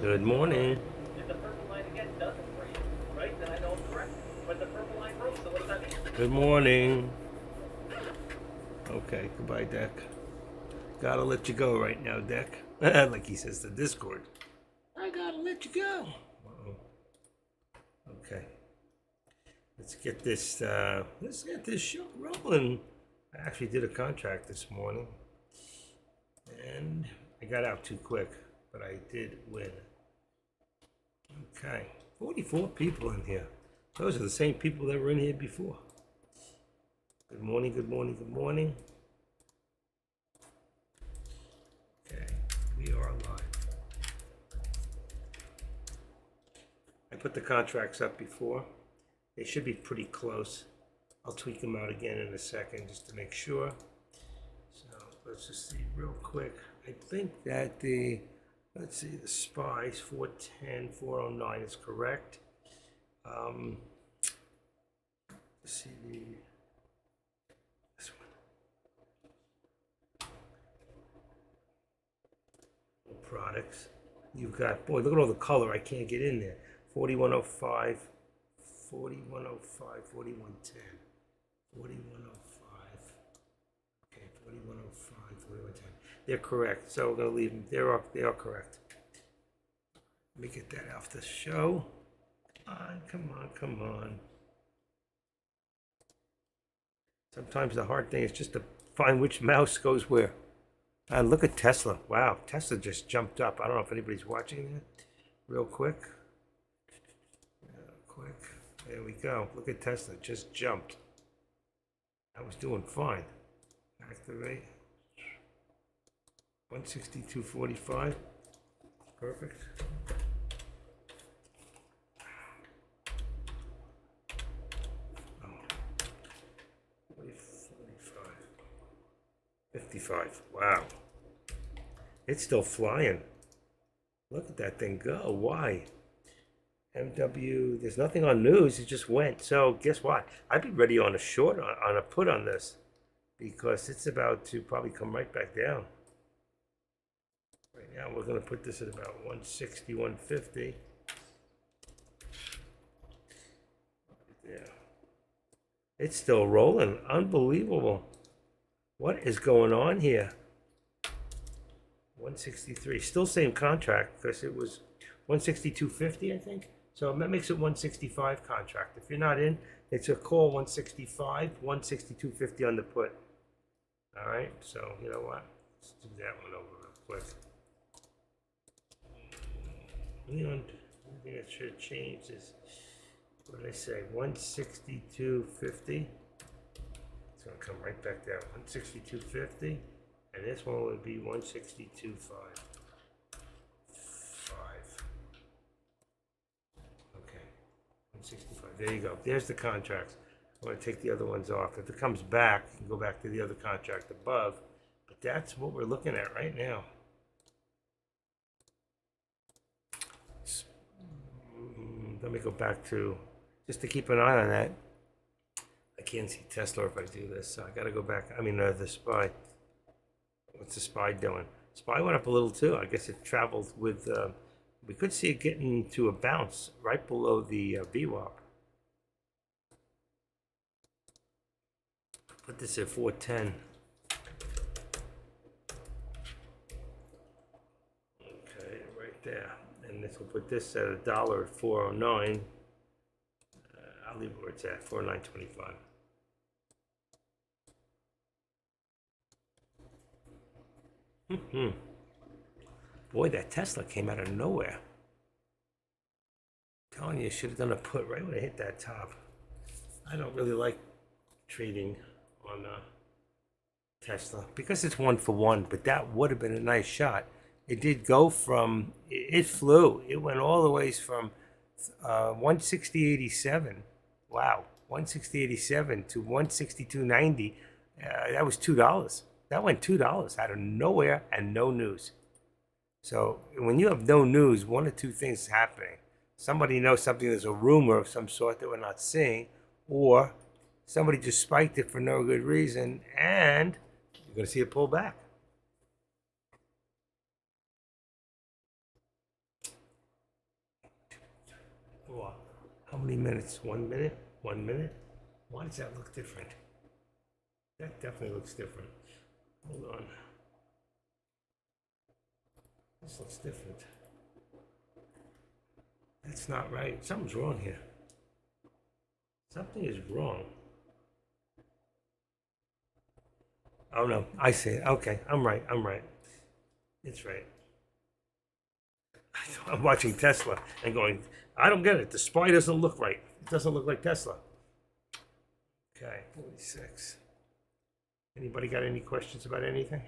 Good morning. Good morning. Okay, goodbye, Deck. Gotta let you go right now, Deck. Like he says to Discord. I gotta let you go. Uh-oh. Okay. Let's get this show rolling. I actually did a contract this morning. And I got out too quick, but I did win. Okay. 44 people in here. Those are the same people that were in here before. Good morning, good morning, good morning. Okay, we are live. I put the contracts up before. They should be pretty close. I'll tweak them out again in a second just to make sure. So let's just see real quick. I think that the SPY's 410, 409 is correct. Let's see this one. Products. You've got, boy, look at all the color. I can't get in there. 4105, 4105, 4110, 4105. Okay, 4105, 4110. They're correct. So we're going to leave them. They are correct. Let me get that off the show. Come on, come on. Sometimes the hard thing is just to find which mouse goes where. And look at Tesla. Wow, Tesla just jumped up. I don't know if anybody's watching that. Real quick. There we go. Look at Tesla. Just jumped. I was doing fine. Activate. 162.45. Perfect. Oh. 45. 55. Wow. It's still flying. Look at that thing go. Why? MW, there's nothing on news. It just went. So guess what? I'd be ready on a short, on a put on this because it's about to probably come right back down. Right now, we're going to put this at about 160, 150. Yeah. It's still rolling. Unbelievable. What is going on here? 163. Still same contract because it was 162.50, I think. So that makes it 165 contract. If you're not in, it's a call 165, 162.50 on the put. All right. So you know what? Let's do that one over real quick. One thing that should have changed is, what did I say? 162.50. It's going to come right back down. 162.50. And this one would be 162.5. Okay. 165. There you go. There's the contracts. I'm going to take the other ones off. If it comes back, you can go back to the other contract above. But that's what we're looking at right now. Let me go back to, just to keep an eye on that. I can't see Tesla if I do this, so I got to go back. I mean, the SPY. What's the SPY doing? SPY went up a little too. I guess it traveled with, we could see it getting to a bounce right below the VWAP. Put this at 410. Okay, right there. And this will put this at $1 at 409. I'll leave it where it's at, 49.25. Boy, that Tesla came out of nowhere. I'm telling you, should have done a put right when it hit that top. I don't really like trading on Tesla because it's 1-for-1, but that would have been a nice shot. It did go from, it flew. It went all the ways from 160.87. Wow, 160.87 to 162.90. That was $2. That went $2 out of nowhere and no news. So when you have no news, one or two things is happening. Somebody knows something, there's a rumor of some sort that we're not seeing, or somebody just spiked it for no good reason, and you're going to see it pull back. How many minutes? 1 minute? 1 minute? Why does that look different? That definitely looks different. Hold on. This looks different. That's not right. Something's wrong here. Something is wrong. Oh no, I see it. Okay, I'm right. I'm right. It's right. I'm watching Tesla and going, I don't get it. The spy doesn't look right. It doesn't look like Tesla. Okay, 46. Anybody got any questions about anything?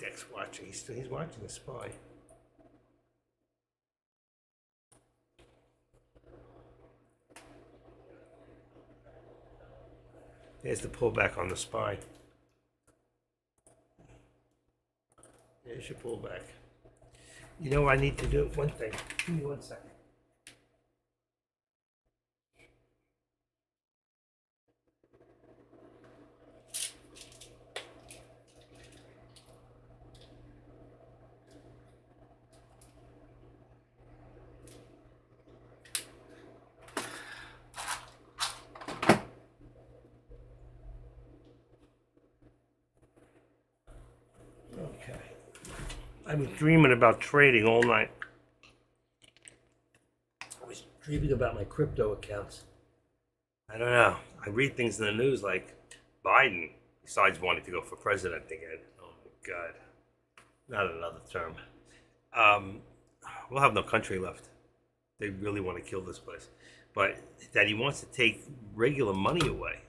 Deck's watching. He's watching the spy. There's the pullback on the spy. There's your pullback. You know what I need to do? One thing. Give me 1 second. Okay. I was dreaming about trading all night. I was dreaming about my crypto accounts. I don't know. I read things in the news like Biden, besides wanting to go for president again. Oh my God. Not another term. We'll have no country left. They really want to kill this place. But that he wants to take regular money away.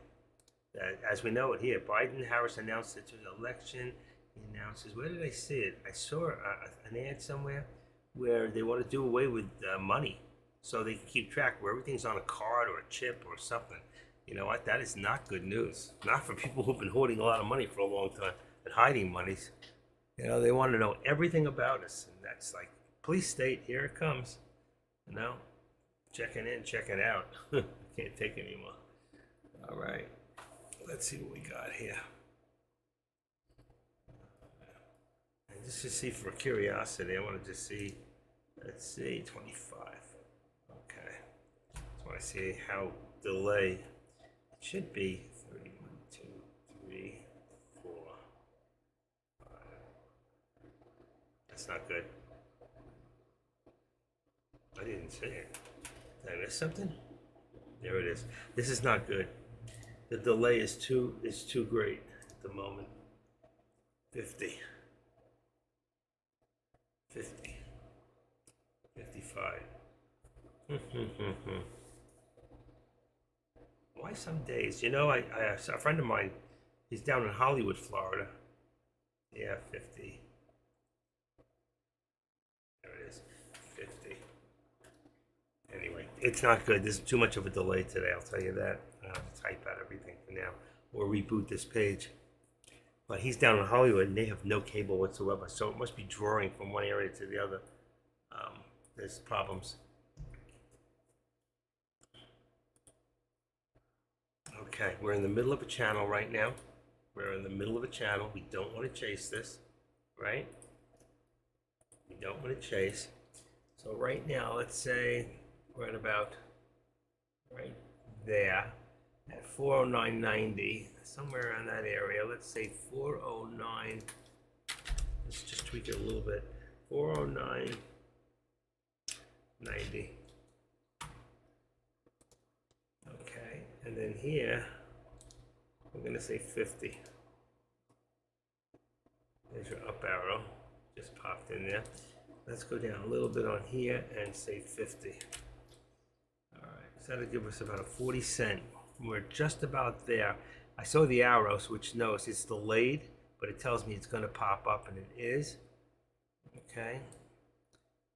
As we know it here, Biden Harris announced it to the election. He announces, where did I see it? I saw an ad somewhere where they want to do away with money so they can keep track where everything's on a card or a chip or something. You know what? That is not good news. Not for people who've been hoarding a lot of money for a long time and hiding monies. You know, they want to know everything about us. And that's like, police state, here it comes. You know, checking in, checking out. Can't take anymore. All right. Let's see what we got here. And just to see for curiosity, I want to just see, let's see, 25. Okay. Just want to see how delay. It should be 31, 2, 3, 4, 5. That's not good. I didn't see it. Did I miss something? There it is. This is not good. The delay is too great at the moment. 50. 50. 55. Why some days? You know, I a friend of mine, he's down in Hollywood, Florida. Yeah, 50. There it is. 50. Anyway, it's not good. There's too much of a delay today, I'll tell you that. I have to type out everything for now or reboot this page. But he's down in Hollywood and they have no cable whatsoever. So it must be drawing from one area to the other. There's problems. Okay, we're in the middle of a channel right now. We're in the middle of a channel. We don't want to chase this, right? We don't want to chase. So right now, let's say we're at about right there at 409.90, somewhere around that area. Let's say 409. Let's just tweak it a little bit. 409.90. Okay, and then here we're gonna say 50. There's your up arrow, just popped in there. Let's go down a little bit on here and say 50. All right, so that'll give us about a 40 cent. We're just about there. I saw the arrows, which knows it's delayed, but it tells me it's going to pop up, and it is. Okay.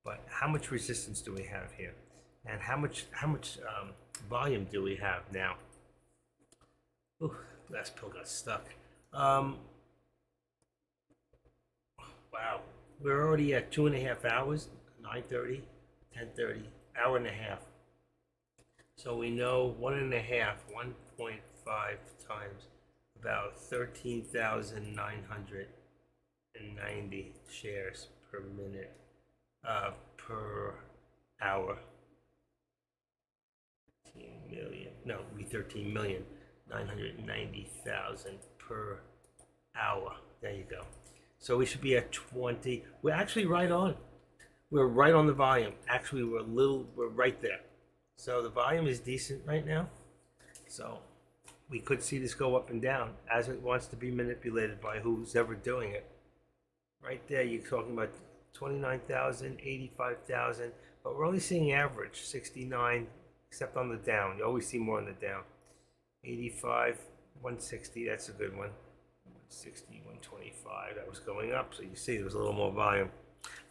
But how much resistance do we have here? And how much volume do we have now? Ooh, last pill got stuck. Wow, we're already at 2.5 hours, 9:30, 10:30, hour and a half. So we know 1.5, 1.5 times about 13,990 shares per minute, per hour. 13 million, no, it would be 13,990,000 per hour. There you go. So we should be at 20. We're actually right on. We're right on the volume. Actually, we're right there. So the volume is decent right now. So we could see this go up and down as it wants to be manipulated by who's ever doing it. Right there, you're talking about 29,000, 85,000, but we're only seeing average 69, except on the down. You always see more on the down. 85, 160, that's a good one. 160, 125, that was going up, so you see there was a little more volume.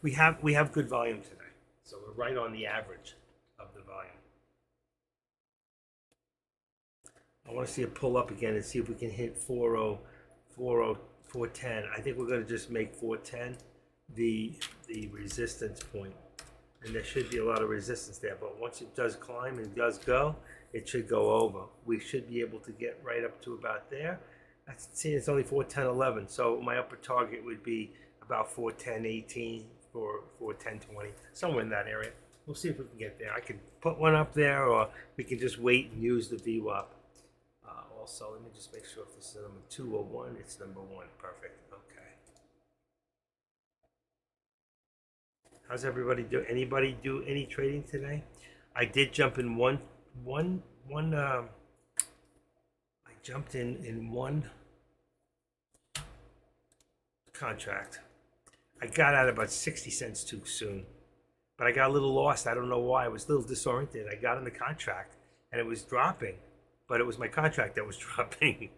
We have good volume today, so we're right on the average of the volume. I want to see it pull up again and see if we can hit 40, 410. I think we're going to just make 410 the resistance point, and there should be a lot of resistance there, but once it does climb and does go, it should go over. We should be able to get right up to about there. See, it's only 410.11, so my upper target would be about 410.18 or 410.20, somewhere in that area. We'll see if we can get there. I could put one up there, or we can just wait and use the VWAP. Also, let me just make sure if this is number 2 or 1. It's number 1. Perfect. Okay. How's everybody do? Anybody do any trading today? I did jump in one. I jumped in one contract. I got out about 60 cents too soon, but I got a little lost. I don't know why. I was a little disoriented. I got in the contract and it was dropping, but it was my contract that was dropping.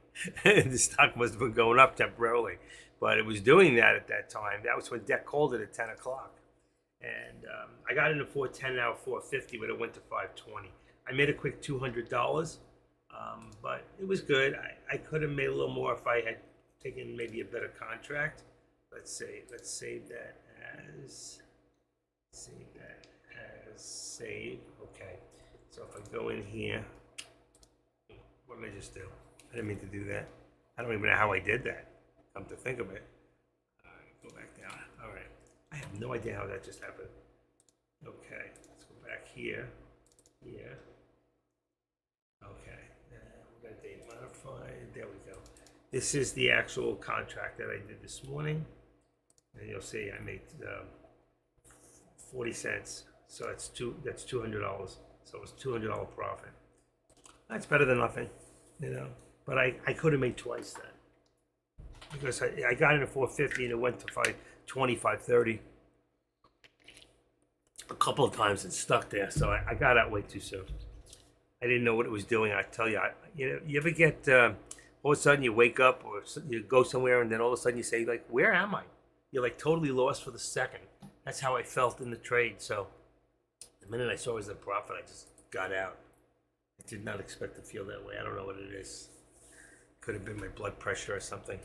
The stock must have been going up temporarily, but it was doing that at that time. That was when Deck called it at 10 o'clock. And I got into 410, now 450, but it went to 520. I made a quick $200, but it was good. I could have made a little more if I had taken maybe a better contract. Let's save that as save. Okay. So if I go in here, what did I just do? I didn't mean to do that. I don't even know how I did that. Come to think of it. All right, go back down. All right. I have no idea how that just happened. Okay, let's go back here. Here. Okay. We got date modified. There we go. This is the actual contract that I did this morning. And you'll see I made 40 cents. So that's $200. So it was $200 profit. That's better than nothing, you know. But I could have made twice that. Because I got in at 450 and it went to 520, 530. A couple of times it stuck there, so I got out way too soon. I didn't know what it was doing. I tell you, you ever get all of a sudden you wake up or you go somewhere and then all of a sudden you say like, where am I? You're like totally lost for the second. That's how I felt in the trade. So the minute I saw it was a profit, I just got out. I did not expect to feel that way. I don't know what it is. Could have been my blood pressure or something.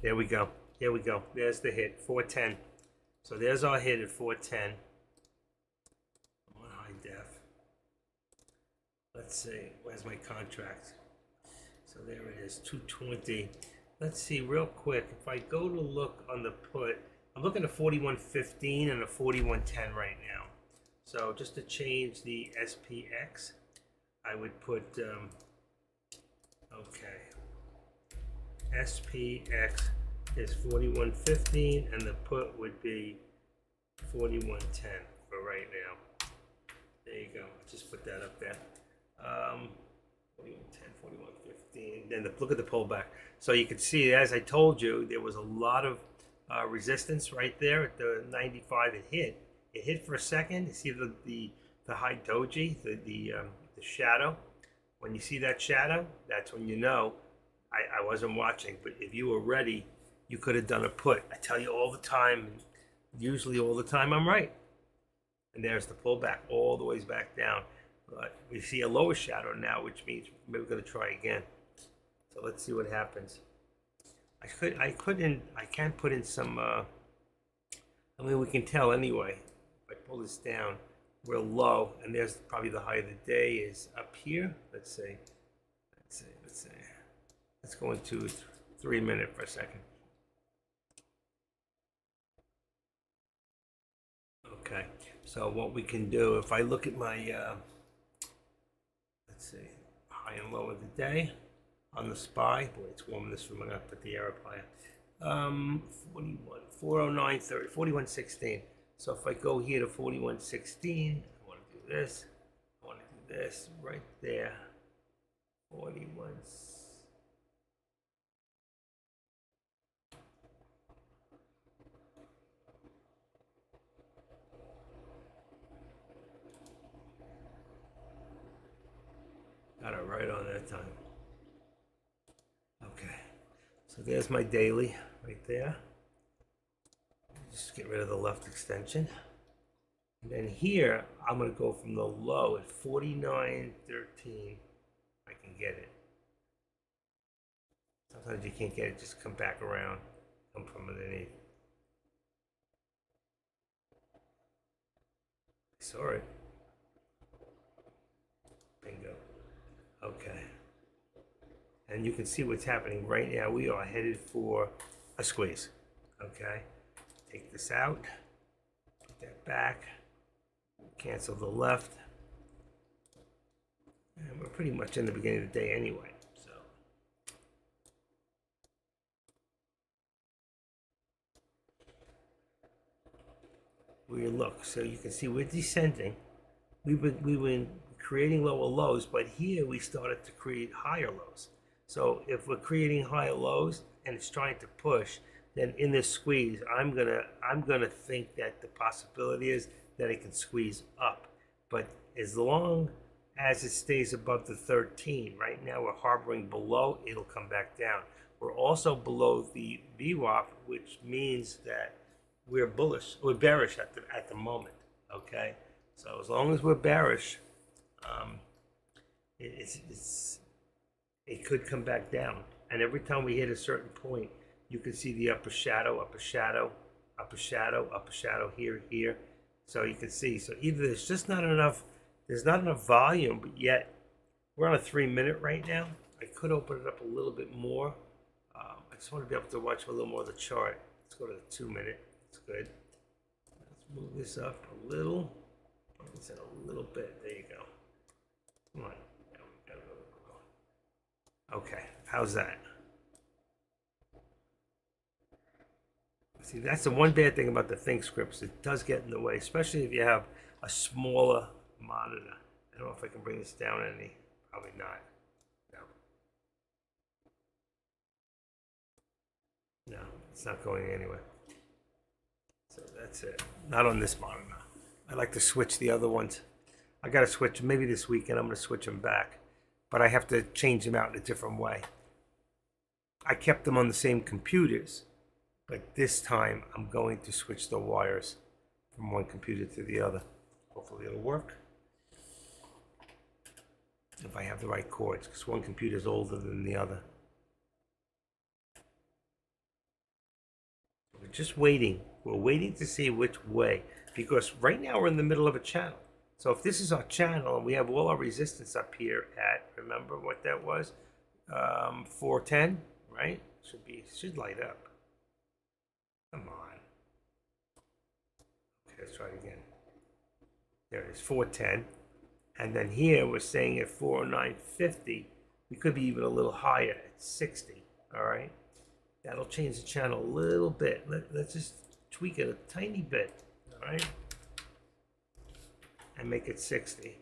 There we go. Here we go. There's the hit, 410. So there's our hit at 410. I'm on high def. Let's see. Where's my contract? So there it is, 220. Let's see real quick. If I go to look on the put, I'm looking at 41.15 and a 41.10 right now. So just to change the SPX, I would put, okay. SPX is 41.15 and the put would be 41.10 for right now. There you go. Just put that up there. 41.10, 41.15. Then look at the pullback. So you can see, as I told you, there was a lot of resistance right there at the 95. It hit. It hit for a second. You see the high doji, the shadow. When you see that shadow, that's when you know I wasn't watching. But if you were ready, you could have done a put. I tell you all the time, usually all the time, I'm right. And there's the pullback all the ways back down. But we see a lower shadow now, which means maybe we're going to try again. So let's see what happens. I can't put in some, I mean, we can tell anyway. If I pull this down, we're low, and there's probably the high of the day is up here. Let's Let's go into 3 minute for a second. Okay, so what we can do, if I look at my, let's see, high and low of the day on the SPY. Boy, it's warm in this room. I'm gonna put the air applier. 41, 409.30, 41.16. So if I go here to 41.16, I want to do this. I want to do this right there. 41. Got it right on that time. Okay, so there's my daily right there. Just get rid of the left extension. And then here, I'm going to go from the low at 49.13. I can get it. Sometimes you can't get it, just come back around, come from underneath. Saw it. Bingo. Okay. And you can see what's happening right now. We are headed for a squeeze. Okay. Take this out. Put that back. Cancel the left. And we're pretty much in the beginning of the day anyway. So. We look. So you can see we're descending. We've been creating lower lows, but here we started to create higher lows. So if we're creating higher lows and it's trying to push, then in this squeeze, I'm gonna think that the possibility is that it can squeeze up. But as long as it stays above the 13, right now we're harboring below, it'll come back down. We're also below the VWAP, which means that we're bearish at the moment. Okay, so as long as we're bearish, it could come back down. And every time we hit a certain point, you can see the upper shadow, upper shadow, upper shadow, upper shadow here. So you can see. So either there's just not enough, there's not enough volume, but yet we're on a 3 minute right now. I could open it up a little bit more. I just want to be able to watch a little more of the chart. Let's go to the 2 minute. It's good. Let's move this up a little. It's in a little bit. There you go. Come on. Okay, how's that? See, that's the one bad thing about the ThinkScripts. It does get in the way, especially if you have a smaller monitor. I don't know if I can bring this down any. Probably not. No, it's not going anywhere. So that's it. Not on this monitor. I like to switch the other ones. I got to switch maybe this weekend. I'm going to switch them back, but I have to change them out in a different way. I kept them on the same computers, but this time I'm going to switch the wires from one computer to the other. Hopefully it'll work. If I have the right cords, because one computer is older than the other. We're just waiting. We're waiting to see which way, because right now we're in the middle of a channel. So if this is our channel and we have all our resistance up here at, remember what that was? 410, right? Should light up. Come on. Okay, let's try it again. There it is, 410. And then here we're saying at 409.50, we could be even a little higher at 60, all right? That'll change the channel a little bit. Let's just tweak it a tiny bit, all right? And make it 60.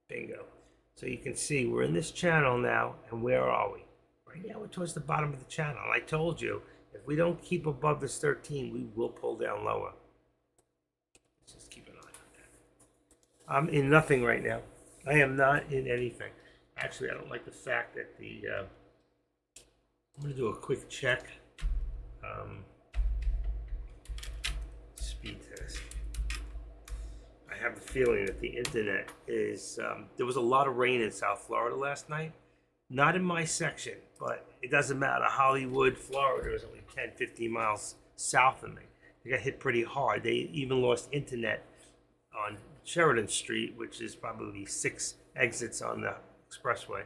Bingo. So you can see we're in this channel now, and where are we? Right now we're towards the bottom of the channel. I told you, if we don't keep above this 13, we will pull down lower. Let's just keep an eye on that. I'm in nothing right now. I am not in anything. Actually, I don't like the fact that the... I'm going to do a quick check. Speed test. I have the feeling that the internet is... there was a lot of rain in South Florida last night. Not in my section, but it doesn't matter. Hollywood, Florida is only 10, 15 miles south of me. They got hit pretty hard. They even lost internet on Sheridan Street, which is probably 6 exits on the expressway.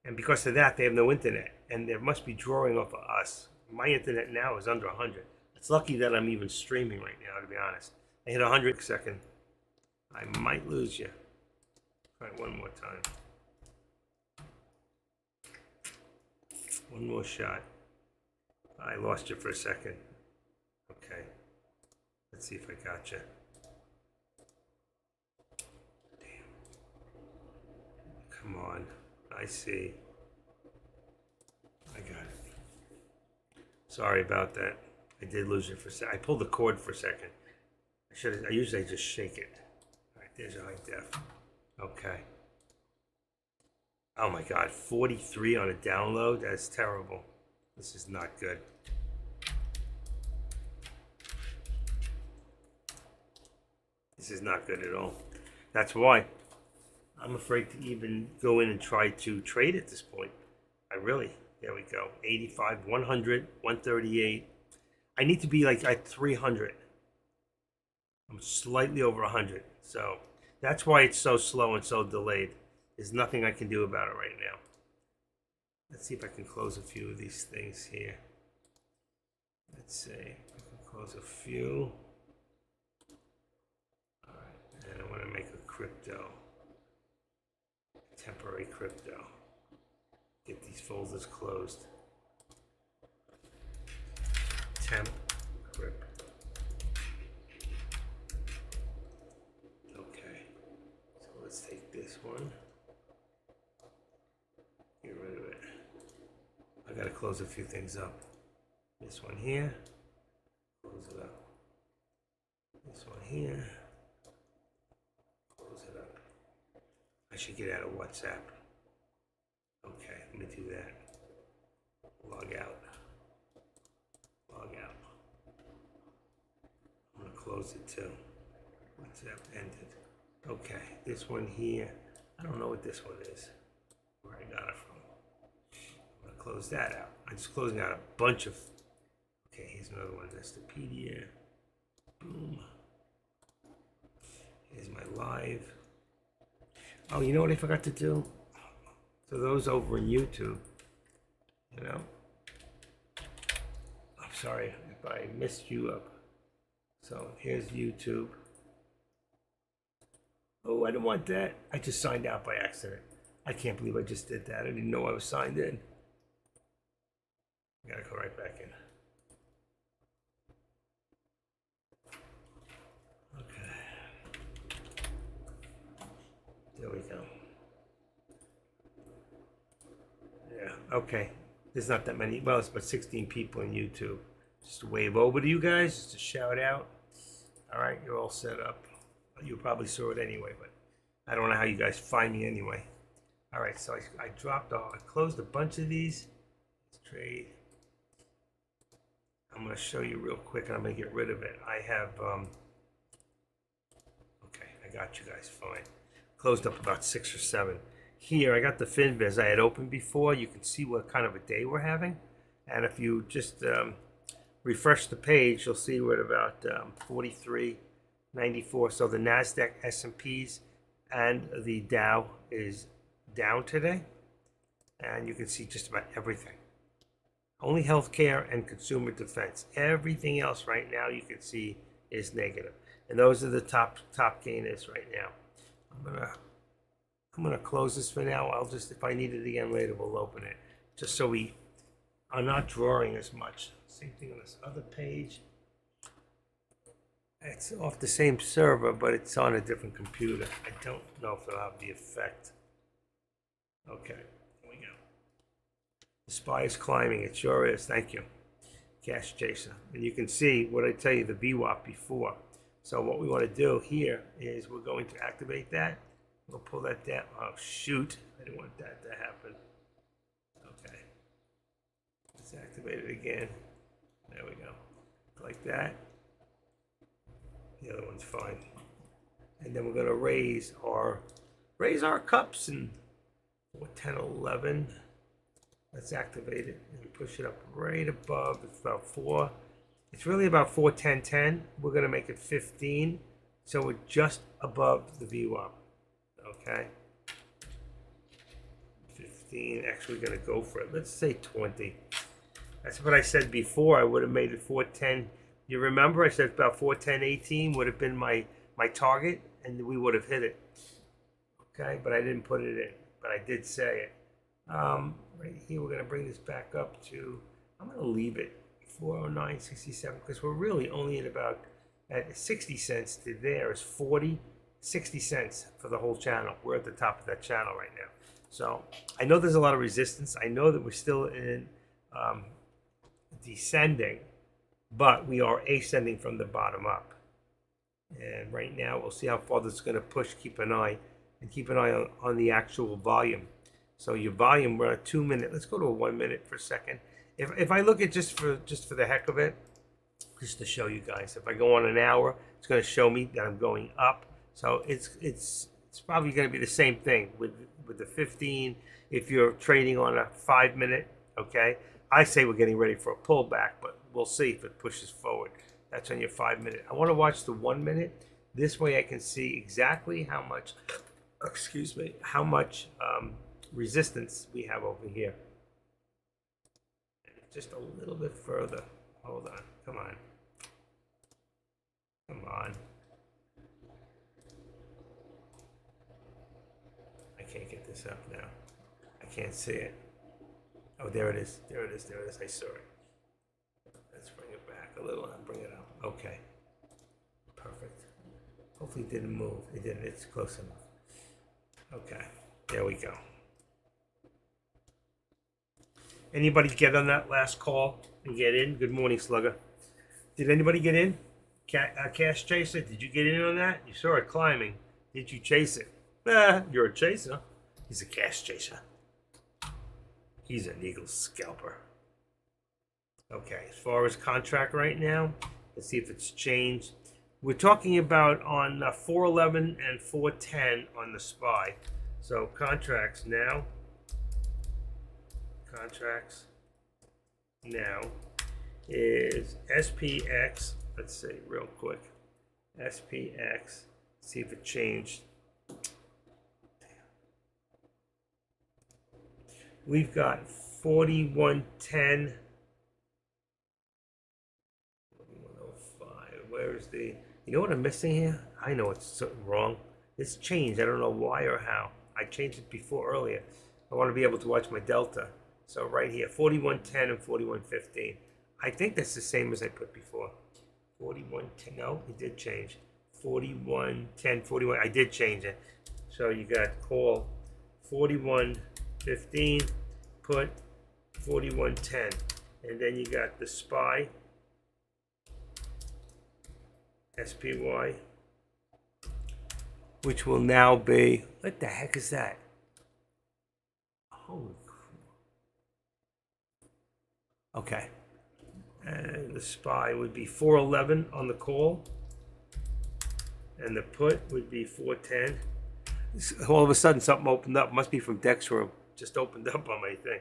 And because of that, they have no internet. And they must be drawing off of us. My internet now is under 100. It's lucky that I'm even streaming right now, to be honest. I hit 100 second. I might lose you. Try it one more time. One more shot. I lost you for a second. Okay. Let's see if I got you. Damn. Come on. I see. I got it. Sorry about that. I did lose you for a second. I pulled the cord for a second. I usually just shake it. All right, there's your high def. Okay. Oh my God, 43 on a download? That's terrible. This is not good. This is not good at all. That's why I'm afraid to even go in and try to trade at this point. There we go. 85, 100, 138. I need to be like at 300. I'm slightly over 100. So that's why it's so slow and so delayed. There's nothing I can do about it right now. Let's see if I can close a few of these things here. Let's see. I can close a few. All right. And I want to make a crypto. Temporary crypto. Get these folders closed. Temp crypto. Okay. So let's take this one. Get rid of it. I gotta close a few things up. This one here. Close it up. This one here. Close it up. I should get out of WhatsApp. Okay, let me do that. Log out. Log out. I'm gonna close it too. WhatsApp ended. Okay, this one here. I don't know what this one is. Where I got it from. I'm gonna close that out. I'm just closing out a bunch of. Okay, here's another one. Investopedia. Boom. Here's my live. Oh, you know what I forgot to do? So those over in YouTube, you know. I'm sorry if I messed you up. So here's YouTube. Oh, I didn't want that. I just signed out by accident. I can't believe I just did that. I didn't know I was signed in. I gotta go right back in. Okay. There we go. Yeah, okay. There's not that many. Well, it's about 16 people in YouTube. Just a wave over to you guys, just a shout out. All right, you're all set up. You probably saw it anyway, but I don't know how you guys find me anyway. All right, so I dropped off. I closed a bunch of these. Let's trade. I'm going to show you real quick, and I'm going to get rid of it. I have, okay, I got you guys fine. Closed up about 6 or 7. Here, I got the Finviz I had opened before. You can see what kind of a day we're having. And if you just refresh the page, you'll see we're at about 43.94. So the NASDAQ, S&Ps, and the Dow is down today. And you can see just about everything. Only healthcare and consumer defense. Everything else right now you can see is negative. And those are the top gainers right now. I'm gonna close this for now. I'll just, if I need it again later, we'll open it. Just so we are not drawing as much. Same thing on this other page. It's off the same server, but it's on a different computer. I don't know if it'll have the effect. Okay, here we go. The SPY is climbing. It sure is. Thank you, Cash Chaser. And you can see what I tell you, the VWAP before. So what we want to do here is we're going to activate that. We'll pull that down. Oh, shoot. I didn't want that to happen. Okay. Let's activate it again. There we go. Like that. The other one's fine. And then we're going to raise our cups and 10, 11. Let's activate it and push it up right above. It's about 4. It's really about 4.10.10. We're going to make it 15. So we're just above the VWAP. Okay. 15. 15. Actually, gonna go for it. Let's say 20. That's what I said before. I would have made it 410. You remember I said about 410.18 would have been my target, and we would have hit it. Okay, but I didn't put it in. But I did say it. Right here, we're gonna bring this back up to. I'm gonna leave it 409.67 because we're really only at 60 cents to there is 60 cents for the whole channel. We're at the top of that channel right now. So I know there's a lot of resistance. I know that we're still in descending, but we are ascending from the bottom up. And right now we'll see how far this is going to push. Keep an eye on the actual volume. So your volume, we're at 2 minute. Let's go to a 1 minute for a second. If I look at just for the heck of it, just to show you guys, if I go on an hour, it's going to show me that I'm going up. So it's probably going to be the same thing with the 15. If you're trading on a 5 minute, okay, I say we're getting ready for a pullback, but we'll see if it pushes forward. That's on your 5 minute. I want to watch the 1 minute. This way I can see exactly how much, resistance we have over here. Just a little bit further. Hold on. Come on. Come on. I can't get this up now. I can't see it. Oh, there it is. There it is. There it is. I saw it. Let's bring it back a little and bring it up. Okay. Perfect. Hopefully it didn't move. It didn't. It's close enough. Okay. There we go. Anybody get on that last call and get in? Good morning, Slugger. Did anybody get in? Cash Chaser, did you get in on that? You saw it climbing. Did you chase it? You're a chaser. He's a cash chaser. He's an Eagle scalper. Okay, as far as contract right now, let's see if it's changed. We're talking about on 411 and 410 on the SPY. So contracts now is SPX. Let's see real quick. SPX. See if it changed. We've got 4110. 4105. Where's the? You know what I'm missing here? I know it's something wrong. It's changed. I don't know why or how. I changed it before earlier. I want to be able to watch my delta. So right here, 4110 and 4115. I think that's the same as I put before. 4110. No, it did change. 4110, 41. I did change it. So you got call 4115, put 4110, and then you got the SPY, SPY, which will now be, what the heck is that? Holy crap. Okay. And the SPY would be 411 on the call. And the put would be 410. All of a sudden something opened up. Must be from Dex Room. Just opened up on my thing.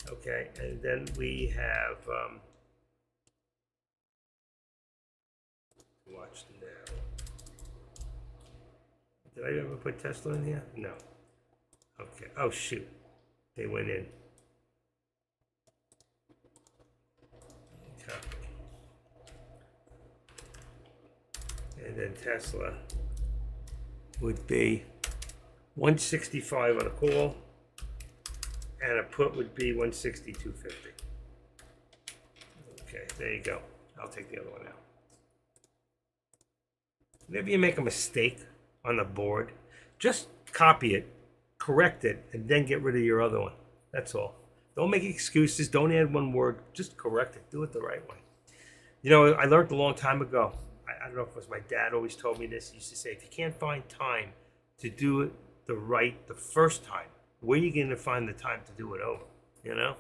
Okay. And then we have watch now. Did I ever put Tesla in here? No. Okay. Oh shoot. They went in. Copy. And then Tesla would be 165 on a call, and a put would be 162.50. Okay, there you go. I'll take the other one out. Whenever you make a mistake on the board, just copy it, correct it, and then get rid of your other one. That's all. Don't make excuses. Don't add one word. Just correct it. Do it the right way. You know, I learned a long time ago. I don't know if it was my dad always told me this. He used to say, if you can't find time to do it the first time, where are you going to find the time to do it over? You know?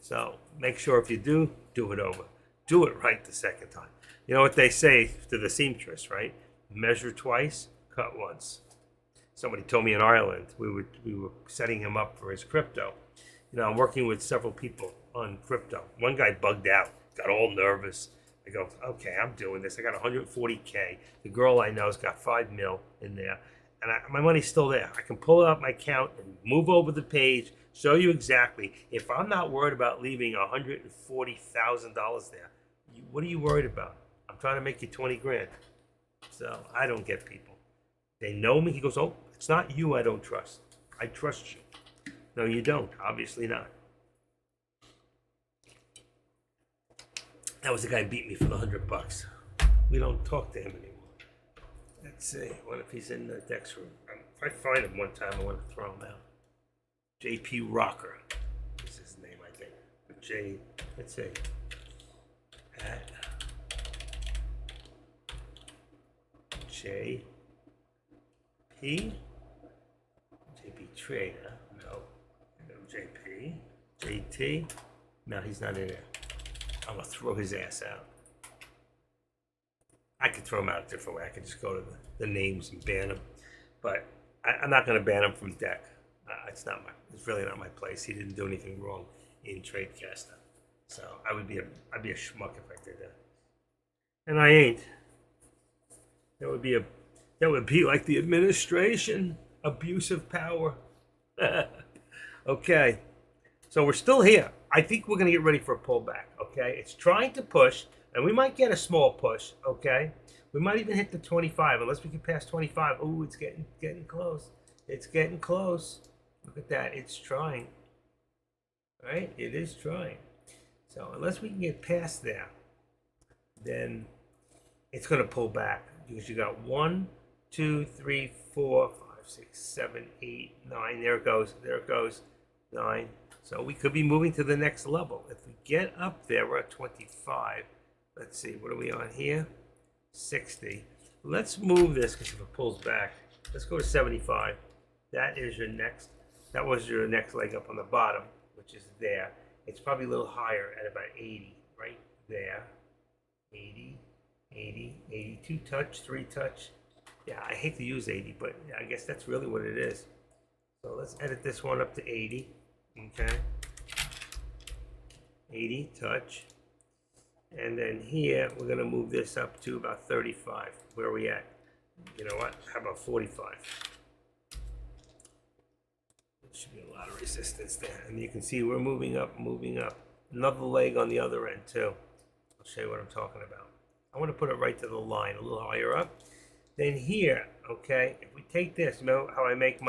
So make sure if you do it over. Do it right the second time. You know what they say to the seamstress, right? Measure twice, cut once. Somebody told me in Ireland, we were setting him up for his crypto. You know, I'm working with several people on crypto. One guy bugged out, got all nervous. I go, okay, I'm doing this. I got 140K. The girl I know's got 5 mil in there. And my money's still there. I can pull out my account and move over the page, Show you exactly. If I'm not worried about leaving $140,000 there, what are you worried about? I'm trying to make you 20 grand. So I don't get people. They know me. He goes, oh, it's not you I don't trust. I trust you. No, you don't. Obviously not. That was the guy who beat me for the $100. We don't talk to him anymore. Let's see. What if he's in the Dex room? If I find him one time, I want to throw him out. JP Rocker is his name, I think. But let's see. At JP Trader. No. JP. JT. No, he's not in there. I'm going to throw his ass out. I could throw him out a different way. I could just go to the names and ban him. But I'm not going to ban him from deck. It's really not my place. He didn't do anything wrong in Tradecaster. So I'd be a schmuck if I did that. And I ain't. That would be like the administration. Abuse of power. Okay. So we're still here. I think we're going to get ready for a pullback, okay? It's trying to push, and we might get a small push, okay? We might even hit the 25, unless we can pass 25. Ooh, it's getting close. It's getting close. Look at that. It's trying. All right? It is trying. So unless we can get past there, then it's going to pull back, because you got 1, 2, 3, 4, 5, 6, 7, 8, 9. There it goes. There it goes. 9. So we could be moving to the next level. If we get up there, we're at 25. Let's see, what are we on here? 60. Let's move this, because if it pulls back, let's go to 75. That was your next leg up on the bottom, which is there. It's probably a little higher at about 80, right there. 80, 80, 82 touch, 3 touch. Yeah, I hate to use 80, but I guess that's really what it is. So let's edit this one up to 80. Okay, 80 touch, and then here we're going to move this up to about 35. Where are we at? You know what? How about 45? There should be a lot of resistance there, and you can see we're moving up, moving up. Another leg on the other end too. I'll show you what I'm talking about. I want to put it right to the line, a little higher up. Then here, okay, if we take this, you know how I make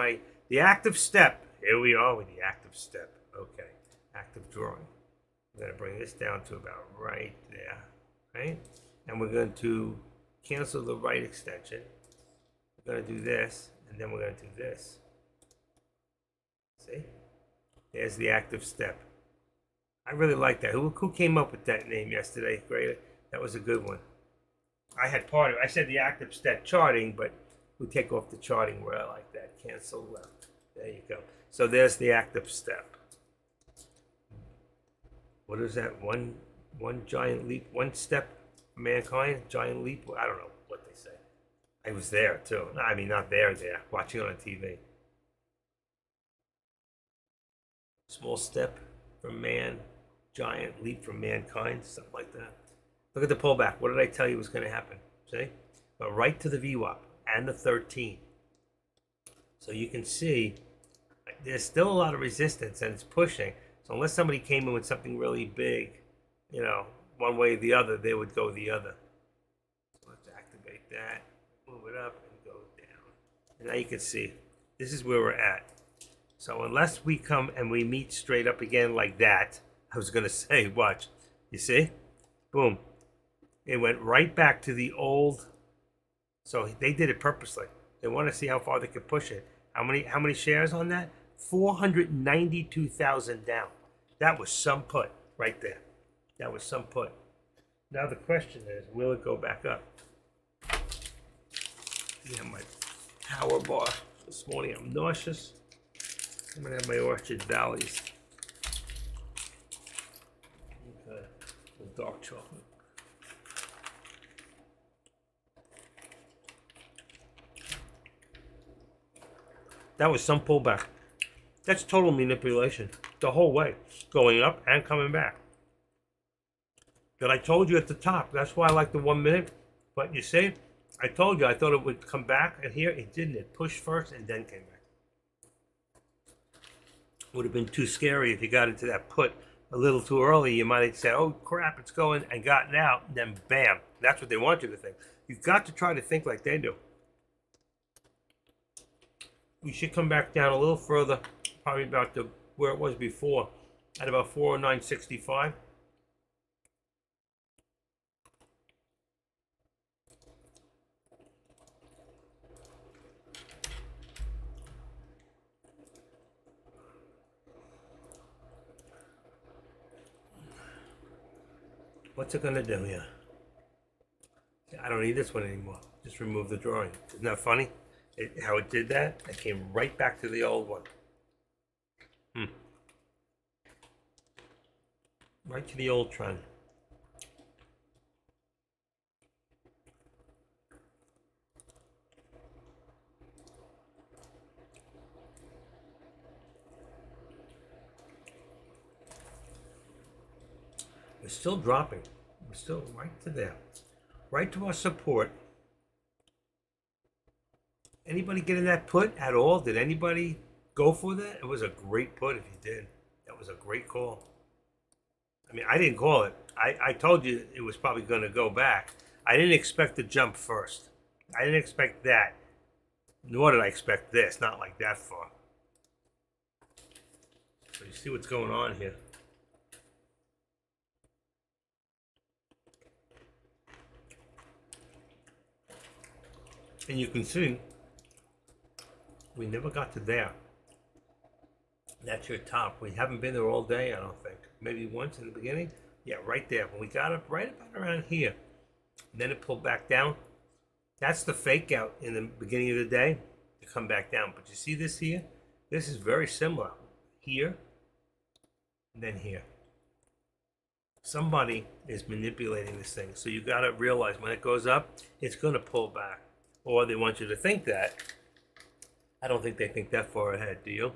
the active step. Here we are with the active step. Okay, active drawing. We're going to bring this down to about right there, right? And we're going to cancel the right extension. We're going to do this, and then we're going to do this. See? There's the active step. I really like that. Who came up with that name yesterday? Great. That was a good one. I said the active step charting, but we take off the charting where I like that. Cancel left. There you go. So there's the active step. What is that? One giant leap, one step for mankind, giant leap. I don't know what they say. I was there too. I mean, not there, watching on TV. Small step for man, giant leap for mankind, something like that. Look at the pullback. What did I tell you was going to happen? See? But right to the VWAP and the 13. So you can see there's still a lot of resistance, and it's pushing. So unless somebody came in with something really big, you know, one way or the other, they would go the other. So let's activate that, move it up, and go down. And now you can see this is where we're at. So unless we come and we meet straight up again like that, I was going to say, watch. You see? Boom. It went right back to the old. So they did it purposely. They want to see how far they could push it. How many shares on that? 492,000 down. That was some put right there. That was some put. Now the question is, will it go back up? Yeah, my power bar this morning. I'm nauseous. I'm gonna have my Orchard Valleys. Okay, with dark chocolate. That was some pullback. That's total manipulation the whole way, going up and coming back. But I told you at the top, that's why I like the 1 minute. But you see, I told you, I thought it would come back, and here it didn't. It pushed first and then came back. Would have been too scary if you got into that put a little too early. You might have said, "Oh crap, it's going," and gotten out. And then bam, that's what they want you to think. You've got to try to think like they do. We should come back down a little further, probably about where it was before, at about 409.65. What's it gonna do here? I don't need this one anymore. Just remove the drawing. Isn't that funny? How it did that? It came right back to the old one. Right to the old trend. We're still dropping. We're still right to there. Right to our support. Anybody get in that put at all? Did anybody go for that? It was a great put if you did. That was a great call. I mean, I didn't call it. I told you it was probably going to go back. I didn't expect to jump first. I didn't expect that. Nor did I expect this. Not like that far. So you see what's going on here. And you can see we never got to there. That's your top. We haven't been there all day, I don't think. Maybe once in the beginning. Yeah, right there. When we got up right about around here, and then it pulled back down. That's the fake out in the beginning of the day to come back down. But you see this here? This is very similar. Here, and then here. Somebody is manipulating this thing. So you got to realize when it goes up, it's going to pull back. Or they want you to think that. I don't think they think that far ahead, do you?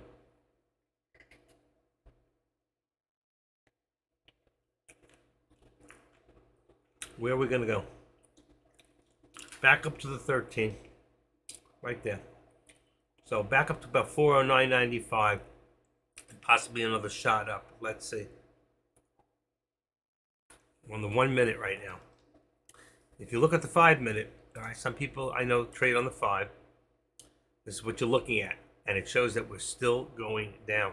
Where are we going to go? Back up to the 13. Right there. So back up to about 409.95. And possibly another shot up. Let's see. We're on the 1 minute right now. If you look at the 5 minute, all right, some people I know trade on the 5. This is what you're looking at. And it shows that we're still going down.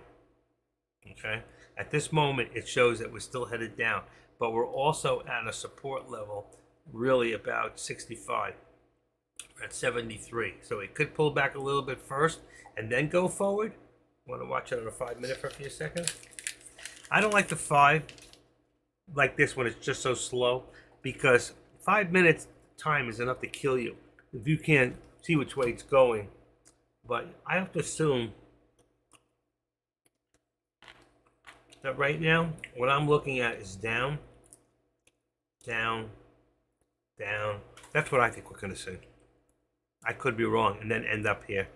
Okay? At this moment, it shows that we're still headed down. But we're also at a support level, really about 65. We're at 73. So it could pull back a little bit first and then go forward. Want to watch it on a 5 minute for a few seconds? I don't like the 5 like this when it's just so slow, because 5 minutes time is enough to kill you if you can't see which way it's going. But I have to assume that right now what I'm looking at is down, down, down. That's what I think we're going to see. I could be wrong, and then end up here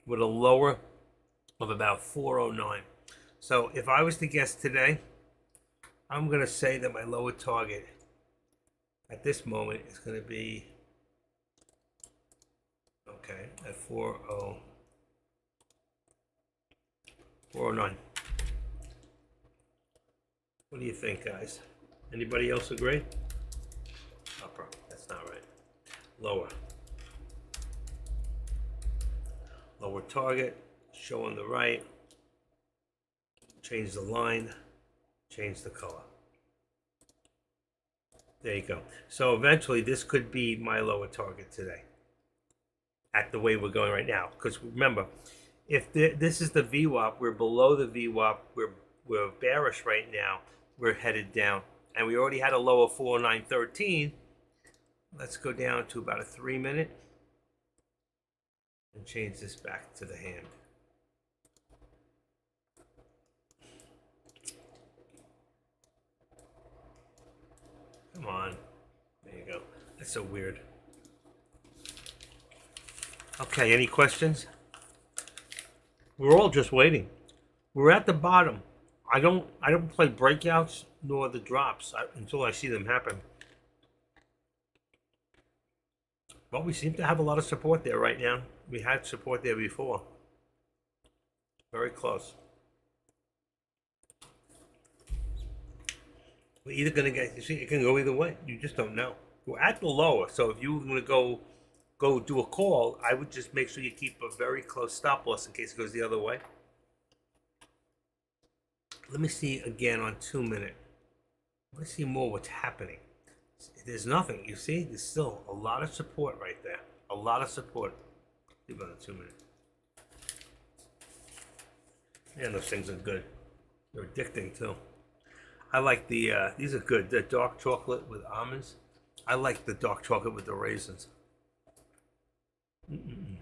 with a lower of about 409. So if I was to guess today, I'm going to say that my lower target at this moment is going to be, okay, at 409. What do you think, guys? Anybody else agree? Upper. That's not right. Lower. Lower target. Show on the right. Change the line. Change the color. There you go. So eventually this could be my lower target today. At the way we're going right now. Because remember, if this is the VWAP, we're below the VWAP. We're bearish right now. We're headed down. And we already had a low of 409.13. Let's go down to about a 3 minute. And change this back to the hand. Come on. There you go. That's so weird. Okay, any questions? We're all just waiting. We're at the bottom. I don't play breakouts nor the drops until I see them happen. But we seem to have a lot of support there right now. We had support there before. Very close. We're either gonna get. You see, it can go either way. You just don't know. We're at the lower, so if you were gonna go do a call, I would just make sure you keep a very close stop loss in case it goes the other way. Let me see again on 2 minute. Let me see more what's happening. There's nothing. You see, there's still a lot of support right there. A lot of support. Even on 2 minute. Man, those things are good. They're addicting too. I like the, these are good. The dark chocolate with almonds. I like the dark chocolate with the raisins. Mm-mm-mm.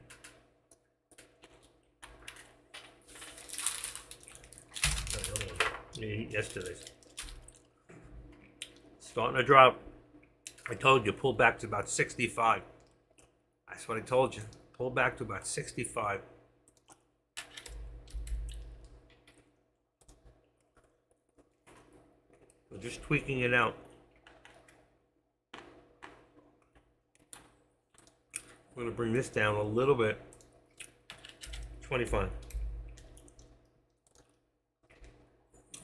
Yesterday's. Starting to drop. I told you, pull back to about 65. That's what I told you. Pull back to about 65. We're just tweaking it out. I'm going to bring this down a little bit. 25.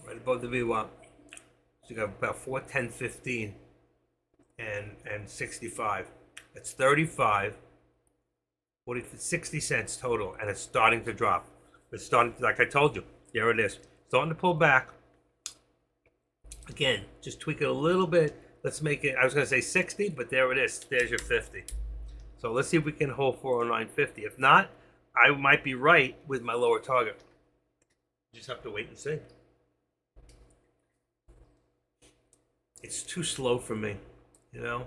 Right above the VWAP. So you got about 410, 15, and 65. That's 35, 40, 60 cents total, and it's starting to drop. It's starting to, like I told you, there it is. Starting to pull back. Again, just tweak it a little bit. Let's make it, I was going to say 60, but there it is. There's your 50. So let's see if we can hold 409.50. If not, I might be right with my lower target. Just have to wait and see. It's too slow for me, you know?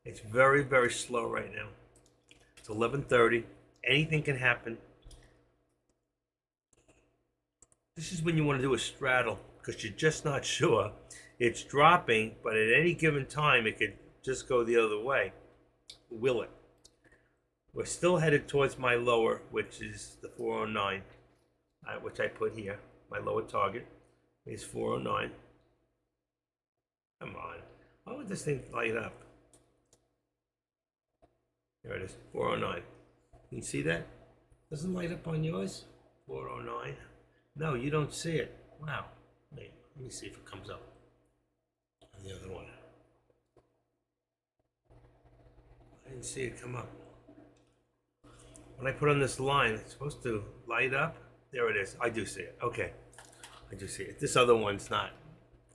It's very, very slow right now. It's 11:30. Anything can happen. This is when you want to do a straddle because you're just not sure. It's dropping, but at any given time, it could just go the other way. Will it? We're still headed towards my lower, which is the 409, which I put here. My lower target is 409. Come on. Why would this thing light up? There it is, 409. You see that? Doesn't light up on yours? 409. No, you don't see it. Wow. Wait, let me see if it comes up on the other one. I didn't see it come up. When I put on this line, it's supposed to light up. There it is. I do see it. Okay. I do see it. This other one's not.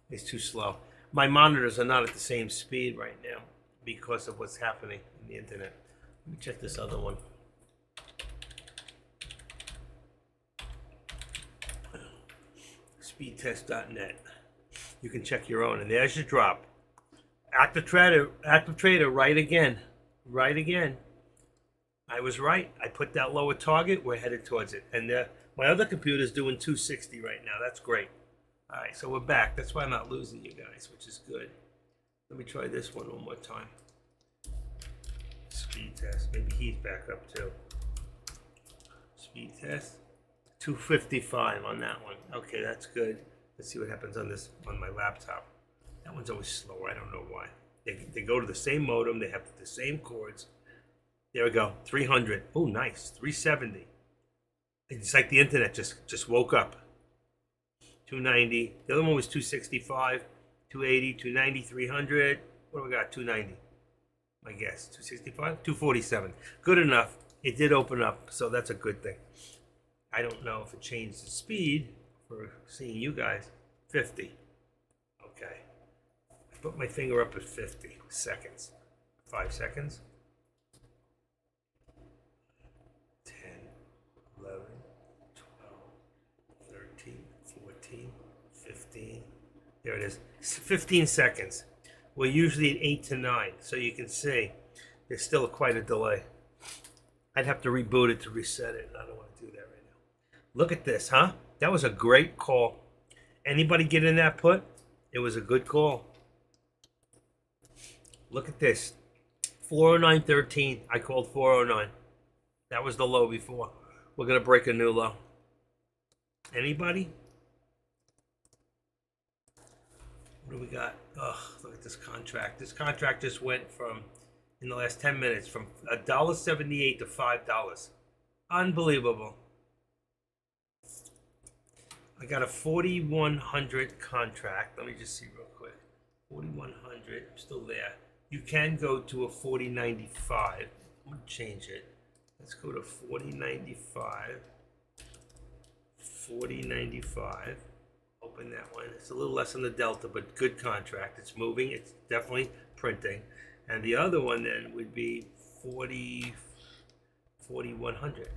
It's too slow. My monitors are not at the same speed right now because of what's happening in the internet. Let me check this other one. Speedtest.net. You can check your own, and there's your drop. Active trader, right again. Right again. I was right. I put that lower target. We're headed towards it. And my other computer's doing 260 right now. That's great. All right, so we're back. That's why I'm not losing you guys, which is good. Let me try this one more time. Speed test. Maybe he's back up too. Speed test. 255 on that one. Okay, that's good. Let's see what happens on my laptop. That one's always slow. I don't know why. They go to the same modem. They have the same cords. There we go. 300. Oh, nice. 370. It's like the internet just woke up. 290. The other one was 265, 280, 290, 300. What do we got? 290. I guess 265, 247. Good enough. It did open up, so that's a good thing. I don't know if it changed the speed for seeing you guys. 50. Okay. I put my finger up at 50 seconds. 5 seconds. 10, 11, 12, 13, 14, 15. There it is. 15 seconds. We're usually at 8 to 9, so you can see there's still quite a delay. I'd have to reboot it to reset it, and I don't want to do that right now. Look at this, huh? That was a great call. Anybody get in that put? It was a good call. Look at this. 409.13. I called 409. That was the low before. We're going to break a new low. Anybody? What do we got? Oh, look at this contract. This contract just went from, in the last 10 minutes, from $1.78 to $5. Unbelievable. I got a 4,100 contract. Let me just see real quick. 4100. I'm still there. You can go to a 4095. I'm gonna change it. Let's go to 4095. 4095. Open that one. It's a little less on the delta, but good contract. It's moving. It's definitely printing. And the other one then would be 4100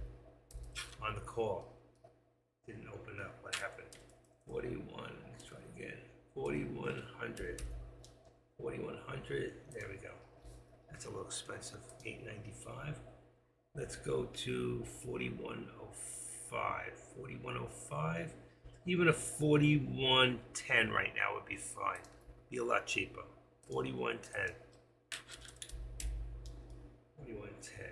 on the call. Didn't open up. What happened? 41. Let's try again. 4100. 4100. There we go. That's a little expensive. 895. Let's go to 4105. 4105. Even a 4110 right now would be fine. Be a lot cheaper. 4110. 4110.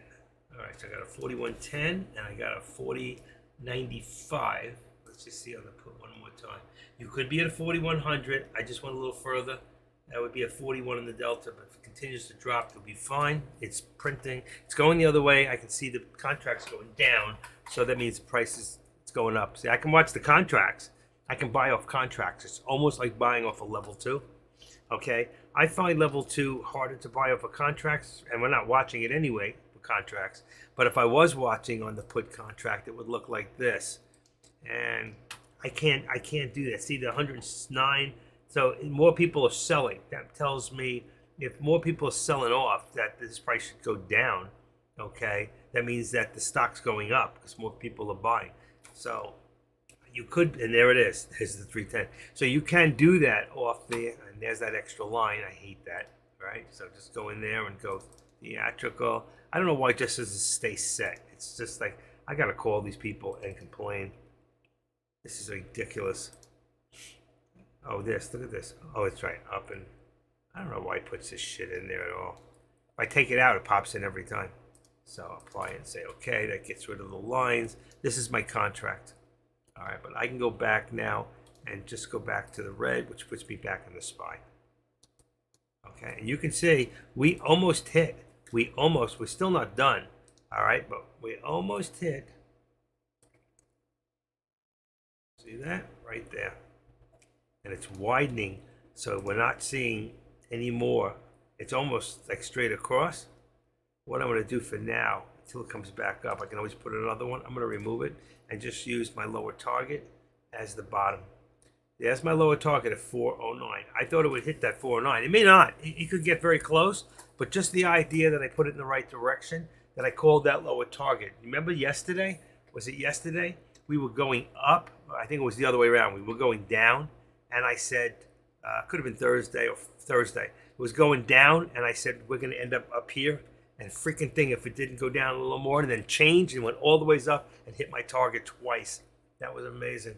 All right, so I got a 4110 and I got a 4095. Let's just see on the put one more time. You could be at a 4100. I just went a little further. That would be a 41 in the delta, but if it continues to drop, it'll be fine. It's printing. It's going the other way. I can see the contracts going down, so that means the price is going up. See, I can watch the contracts. I can buy off contracts. It's almost like buying off a level 2. Okay? I find level 2 harder to buy off of contracts, and we're not watching it anyway for contracts. But if I was watching on the put contract, it would look like this. And I can't do that. See the 109. So more people are selling. That tells me if more people are selling off, that this price should go down. Okay, that means that the stock's going up because more people are buying. So you could, and there it is. There's the 310. So you can do that off the, and there's that extra line. I hate that. Right. So just go in there and go theatrical. I don't know why it just doesn't stay set. It's just like I gotta call these people and complain. This is ridiculous. Oh, this, look at this. Oh, it's right up, and I don't know why it puts this shit in there at all. If I take it out, it pops in every time. So apply it and say, okay, that gets rid of the lines. This is my contract. All right, but I can go back now and just go back to the red, which puts me back in the SPY. Okay, and you can see we almost hit. We're still not done. All right, but we almost hit. See that? Right there. And it's widening, so we're not seeing any more. It's almost like straight across. What I'm going to do for now, until it comes back up, I can always put another one. I'm going to remove it and just use my lower target as the bottom. There's my lower target at 409. I thought it would hit that 409. It may not. It could get very close, but just the idea that I put it in the right direction, that I called that lower target. Remember yesterday? Was it yesterday? We were going up. I think it was the other way around. We were going down. And I said, could have been Thursday or Thursday. It was going down, and I said, we're going to end up here. And freaking thing, if it didn't go down a little more and then change and went all the ways up and hit my target twice. That was amazing.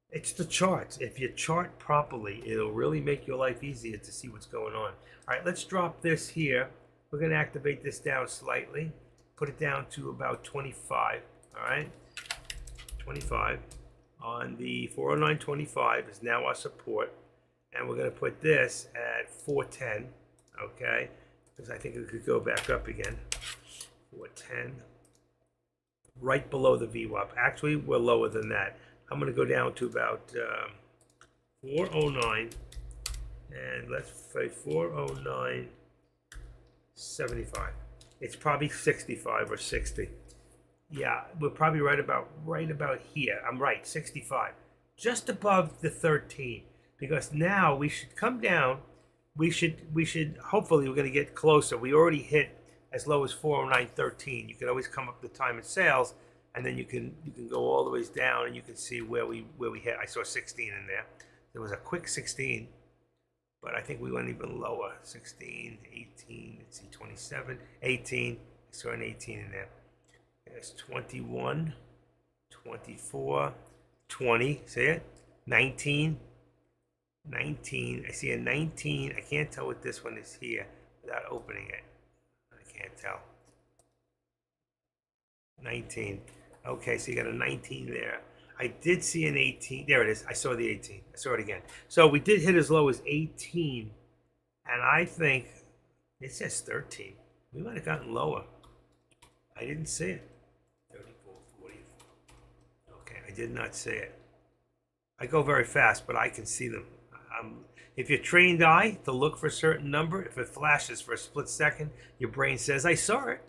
It's the charts. If you chart properly, it'll really make your life easier to see what's going on. All right, let's drop this here. We're going to activate this down slightly. Put it down to about 25. All right, 25. On the 409.25 is now our support, and we're going to put this at 410, okay, because I think it could go back up again. 410, right below the VWAP. Actually, we're lower than that. I'm going to go down to about 409, and let's say 409.75. It's probably 65 or 60. Yeah, we're probably right about here. I'm right, 65. Just above the 13. Because now we should come down. We should hopefully we're gonna get closer. We already hit as low as 409.13. You can always come up the time and sales, and then you can go all the ways down and you can see where we hit. I saw 16 in there. There was a quick 16, but I think we went even lower. 16, 18, let's see, 27, 18. I saw an 18 in there. There's 21, 24, 20, see it? 19, 19, I see a 19. I can't tell what this one is here without opening it. I can't tell. 19, okay, so you got a 19 there. I did see an 18, there it is, I saw the 18, I saw it again. So we did hit as low as 18, and I think, it says 13. We might have gotten lower. I didn't see it. 34, 44. Okay, I did not see it. I go very fast, but I can see them. If your trained eye to look for a certain number, if it flashes for a split second, your brain says, "I saw it."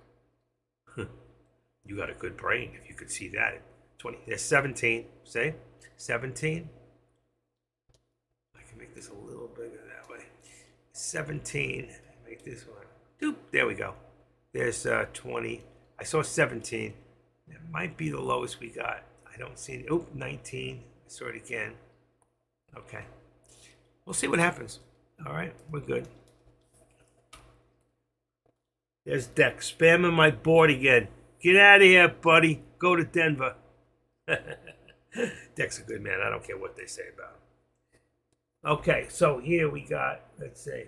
You got a good brain if you could see that. 20. There's 17. Say 17. I can make this a little bigger that way. 17. Make this one. Doop. There we go. There's 20. I saw 17. It might be the lowest we got. I don't see it. Oop, 19. I saw it again. Okay. We'll see what happens. All right, we're good. There's Dex spamming my board again. Get out of here, buddy. Go to Denver. Dex a good man. I don't care what they say about him. Okay, so here we got, let's see,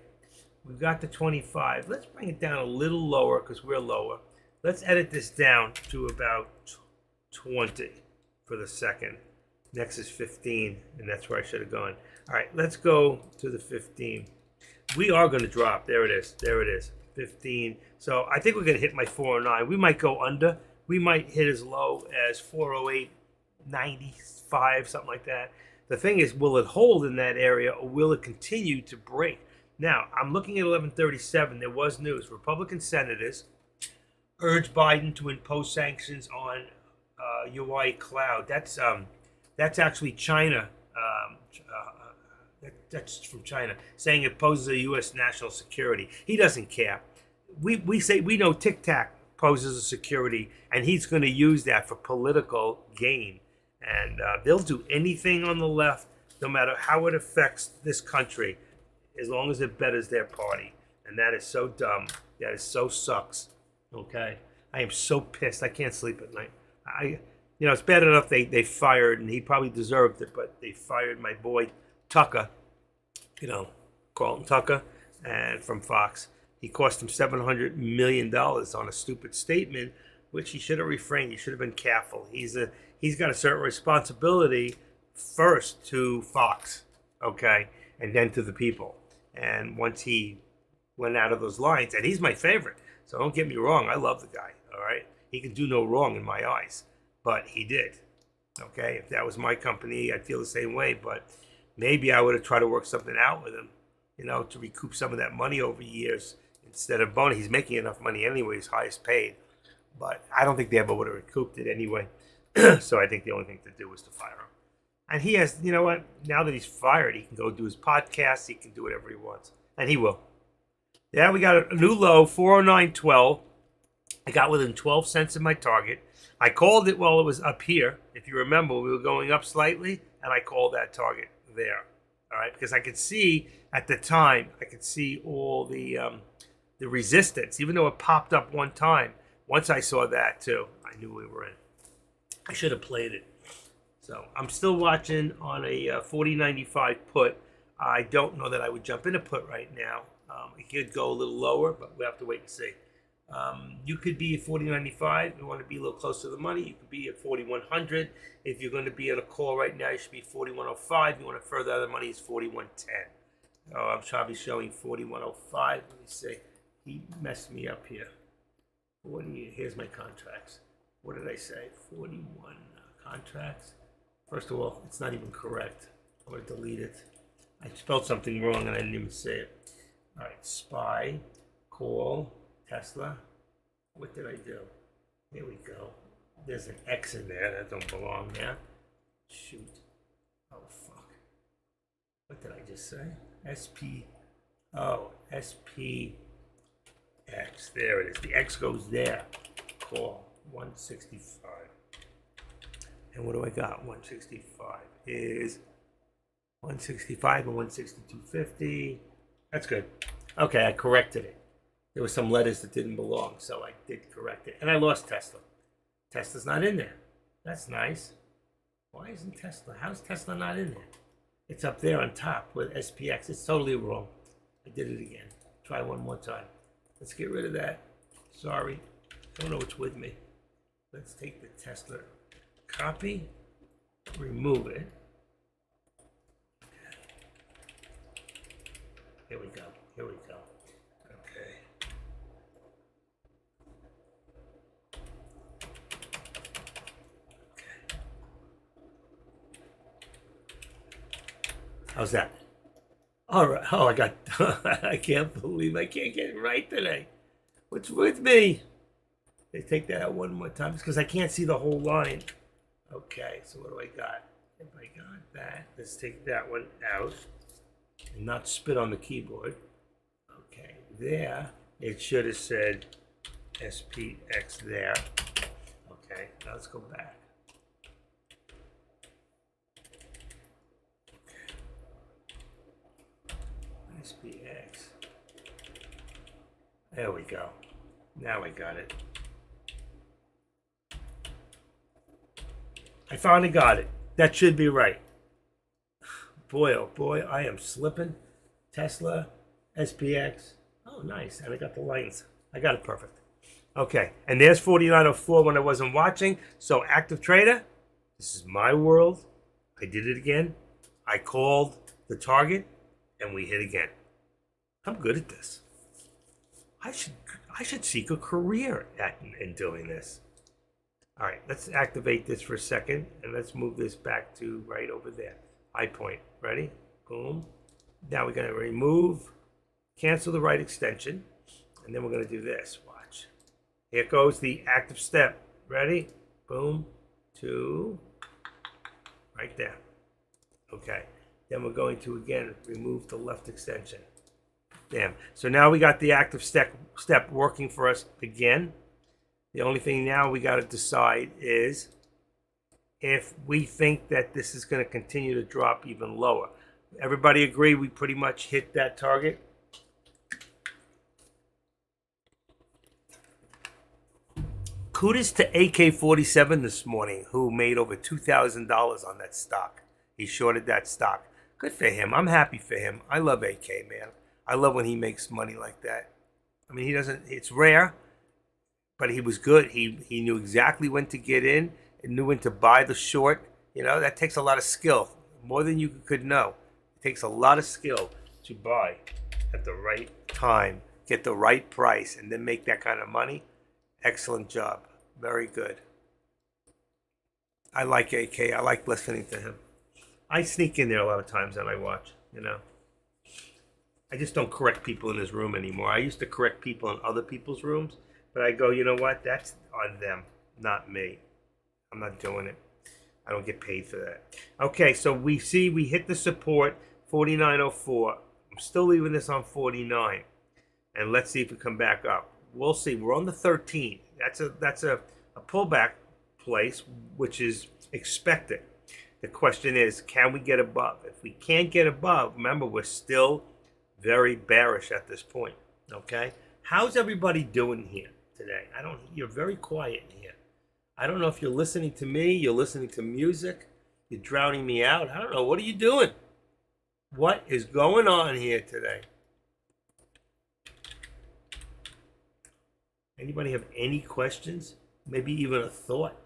we've got the 25. Let's bring it down a little lower because we're lower. Let's edit this down to about 20 for the second. Next is 15, and that's where I should have gone. All right, let's go to the 15. We are going to drop. There it is. There it is. 15. So I think we're going to hit my 409. We might go under. We might hit as low as 408.95, something like that. The thing is, will it hold in that area or will it continue to break? Now, I'm looking at 1137. There was news. Republican senators urged Biden to impose sanctions on UI Cloud. That's actually China. That's from China, saying it poses a U.S. national security. He doesn't care. We know Tic Tac poses a security, and he's going to use that for political gain. And they'll do anything on the left, no matter how it affects this country, as long as it betters their party. And that is so dumb. That is so sucks. Okay, I am so pissed. I can't sleep at night. It's bad enough they fired, and he probably deserved it, but they fired my boy Tucker, Carlton Tucker, and from Fox. He cost him $700 million on a stupid statement, which he should have refrained. He should have been careful. He's got a certain responsibility first to Fox, okay, and then to the people. And once he went out of those lines, and he's my favorite, so don't get me wrong, I love the guy, all right? He can do no wrong in my eyes, but he did, okay? If that was my company, I'd feel the same way, but maybe I would have tried to work something out with him, to recoup some of that money over years instead of bonus. He's making enough money anyway, he's highest paid, but I don't think they ever would have recouped it anyway. So I think the only thing to do was to fire him. And he has, you know what? Now that he's fired, he can go do his podcast. He can do whatever he wants, and he will. Yeah, we got a new low, 409.12. I got within 12 cents of my target. I called it while it was up here. If you remember, we were going up slightly, and I called that target there. All right, because I could see at the time, I could see all the resistance, even though it popped up one time. Once I saw that too, I knew we were in. I should have played it. So I'm still watching on a 40.95 put. I don't know that I would jump in a put right now. It could go a little lower, but we have to wait and see. You could be at 40.95. You want to be a little close to the money. You could be at 4100. If you're going to be on a call right now, you should be 4105. You want to further out the money, is 4110. Oh, I'm probably showing 4105. Let me see. He messed me up here. Here's my contracts. What did I say? 41 contracts. First of all, it's not even correct. I'm going to delete it. I spelled something wrong and I didn't even say it. All right, SPY, call, Tesla. What did I do? Here we go. There's an X in there. That don't belong there. Shoot. Oh, fuck. What did I just say? SP. Oh, SPX. There it is. The X goes there. Call. 165. And what do I got? 165 is 165 and 162.50. That's good. Okay, I corrected it. There were some letters that didn't belong, so I did correct it. And I lost Tesla. Tesla's not in there. That's nice. Why isn't Tesla? How's Tesla not in there? It's up there on top with SPX. It's totally wrong. I did it again. Try one more time. Let's get rid of that. Sorry. I don't know what's with me. Let's take the Tesla, copy, remove it. Here we go. Here we go. Okay. How's that? All right. Oh, I got. I can't believe I can't get it right today. What's with me? They take that out one more time because I can't see the whole line. Okay, so what do I got? If I got that, let's take that one out and not spit on the keyboard. Okay, there. It should have said SPX there. Okay, now let's go back. SPX. There we go. Now I got it. I finally got it. That should be right. Boy, oh boy, I am slipping. Tesla, SPX. Oh, nice. And I got the lines. I got it perfect. Okay, and there's 4904 when I wasn't watching. So, active trader, this is my world. I did it again. I called the target, and we hit again. I'm good at this. I should seek a career in doing this. All right, let's activate this for a second, and let's move this back to right over there. High point. Ready? Boom. Now we're going to remove, cancel the right extension, and then we're going to do this. Watch. Here goes the active step. Ready? Boom. 2. Right there. Okay. Then we're going to, again, remove the left extension. Damn. So now we got the active step working for us again. The only thing now we got to decide is if we think that this is going to continue to drop even lower. Everybody agree we pretty much hit that target? Kudos to AK-47 this morning, who made over $2,000 on that stock. He shorted that stock. Good for him. I'm happy for him. I love AK, man. I love when he makes money like that. I mean, he doesn't, it's rare, but he was good. He knew exactly when to get in and knew when to buy the short. You know, that takes a lot of skill, more than you could know. It takes a lot of skill to buy at the right time, get the right price, and then make that kind of money. Excellent job. Very good. I like AK. I like listening to him. I sneak in there a lot of times and I watch, you know. I just don't correct people in his room anymore. I used to correct people in other people's rooms, but I go, you know what? That's on them, not me. I'm not doing it. I don't get paid for that. Okay, so we see we hit the support, 49.04. I'm still leaving this on 49. And let's see if we come back up. We'll see. We're on the 13. That's a pullback place, which is expected. The question is, can we get above? If we can't get above, remember, we're still very bearish at this point. Okay? How's everybody doing here today? You're very quiet in here. I don't know if you're listening to me, you're listening to music, you're drowning me out. I don't know. What are you doing? What is going on here today? Anybody have any questions? Maybe even a thought?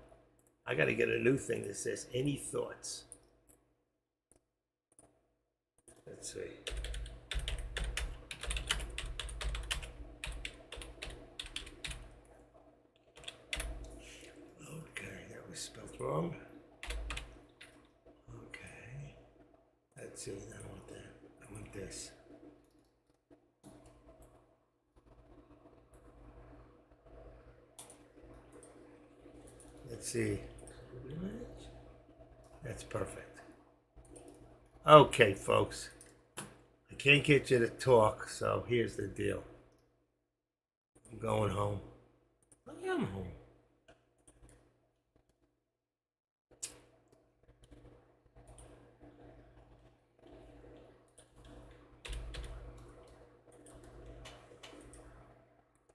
I got to get a new thing that says any thoughts. Let's see. Okay, that was spelled wrong. Okay. Let's see. I don't want that. I want this. Let's see. That's perfect. Okay, folks. I can't get you to talk, so here's the deal. I'm going home. I am home.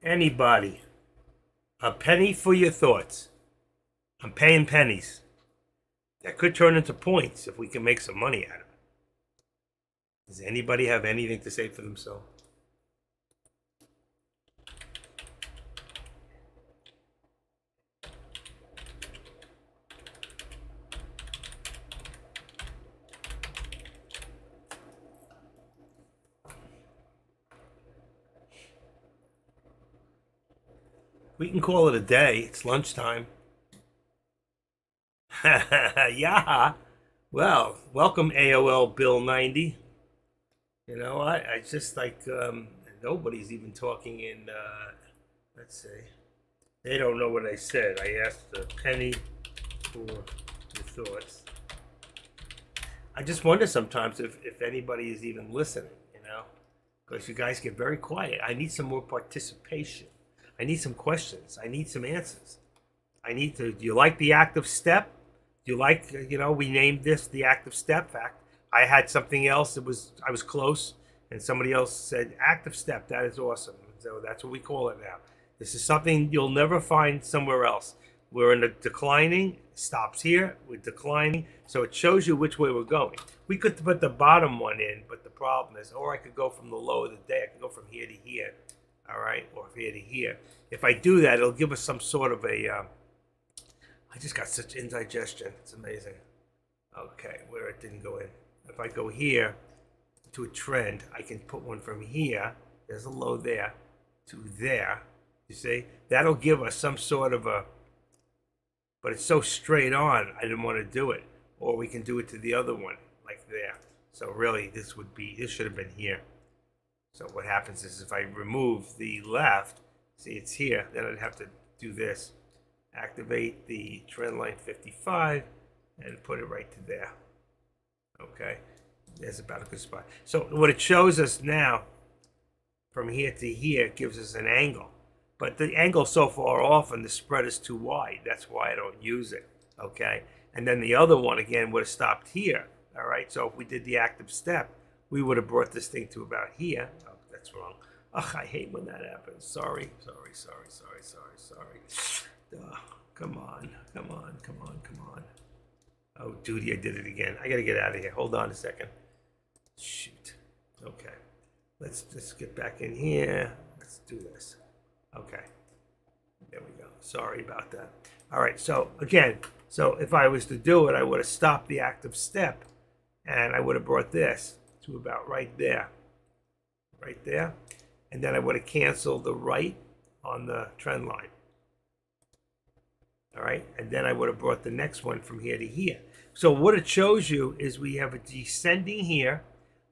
Anybody. A penny for your thoughts. I'm paying pennies. That could turn into points if we can make some money out of it. Does anybody have anything to say for themselves? We can call it a day. It's lunchtime. Yeah. Well, welcome AOL Bill 90. You know, I just like nobody's even talking in. Let's see. They don't know what I said. I asked Penny for your thoughts. I just wonder sometimes if anybody is even listening, you know, because you guys get very quiet. I need some more participation. I need some questions. I need some answers. I need to. Do you like the active step? Do you like, we named this the active step fact. I had something else. I was close, and somebody else said active step. That is awesome. So that's what we call it now. This is something you'll never find somewhere else. We're in a declining, stops here, we're declining, so it shows you which way we're going. We could put the bottom one in, but the problem is, or I could go from the low of the day, I could go from here to here, all right, or here to here. If I do that, it'll give us some sort of a, I just got such indigestion, it's amazing. Okay, where it didn't go in. If I go here to a trend, I can put one from here, there's a low there, to there, you see? That'll give us some sort of a, but it's so straight on, I didn't want to do it. Or we can do it to the other one, like there. So really, this should have been here. So what happens is if I remove the left, see it's here, then I'd have to do this. Activate the trend line 55 and put it right to there. Okay, there's about a good spot. So what it shows us now, from here to here, gives us an angle. But the angle's so far off and the spread is too wide. That's why I don't use it, okay? And then the other one, again, would have stopped here, all right? So if we did the active step, we would have brought this thing to about here. Oh, that's wrong. Ugh, I hate when that happens. Sorry. Come on. Oh, duty, I did it again. I got to get out of here. Hold on a second. Shoot. Okay. Let's just get back in here. Let's do this. Okay, there we go. Sorry about that. All right, so again, if I was to do it, I would have stopped the active step, and I would have brought this to about right there, and then I would have canceled the right on the trend line. All right, and then I would have brought the next one from here to here. So what it shows you is we have a descending here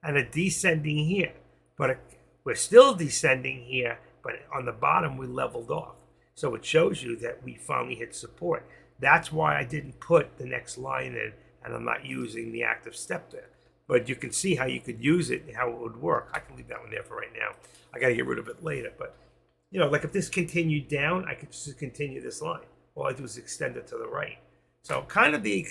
and a descending here, but we're still descending here. But on the bottom, we leveled off. So it shows you that we finally hit support. That's why I didn't put the next line in, and I'm not using the active step there. But you can see how you could use it and how it would work. I can leave that one there for right now. I got to get rid of it later. But, like if this continued down, I could just continue this line. All I do is extend it to the right. So kind of the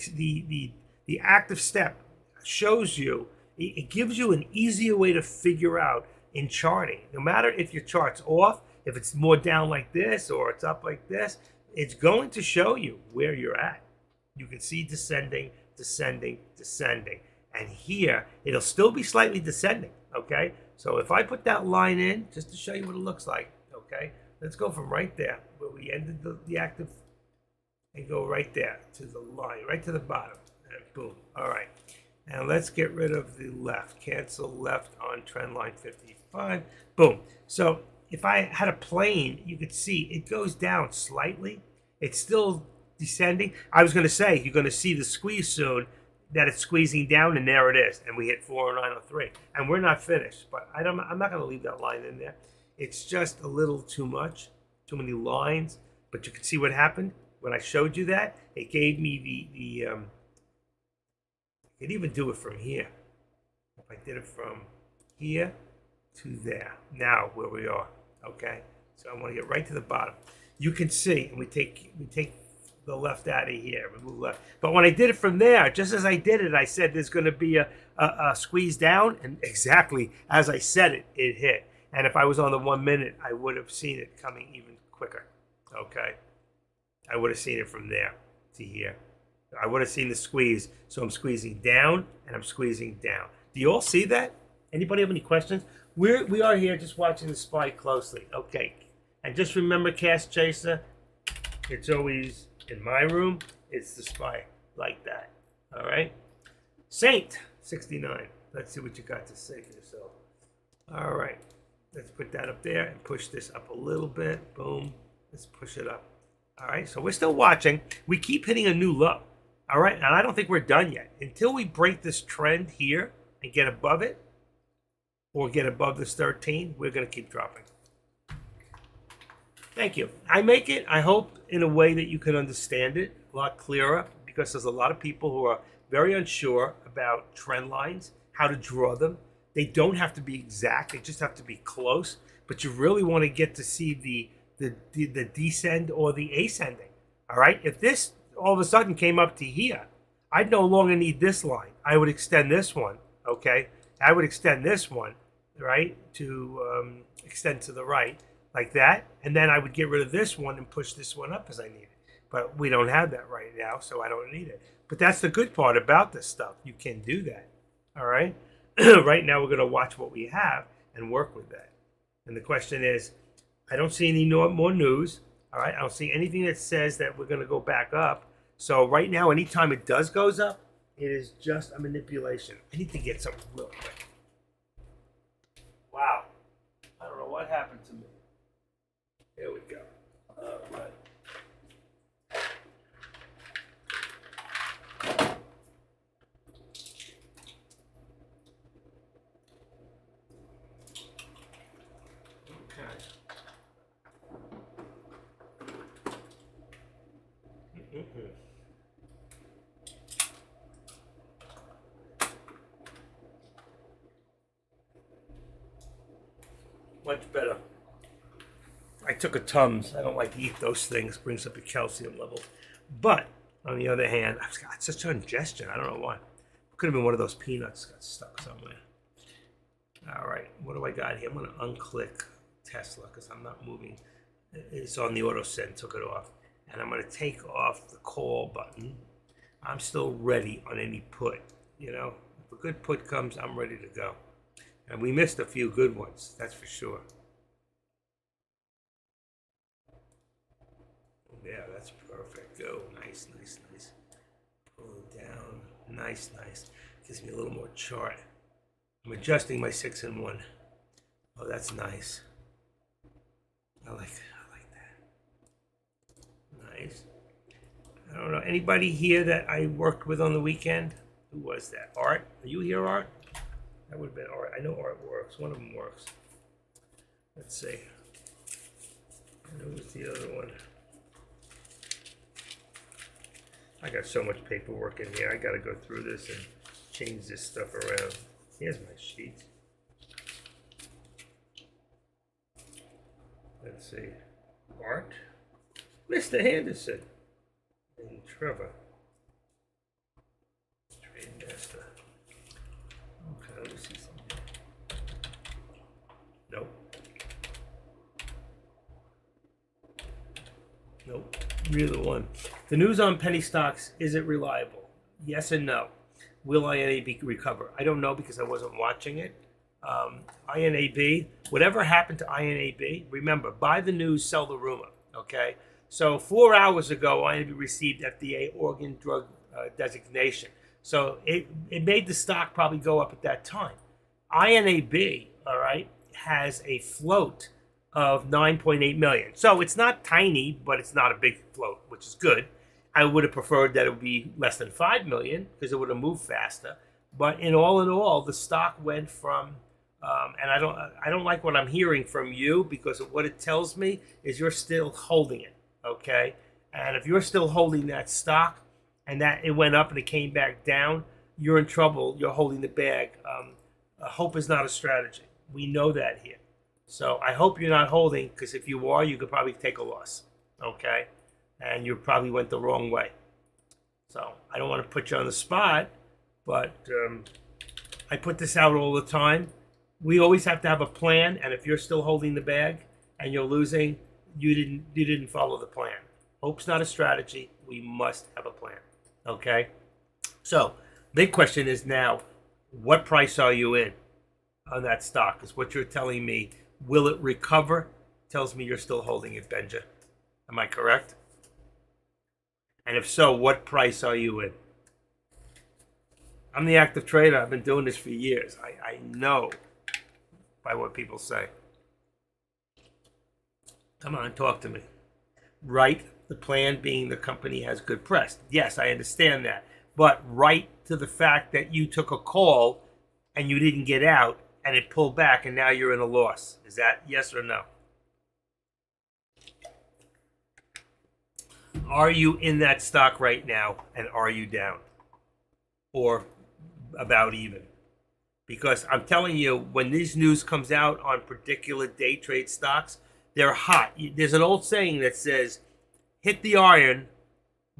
active step shows you, it gives you an easier way to figure out in charting, no matter if your chart's off, if it's more down like this or it's up like this, it's going to show you where you're at. You can see descending, and here it'll still be slightly descending, okay? So if I put that line in, just to show you what it looks like, okay? Let's go from right there, where we ended the active, and go right there to the line, right to the bottom, and boom, all right. And let's get rid of the left. Cancel left on trend line 55. Boom. So if I had a plane, you could see it goes down slightly. It's still descending. I was going to say, you're going to see the squeeze soon, that it's squeezing down, and there it is. And we hit 409.03. And we're not finished. But I'm not going to leave that line in there. It's just a little too much, too many lines. But you can see what happened when I showed you that. It gave me the I could even do it from here. If I did it from here to there. Now where we are, okay? So I want to get right to the bottom. You can see, and we take the left out of here, remove left. But when I did it from there, just as I did it, I said there's going to be a squeeze down, and exactly as I said it, it hit. And if I was on the 1 minute, I would have seen it coming even quicker, okay? I would have seen it from there to here. I would have seen the squeeze. So I'm squeezing down and I'm squeezing down. Do you all see that? Anybody have any questions? We are here just watching the SPY closely. Okay. And just remember, Cash Chaser, it's always in my room, it's the SPY like that. All right. Saint 69. Let's see what you got to say for yourself. All right. Let's put that up there and push this up a little bit. Boom. Let's push it up. All right. So we're still watching. We keep hitting a new low. All right, and I don't think we're done yet. Until we break this trend here and get above it, or get above this 13, we're going to keep dropping. Thank you. I make it, I hope, in a way that you can understand it a lot clearer, because there's a lot of people who are very unsure about trend lines, how to draw them. They don't have to be exact, they just have to be close, but you really want to get to see the descend or the ascending. All right? If this all of a sudden came up to here, I'd no longer need this line. I would extend this one, okay? I would extend this one, right, to extend to the right, like that, and then I would get rid of this one and push this one up as I need it. But we don't have that right now, so I don't need it. But that's the good part about this stuff. You can do that, all right? Right now we're going to watch what we have and work with that. And the question is, I don't see any more news, all right? I don't see anything that says that we're going to go back up. So right now, anytime it does goes up, it is just a manipulation. I need to get something real quick. Wow. I don't know what happened to me. There we go. All right. Okay. Mm-mm. Much better. I took a Tums. I don't like to eat those things. Brings up your calcium level. But on the other hand, I've got such congestion. I don't know why. Could have been one of those peanuts got stuck somewhere. All right, what do I got here? I'm going to unclick Tesla because I'm not moving. It's on the auto send. Took it off, and I'm going to take off the call button. I'm still ready on any put. You know, if a good put comes, I'm ready to go. And we missed a few good ones. That's for sure. Yeah, that's perfect. Go. Nice, nice, nice. Pull it down. Nice, nice. Gives me a little more chart. I'm adjusting my 6 and 1. Oh, that's nice. I like that. Nice. I don't know. Anybody here that I worked with on the weekend? Who was that? Art? Are you here, Art? That would have been Art. I know Art works. One of them works. Let's see. And who was the other one? I got so much paperwork in here. I got to go through this and change this stuff around. Here's my sheet. Let's see. Art, Mr. Henderson, and Trevor. Trade Master. Okay, let me see something. Nope. Nope. Neither one. The news on penny stocks, is it reliable? Yes and no. Will INAB recover? I don't know because I wasn't watching it. INAB, whatever happened to INAB, remember, buy the news, sell the rumor, okay? So 4 hours ago, INAB received FDA organ drug designation. So it made the stock probably go up at that time. INAB, all right, has a float of 9.8 million. So it's not tiny, but it's not a big float, which is good. I would have preferred that it would be less than 5 million because it would have moved faster. But in all, the stock went from, and I don't like what I'm hearing from you because of what it tells me is you're still holding it, okay? And if you're still holding that stock and that it went up and it came back down, you're in trouble. You're holding the bag. Hope is not a strategy. We know that here. So I hope you're not holding because if you are, you could probably take a loss, okay? And you probably went the wrong way. So I don't want to put you on the spot, but I put this out all the time. We always have to have a plan, and if you're still holding the bag and you're losing, you didn't follow the plan. Hope's not a strategy. We must have a plan, okay? So big question is now, what price are you in on that stock? Because what you're telling me, will it recover? Tells me you're still holding it, Benja. Am I correct? And if so, what price are you in? I'm the active trader. I've been doing this for years. I know by what people say. Come on, talk to me. Right, the plan being the company has good press. Yes, I understand that. But right to the fact that you took a call and you didn't get out and it pulled back and now you're in a loss. Is that yes or no? Are you in that stock right now and are you down? Or about even? Because I'm telling you, when this news comes out on particular day trade stocks, they're hot. There's an old saying that says, hit the iron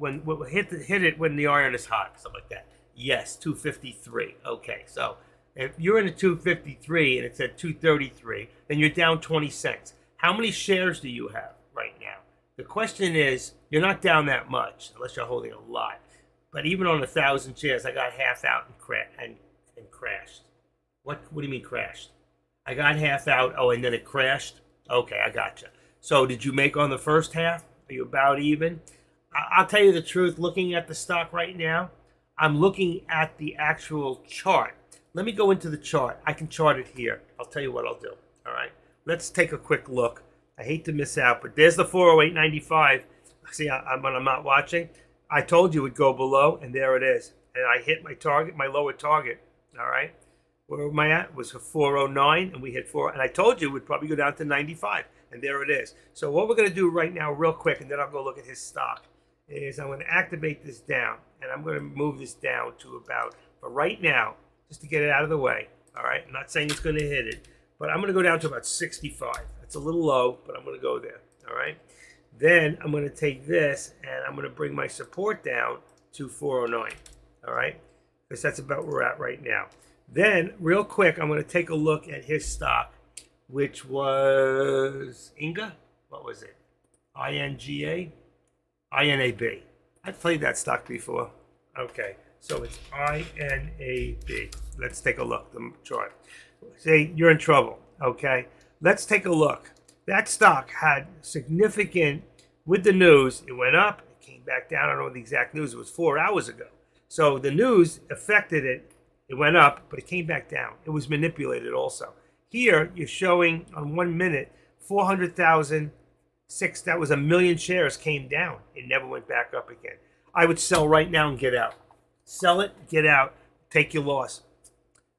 hit it when the iron is hot, something like that. Yes, 253. Okay, so if you're in a 253 and it's at 233, then you're down 20 cents. How many shares do you have right now? The question is, you're not down that much unless you're holding a lot. But even on 1,000 shares, I got half out and crashed. What do you mean crashed? I got half out. Oh, and then it crashed. Okay, I gotcha. So did you make on the first half? Are you about even? I'll tell you the truth. Looking at the stock right now, I'm looking at the actual chart. Let me go into the chart. I can chart it here. I'll tell you what I'll do. All right. Let's take a quick look. I hate to miss out, but there's the 408.95. See, when I'm not watching, I told you it would go below, and there it is. And I hit my target, my lower target. All right. Where am I at? It was 409, and we hit 4. And I told you it would probably go down to 95, and there it is. So what we're going to do right now, real quick, and then I'll go look at his stock, is I'm going to activate this down, and I'm going to move this down to about, for right now, just to get it out of the way. All right. I'm not saying it's going to hit it, but I'm going to go down to about 65. That's a little low, but I'm going to go there. All right. Then I'm going to take this, and I'm going to bring my support down to 409. All right. Because that's about where we're at right now. Then, real quick, I'm going to take a look at his stock, which was Inga. What was it? INGA? INAB. I've played that stock before. Okay, so it's INAB. Let's take a look, the chart. Say you're in trouble, okay? Let's take a look. That stock had significant, with the news, it went up, it came back down. I don't know the exact news. It was 4 hours ago. So the news affected it. It went up, but it came back down. It was manipulated also. Here, you're showing on 1 minute, 400,000, that was 1 million shares came down. It never went back up again. I would sell right now and get out. Sell it, get out, take your loss.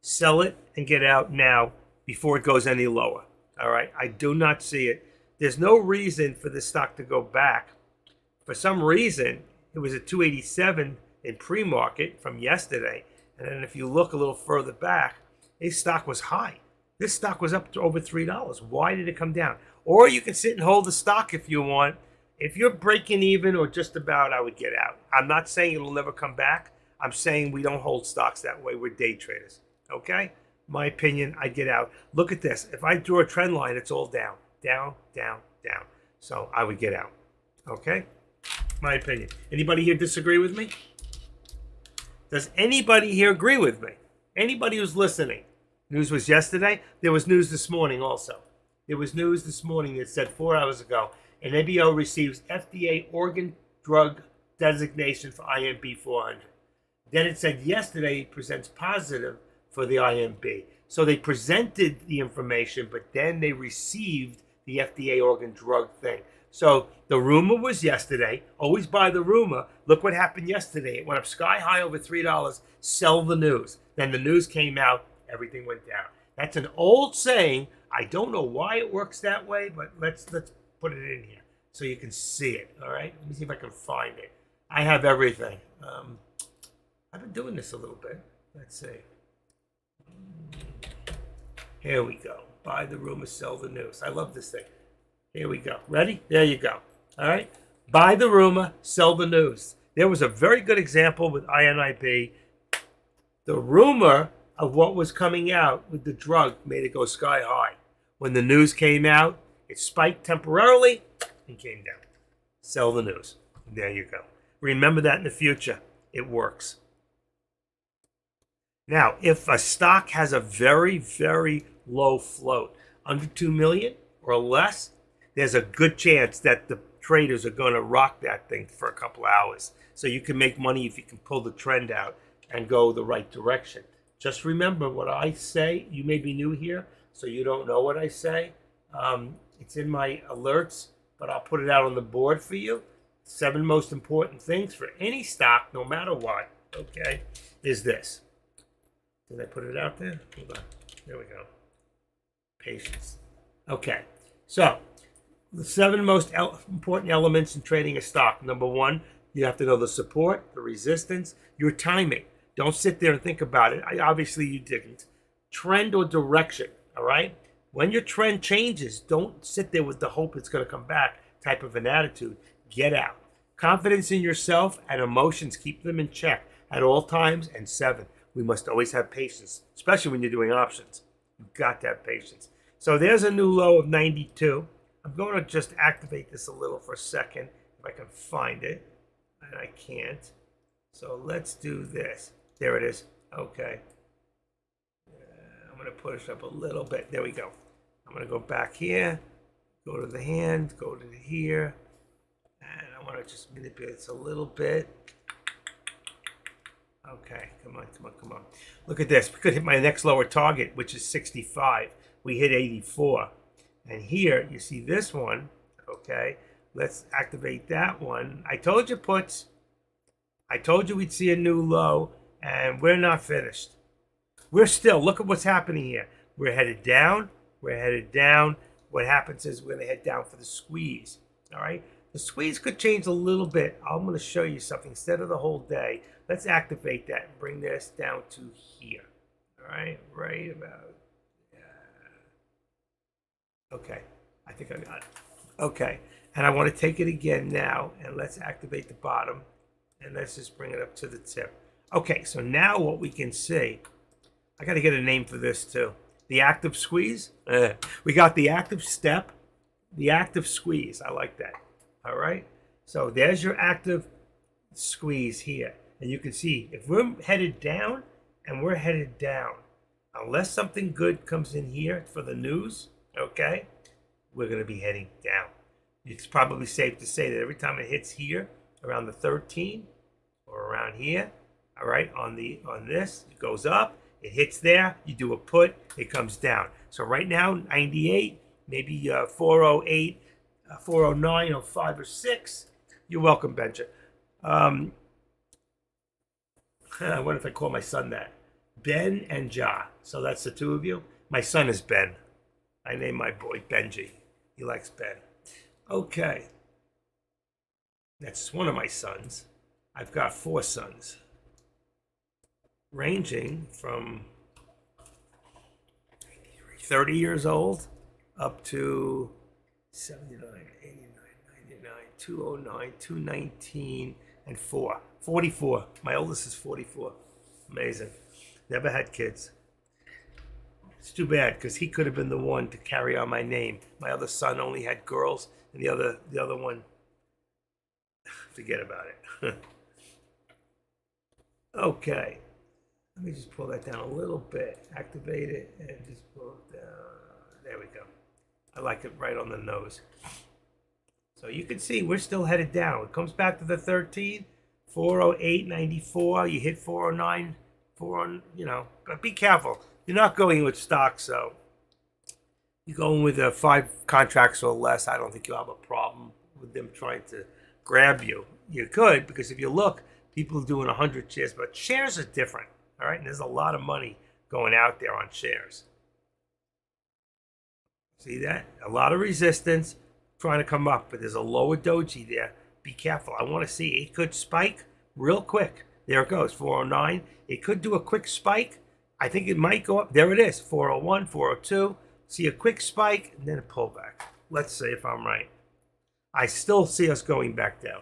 Sell it and get out now before it goes any lower. All right, I do not see it. There's no reason for this stock to go back. For some reason, it was at 287 in pre-market from yesterday. And then if you look a little further back, this stock was high. This stock was up to over $3. Why did it come down? Or you can sit and hold the stock if you want. If you're breaking even or just about, I would get out. I'm not saying it'll never come back. I'm saying we don't hold stocks that way. We're day traders. Okay? My opinion, I'd get out. Look at this. If I draw a trend line, it's all down. Down, down, down. So I would get out. Okay? My opinion. Anybody here disagree with me? Does anybody here agree with me? Anybody who's listening? News was yesterday. There was news this morning also. There was news this morning that said 4 hours ago, an ABO receives FDA organ drug designation for IMB 400. Then it said yesterday it presents positive for the IMB. So they presented the information, but then they received the FDA organ drug thing. So the rumor was yesterday. Always buy the rumor. Look what happened yesterday. It went up sky high over $3. Sell the news. Then the news came out. Everything went down. That's an old saying. I don't know why it works that way, but let's put it in here so you can see it. All right. Let me see if I can find it. I have everything. I've been doing this a little bit. Let's see. Here we go. Buy the rumor, sell the news. I love this thing. Here we go. Ready? There you go. All right. Buy the rumor, sell the news. There was a very good example with INIB. The rumor of what was coming out with the drug made it go sky high. When the news came out, it spiked temporarily and came down. Sell the news. There you go. Remember that in the future. It works. Now, if a stock has a very, very low float, under 2 million or less, there's a good chance that the traders are going to rock that thing for a couple hours. So you can make money if you can pull the trend out and go the right direction. Just remember what I say. You may be new here, so you don't know what I say. It's in my alerts, but I'll put it out on the board for you. 7 most important things for any stock, no matter what, okay, is this. Did I put it out there? Hold on. There we go. Patience. Okay, so the seven most important elements in trading a stock. Number one, you have to know the support, the resistance, your timing. Don't sit there and think about it. Obviously, you didn't. Trend or direction, all right? When your trend changes, don't sit there with the hope it's going to come back type of an attitude. Get out. Confidence in yourself and emotions, keep them in check at all times. And seven, we must always have patience, especially when you're doing options. You've got to have patience. So there's a new low of 92. I'm going to just activate this a little for a second, if I can find it, and I can't. So let's do this. There it is. Okay. I'm going to push up a little bit. There we go. I'm going to go back here, go to the hand, go to here, and I want to just manipulate this a little bit. Okay, come on, come on, come on. Look at this. We could hit my next lower target, which is 65. We hit 84. And here, you see this one, okay? Let's activate that one. I told you puts. I told you we'd see a new low, and we're not finished. We're still, look at what's happening here. We're headed down. We're headed down. What happens is we're going to head down for the squeeze, all right? The squeeze could change a little bit. I'm going to show you something. Instead of the whole day, let's activate that and bring this down to here, all right? Right about, okay, I think I got it. Okay, and I want to take it again now, and let's activate the bottom, and let's just bring it up to the tip. Okay, so now what we can see, I got to get a name for this too. The active squeeze. We got the active step, the active squeeze. I like that. All right. So there's your active squeeze here. And you can see if we're headed down and we're headed down, unless something good comes in here for the news, okay, we're going to be heading down. It's probably safe to say that every time it hits here around the 13 or around here, all right, on this, it goes up, it hits there, you do a put, it comes down. So right now, 98, maybe 408, 409, 05, or 6. You're welcome, Benja. What if I call my son that? Ben and Ja. So that's the two of you. My son is Ben. I named my boy Benji. He likes Ben. Okay. That's one of my sons. I've got 4 sons, ranging from 30 years old up to 79, 89, 99, 209, 219, and 4. 44. My oldest is 44. Amazing. Never had kids. It's too bad because he could have been the one to carry on my name. My other son only had girls, and the other one, forget about it. Okay. Let me just pull that down a little bit. Activate it and just pull it down. There we go. I like it right on the nose. So you can see we're still headed down. It comes back to the 13, 408.94. You hit 409, but be careful. You're not going with stocks, so you're going with 5 contracts or less. I don't think you'll have a problem with them trying to grab you. You could, because if you look, people are doing 100 shares, but shares are different, all right? And there's a lot of money going out there on shares. See that? A lot of resistance trying to come up, but there's a lower doji there. Be careful. I want to see it could spike real quick. There it goes, 409. It could do a quick spike. I think it might go up. There it is, 401, 402. See a quick spike and then a pullback. Let's see if I'm right. I still see us going back down.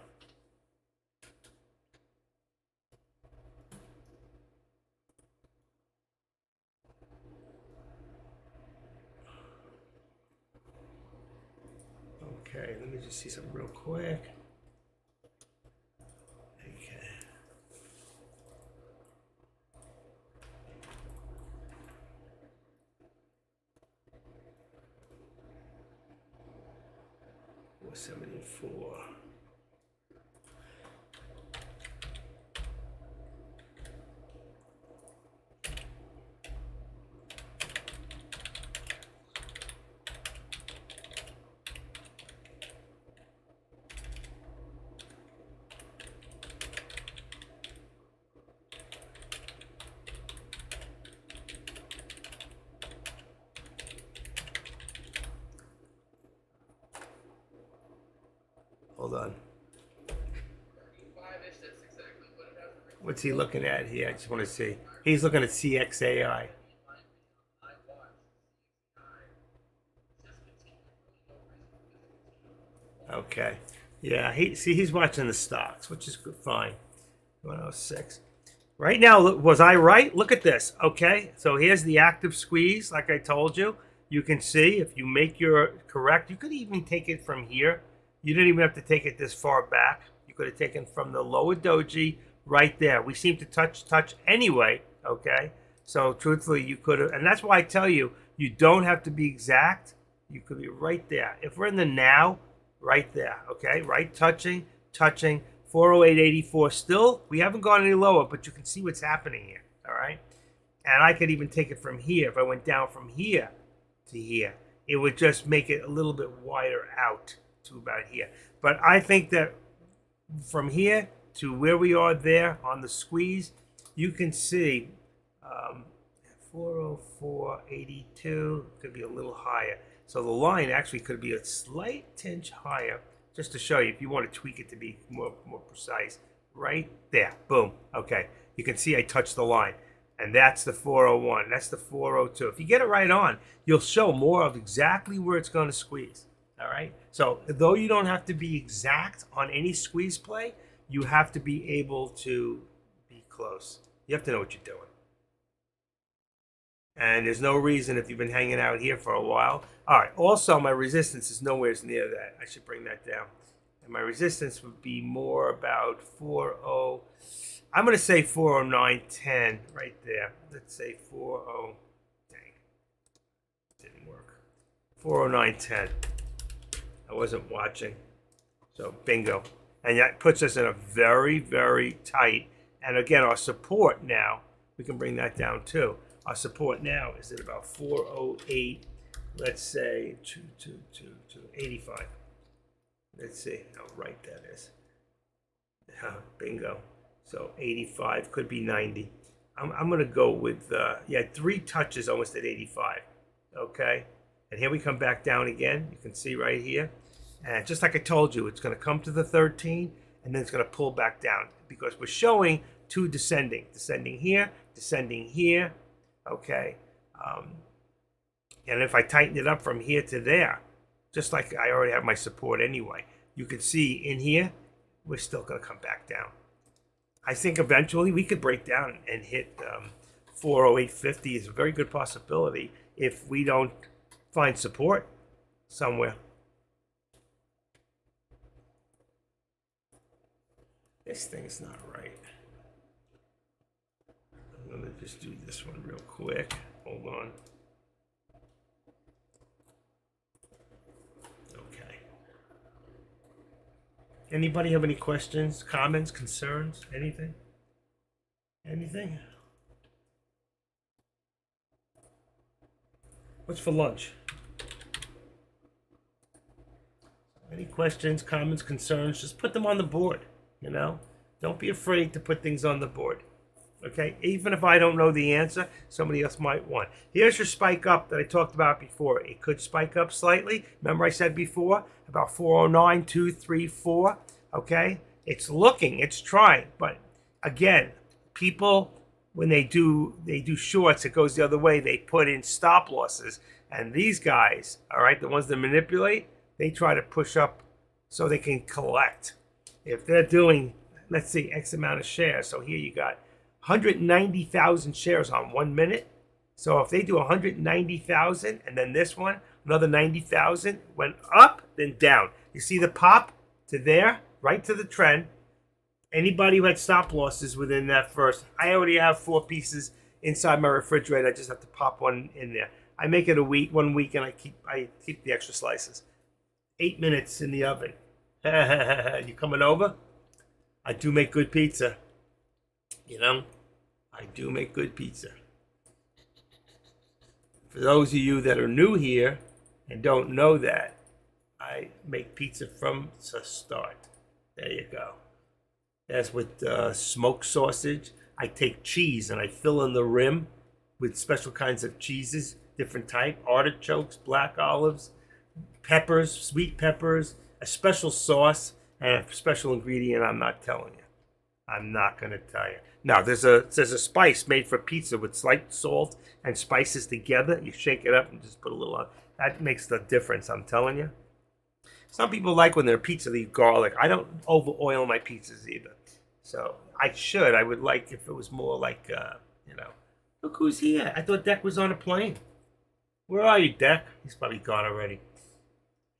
Okay, let me just see something real quick. Okay. $474. Hold on. What's he looking at here? I just want to see. He's looking at CXAI. Okay. Yeah, he's watching the stocks, which is good, fine. 106. Right now, was I right? Look at this. Okay, so here's the active squeeze, like I told you. You can see if you make your correct, you could even take it from here. You didn't even have to take it this far back. You could have taken from the lower doji right there. We seem to touch anyway, okay? So truthfully, you could have, and that's why I tell you, you don't have to be exact. You could be right there. If we're in the now, right there, okay? Right touching, 408.84 still. We haven't gone any lower, but you can see what's happening here, all right? And I could even take it from here. If I went down from here to here, it would just make it a little bit wider out to about here. But I think that from here to where we are there on the squeeze, you can see 404.82 could be a little higher. So the line actually could be a slight tinge higher, just to show you if you want to tweak it to be more precise. Right there, boom. Okay, you can see I touched the line, and that's the 401. That's the 402. If you get it right on, you'll show more of exactly where it's going to squeeze. All right. So though you don't have to be exact on any squeeze play, you have to be able to be close. You have to know what you're doing. And there's no reason if you've been hanging out here for a while. All right. Also, my resistance is nowhere near that. I should bring that down. And my resistance would be more about 40. I'm going to say 409.10 right there. Let's say 40. Dang. Didn't work. 409.10. I wasn't watching. So bingo. And that puts us in a very, very tight. And again, our support now, we can bring that down too. Our support now is at about 408, let's say, to 85. Let's see how right that is. Bingo. So 85 could be 90. I'm going to go with, yeah, 3 touches almost at 85. Okay. And here we come back down again. You can see right here. And just like I told you, it's going to come to the 13, and then it's going to pull back down because we're showing 2 descending. Descending here, okay. And if I tighten it up from here to there, just like I already have my support anyway, you can see in here, we're still going to come back down. I think eventually we could break down and hit 408.50 is a very good possibility if we don't find support somewhere. This thing's not right. I'm going to just do this one real quick. Hold on. Okay. Anybody have any questions, comments, concerns, anything? Anything? What's for lunch? Any questions, comments, concerns? Just put them on the board. You know, don't be afraid to put things on the board. Okay, even if I don't know the answer, somebody else might want. Here's your spike up that I talked about before. It could spike up slightly. Remember I said before about 409, 2, 3, 4. Okay, it's looking, it's trying, but again, people when they do shorts, it goes the other way. They put in stop losses, and these guys, all right, the ones that manipulate, they try to push up so they can collect. If they're doing, let's see, X amount of shares. So here you got 190,000 shares on 1 minute. So if they do 190,000 and then this one, another 90,000, went up, then down. You see the pop to there, right to the trend. Anybody who had stop losses within that first, I already have 4 pieces inside my refrigerator. I just have to pop one in there. I make it 1 week, and I keep the extra slices. 8 minutes in the oven. You coming over? I do make good pizza. You know, I do make good pizza. For those of you that are new here and don't know that, I make pizza from the start. There you go. That's with smoked sausage. I take cheese and I fill in the rim with special kinds of cheeses, different type, artichokes, black olives, peppers, sweet peppers, a special sauce, And a special ingredient, I'm not telling you. I'm not going to tell you. Now, there's a spice made for pizza with slight salt and spices together. You shake it up and just put a little on. That makes the difference, I'm telling you. Some people like when they're pizza, they eat garlic. I don't over oil my pizzas either. So I should. I would like if it was more like, look who's here. I thought Deck was on a plane. Where are you, Deck? He's probably gone already.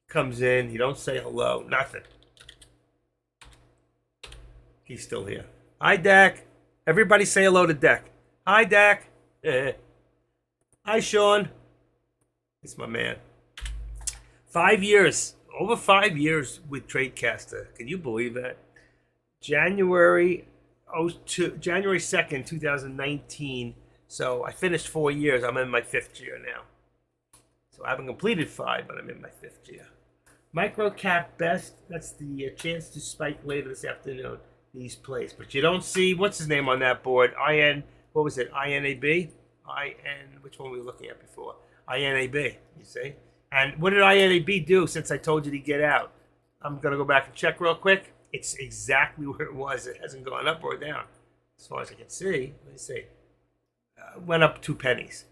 Comes in. You don't say hello. Nothing. He's still here. Hi, Deck. Everybody say hello to Deck. Hi, Deck. Hi, Sean. It's my man. 5 years. Over 5 years with Tradecaster. Can you believe that? January 2nd, 2019. So I finished 4 years. I'm in my 5th year now. So I haven't completed 5, but I'm in my 5th year. Microcap best. That's the chance to spike later this afternoon. These plays. But you don't see, what's his name on that board? What was it? INAB? Which one were we looking at before? INAB, you see? And what did INAB do since I told you to get out? I'm going to go back and check real quick. It's exactly where it was. It hasn't gone up or down. As far as I can see. Let me see. Went up 2 pennies.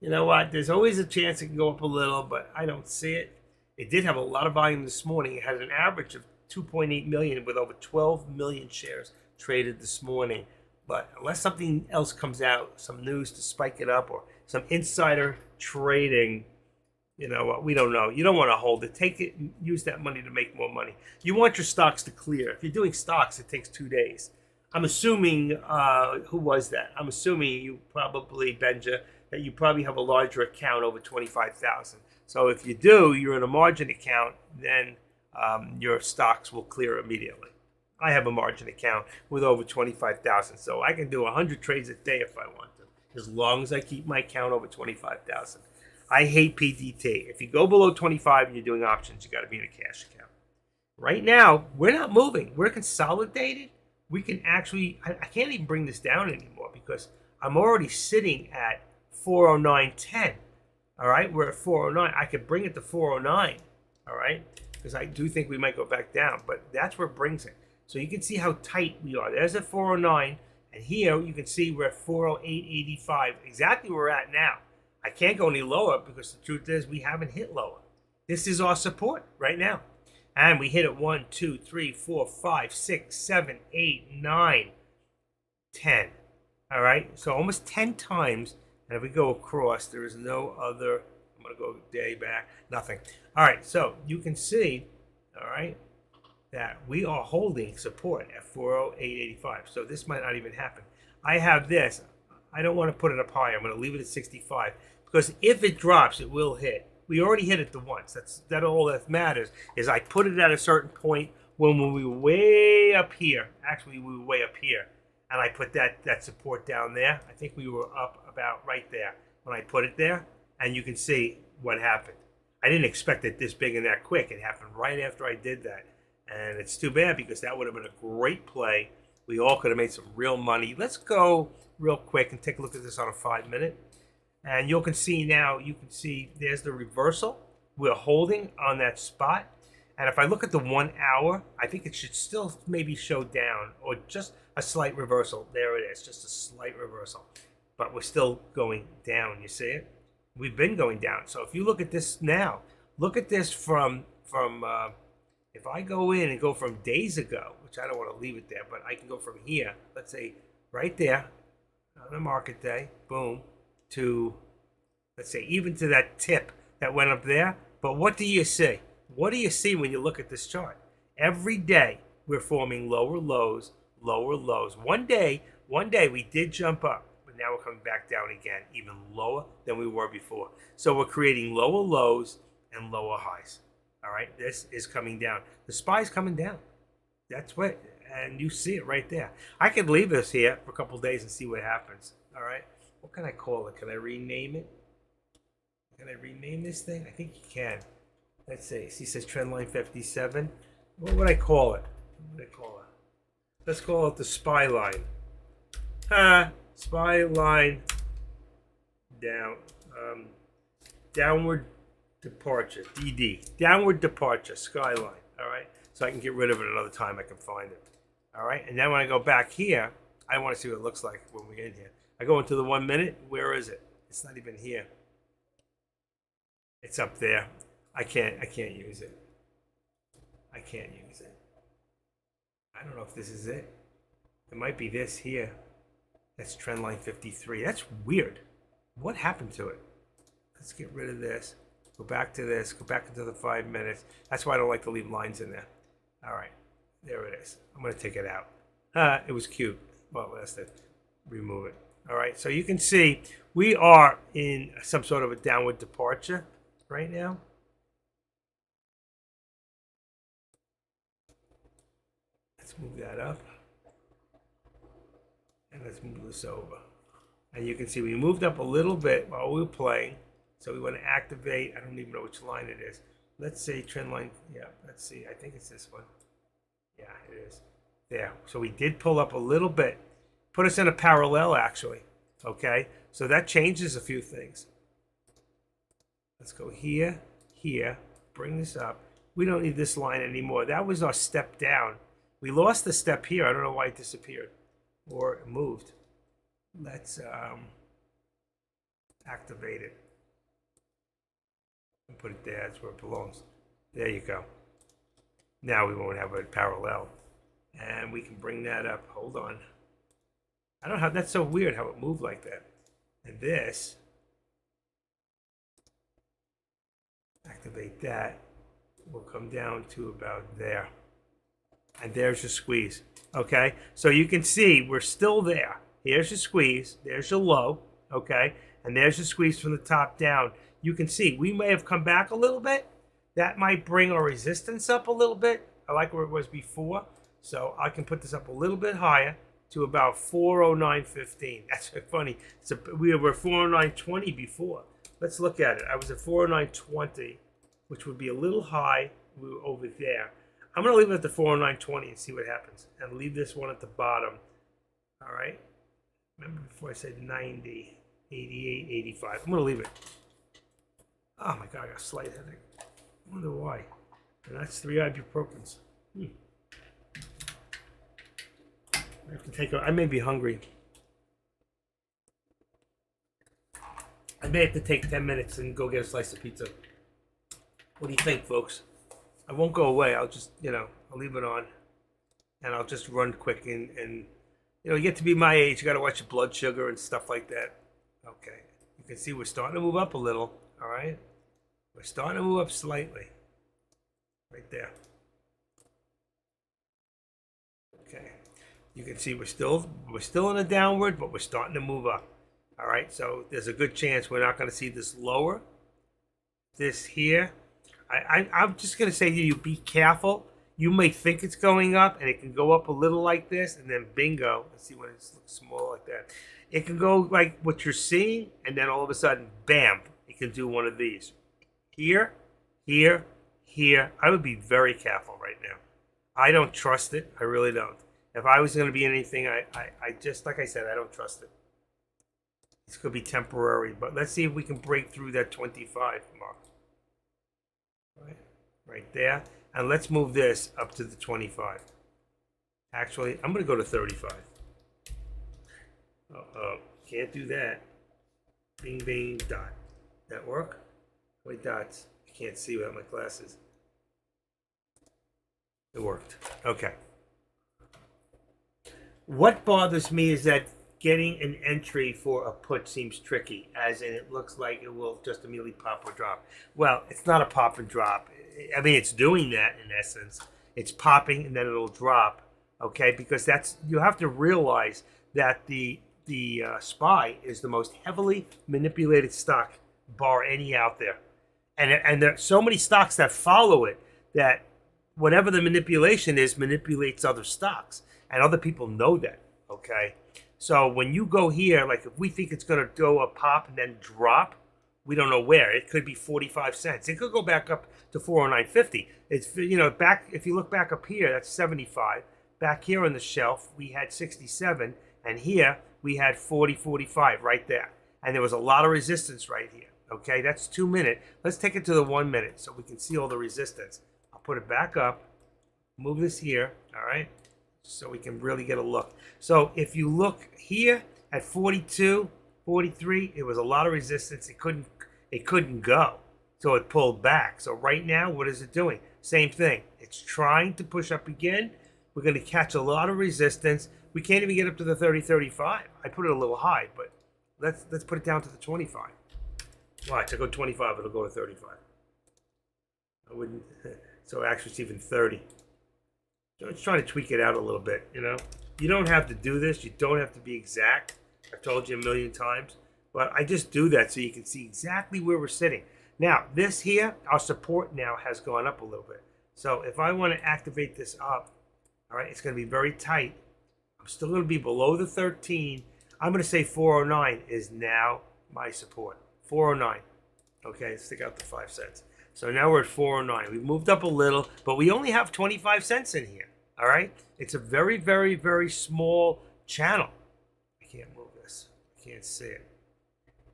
You know what? There's always a chance it can go up a little, but I don't see it. It did have a lot of volume this morning. It had an average of 2.8 million with over 12 million shares traded this morning. But unless something else comes out, some news to spike it up or some insider trading, you know what? We don't know. You don't want to hold it. Take it and use that money to make more money. You want your stocks to clear. If you're doing stocks, it takes 2 days. I'm assuming, who was that? I'm assuming you probably, Benja, that you probably have a larger account over 25,000. So if you do, you're in a margin account, then your stocks will clear immediately. I have a margin account with over 25,000, so I can do 100 trades a day if I want to, as long as I keep my account over 25,000. I hate PDT. If you go below 25 and you're doing options, you got to be in a cash account. Right now, we're not moving. We're consolidated. We can actually, I can't even bring this down anymore because I'm already sitting at 409.10. All right, we're at 409. I could bring it to 409. All right, because I do think we might go back down, but that's where it brings it. So you can see how tight we are. There's at 409, and here you can see we're at 408.85, exactly where we're at now. I can't go any lower because the truth is we haven't hit lower. This is our support right now. And we hit it 1, 2, 3, 4, 5, 6, 7, 8, 9, 10. All right, so almost 10 times. And if we go across, there is no other, I'm going to go day back, nothing. All right, so you can see, all right, that we are holding support at 408.85. So this might not even happen. I have this. I don't want to put it up high. I'm going to leave it at 65 because if it drops, it will hit. We already hit it the once. That's all that matters is I put it at a certain point when we were way up here. Actually, we were way up here. And I put that support down there. I think we were up about right there when I put it there. And you can see what happened. I didn't expect it this big and that quick. It happened right after I did that. And it's too bad because that would have been a great play. We all could have made some real money. Let's go real quick and take a look at this on a 5-minute. And you can see now, there's the reversal. We're holding on that spot. And if I look at the 1 hour, I think it should still maybe show down or just a slight reversal. There it is, just a slight reversal. But we're still going down, you see it? We've been going down. So if you look at this now, look at this from if I go in and go from days ago, which I don't want to leave it there, but I can go from here, let's say right there on a market day, boom, to, let's say, even to that tip that went up there. But what do you see? What do you see when you look at this chart? Every day we're forming lower lows, lower lows. One day we did jump up, but now we're coming back down again, even lower than we were before. So we're creating lower lows and lower highs. All right, this is coming down. The SPY's coming down. That's what, and you see it right there. I could leave this here for a couple of days and see what happens. All right, what can I call it? Can I rename it? Can I rename this thing? I think you can. Let's see. He says trendline 57. What would I call it? What would I call it? Let's call it the SPY line. SPY line down. Downward departure. DD. Downward departure. Skyline. All right. so I can get rid of it another time I can find it. All right, and then when I go back here, I want to see what it looks like when we're in here. I go into the 1 minute. Where is it? It's not even here. It's up there. I can't use it. I can't use it. I don't know if this is it. It might be this here. That's trend line 53. That's weird. What happened to it? Let's get rid of this. Go back to this. Go back into the 5 minutes. That's why I don't like to leave lines in there. All right. There it is. I'm going to take it out. It was cute. Well, that's it. Remove it. All right. So you can see we are in some sort of a downward departure right now. Let's move that up. And let's move this over. And you can see we moved up a little bit while we were playing. So we want to activate. I don't even know which line it is. Let's say trend line. Yeah, let's see. I think it's this one. Yeah, it is. There. So we did pull up a little bit. Put us in a parallel, actually. Okay? So that changes a few things. Let's go here, here. Bring this up. We don't need this line anymore. That was our step down. We lost the step here. I don't know why it disappeared. Or it moved. Let's activate it. And put it there. That's where it belongs. There you go. Now we won't have a parallel. And we can bring that up. Hold on. I don't know how, that's so weird how it moved like that. And this, activate that, will come down to about there. And there's your squeeze. Okay? So you can see we're still there. Here's your squeeze. There's your low. Okay? And there's your squeeze from the top down. You can see we may have come back a little bit. That might bring our resistance up a little bit. I like where it was before. So I can put this up a little bit higher to about 409.15. That's funny. We were 409.20 before. Let's look at it. I was at 409.20, which would be a little high. We were over there. I'm going to leave it at the 409.20 and see what happens. And leave this one at the bottom. All right. Remember before I said 90, 88, 85. I'm going to leave it. Oh my God, I got a slight headache. I wonder why. And that's 3 ibuprofens. I have to take I may be hungry. I may have to take 10 minutes and go get a slice of pizza. What do you think, folks? I won't go away. I'll just, I'll leave it on. And I'll just run quick and you get to be my age. You got to watch your blood sugar and stuff like that. Okay. You can see we're starting to move up a little. All right. We're starting to move up slightly. Right there. Okay. You can see we're still in a downward, but we're starting to move up. All right. So there's a good chance we're not going to see this lower. This here. I'm just going to say to you, be careful. You may think it's going up, and it can go up a little like this, and then bingo. Let's see when it looks small like that. It can go like what you're seeing, and then all of a sudden, bam, it can do one of these. Here, here, here. I would be very careful right now. I don't trust it. I really don't. If I was going to be in anything, I just, like I said, I don't trust it. It's going to be temporary, but let's see if we can break through that 25 mark. Right there. And let's move this up to the 25. Actually, I'm going to go to 35. Can't do that. Bing, bing, dot. That work? Wait, dots. I can't see without my glasses. It worked. Okay. What bothers me is that getting an entry for a put seems tricky, as in it looks like it will just immediately pop or drop. Well, it's not a pop and drop. I mean, it's doing that in essence. It's popping and then it'll drop, okay? Because you have to realize that the SPY is the most heavily manipulated stock, bar any out there. And there are so many stocks that follow it that whatever the manipulation is manipulates other stocks. And other people know that, okay? So when you go here, like if we think it's going to go a pop and then drop, we don't know where. It could be 45 cents. It could go back up to 409.50. It's, back, if you look back up here, that's 75. Back here on the shelf, we had 67. And here, we had 40.45 right there. And there was a lot of resistance right here. Okay, that's 2 minute. Let's take it to the 1 minute so we can see all the resistance. I'll put it back up. Move this here, all right? So we can really get a look. So if you look here at 42, 43, it was a lot of resistance. It couldn't go. So it pulled back. So right now, what is it doing? Same thing. It's trying to push up again. We're going to catch a lot of resistance. We can't even get up to the 30, 35. I put it a little high, but let's put it down to the 25. Watch, I go 25, it'll go to 35. I wouldn't, so actually it's even 30. So it's trying to tweak it out a little bit, you know. You don't have to do this. You don't have to be exact. I've told you a million times. But I just do that so you can see exactly where we're sitting. Now, this here, our support now has gone up a little bit. So if I want to activate this up, all right, it's going to be very tight. I'm still going to be below the 13. I'm going to say 409 is now my support. 409. Okay, stick out the 5 cents. So now we're at 409. We've moved up a little, but we only have 25 cents in here. All right? It's a very, very, very small channel. I can't move this. I can't see it.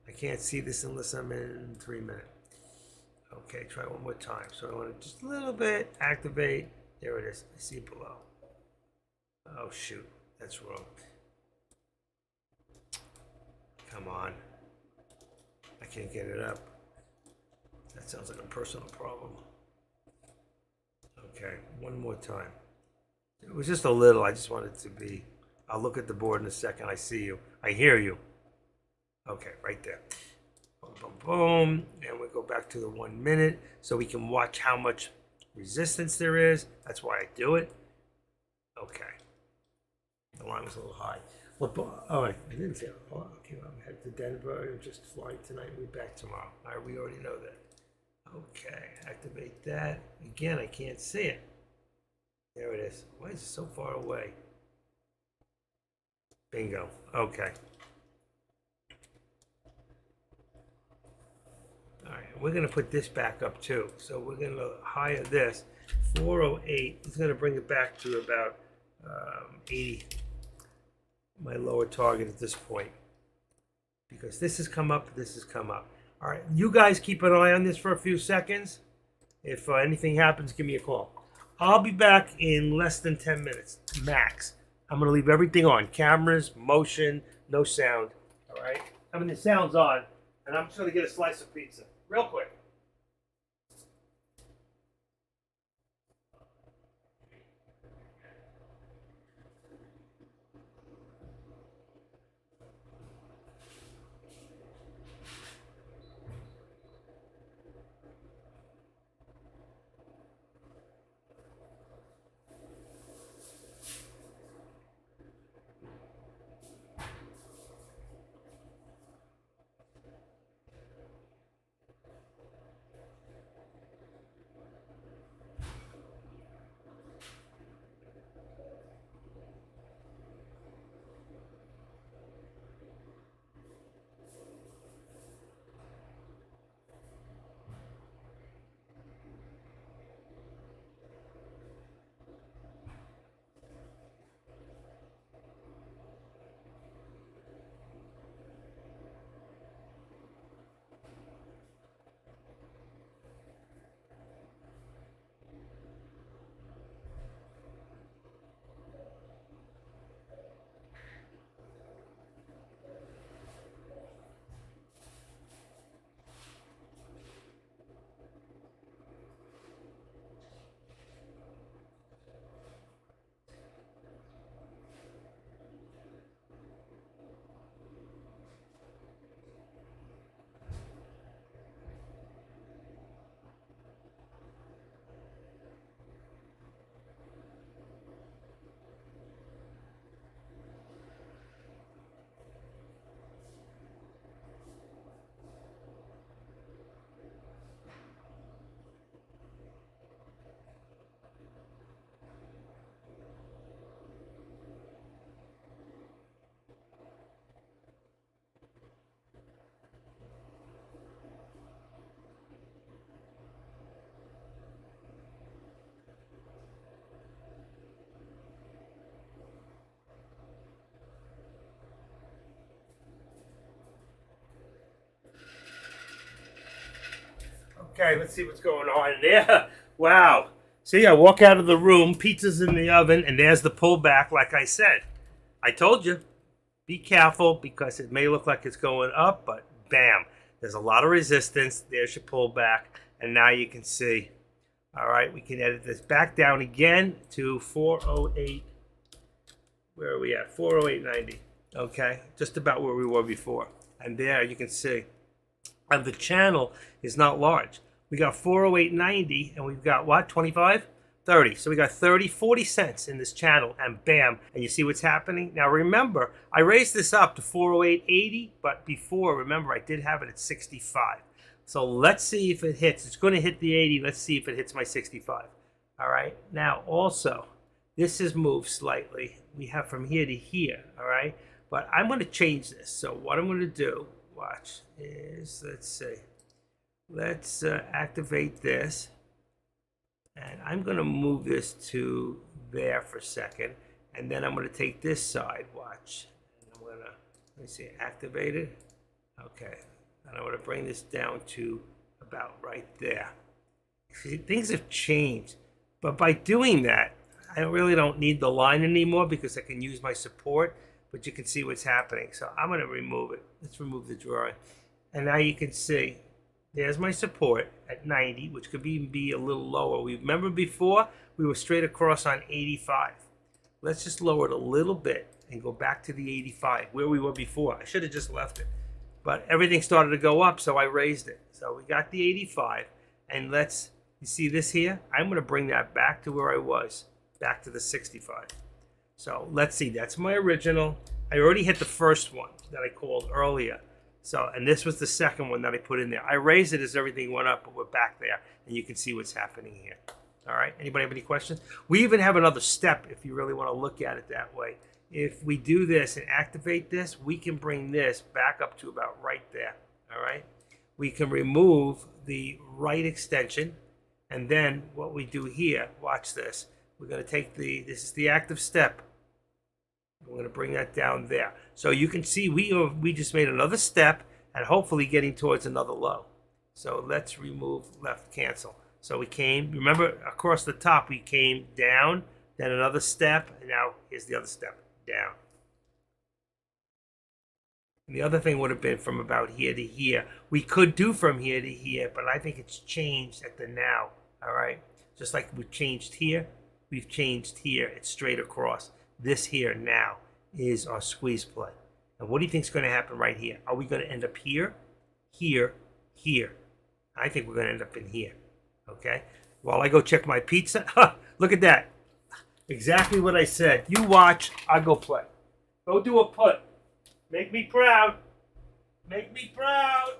I can't see this unless I'm in 3 minutes. Okay, try one more time. So I want to just a little bit activate. There it is. I see it below. Oh, shoot. That's wrong. Come on. I can't get it up. That sounds like a personal problem. Okay, one more time. It was just a little. I just wanted to be. I'll look at the board in a second. I see you. I hear you. Okay, right there. Boom, boom, boom. And we'll go back to the 1 minute so we can watch how much resistance there is. That's why I do it. Okay. The line was a little high. Well, all right. I didn't say, oh, okay, well, I'm headed to Denver and just flying tonight. We'll be back tomorrow. All right, we already know that. Okay, activate that. Again, I can't see it. There it is. Why is it so far away? Bingo. Okay. All right, we're going to put this back up too. So we're going to higher this. 408 is going to bring it back to about 80. My lower target at this point. Because this has come up, this has come up. All right, you guys keep an eye on this for a few seconds. If anything happens, give me a call. I'll be back in less than 10 minutes, max. I'm going to leave everything on. Cameras, motion, no sound. All right? I mean, the sound's on, and I'm just going to get a slice of pizza. Real quick. Okay, let's see what's going on there. Wow. See, I walk out of the room, pizza's in the oven, and there's the pullback like I said. I told you, be careful because it may look like it's going up, but bam, there's a lot of resistance. There's your pullback, and now you can see. All right, we can edit this back down again to 408. Where are we at? 408.90. Okay, just about where we were before. And there you can see. And the channel is not large. We got 408.90 and we've got what? 25? 30. So we got 30, 40 cents in this channel and bam. And you see what's happening? Now remember, I raised this up to 408.80, but before, remember, I did have it at 65. So let's see if it hits. It's going to hit the 80. Let's see if it hits my 65. All right. Now also, this has moved slightly. We have from here to here. All right. But I'm going to change this. So what I'm going to do, watch, is, let's see. Let's activate this. And I'm going to move this to there for a second. And then I'm going to take this side, watch. And I'm going to, let me see, activate it. Okay. And I'm going to bring this down to about right there. See, things have changed. But by doing that, I really don't need the line anymore because I can use my support. But you can see what's happening. So I'm going to remove it. Let's remove the drawing. And now you can see, there's my support at 90, which could even be a little lower. We remember before, we were straight across on 85. Let's just lower it a little bit and go back to the 85, where we were before. I should have just left it. But everything started to go up, so I raised it. So we got the 85. And let's, you see this here? I'm going to bring that back to where I was, back to the 65. So let's see, that's my original. I already hit the first one that I called earlier. So, and this was the second one that I put in there. I raised it as everything went up, but we're back there. And you can see what's happening here. All right, anybody have any questions? We even have another step if you really want to look at it that way. If we do this and activate this, we can bring this back up to about right there. All right, we can remove the right extension. And then what we do here, watch this. We're going to take this is the active step. We're going to bring that down there. So you can see we just made another step and hopefully getting towards another low. So let's remove left cancel. So we came, remember across the top we came down, then another step, and now here's the other step, down. And the other thing would have been from about here to here. We could do from here to here, but I think it's changed at the now. All right, just like we changed here, we've changed here. It's straight across. This here now is our squeeze play. And what do you think is going to happen right here? Are we going to end up here, here, here? I think we're going to end up in here. Okay. While I go check my pizza, look at that. Exactly what I said. You watch, I go play. Go do a put. Make me proud. Make me proud.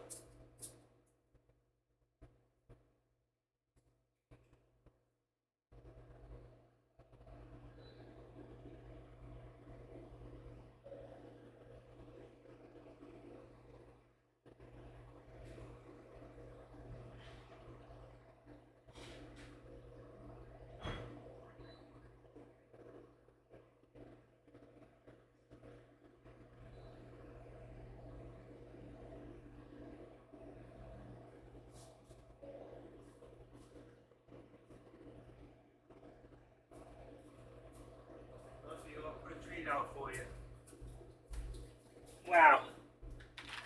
Put a treat out for you. Wow.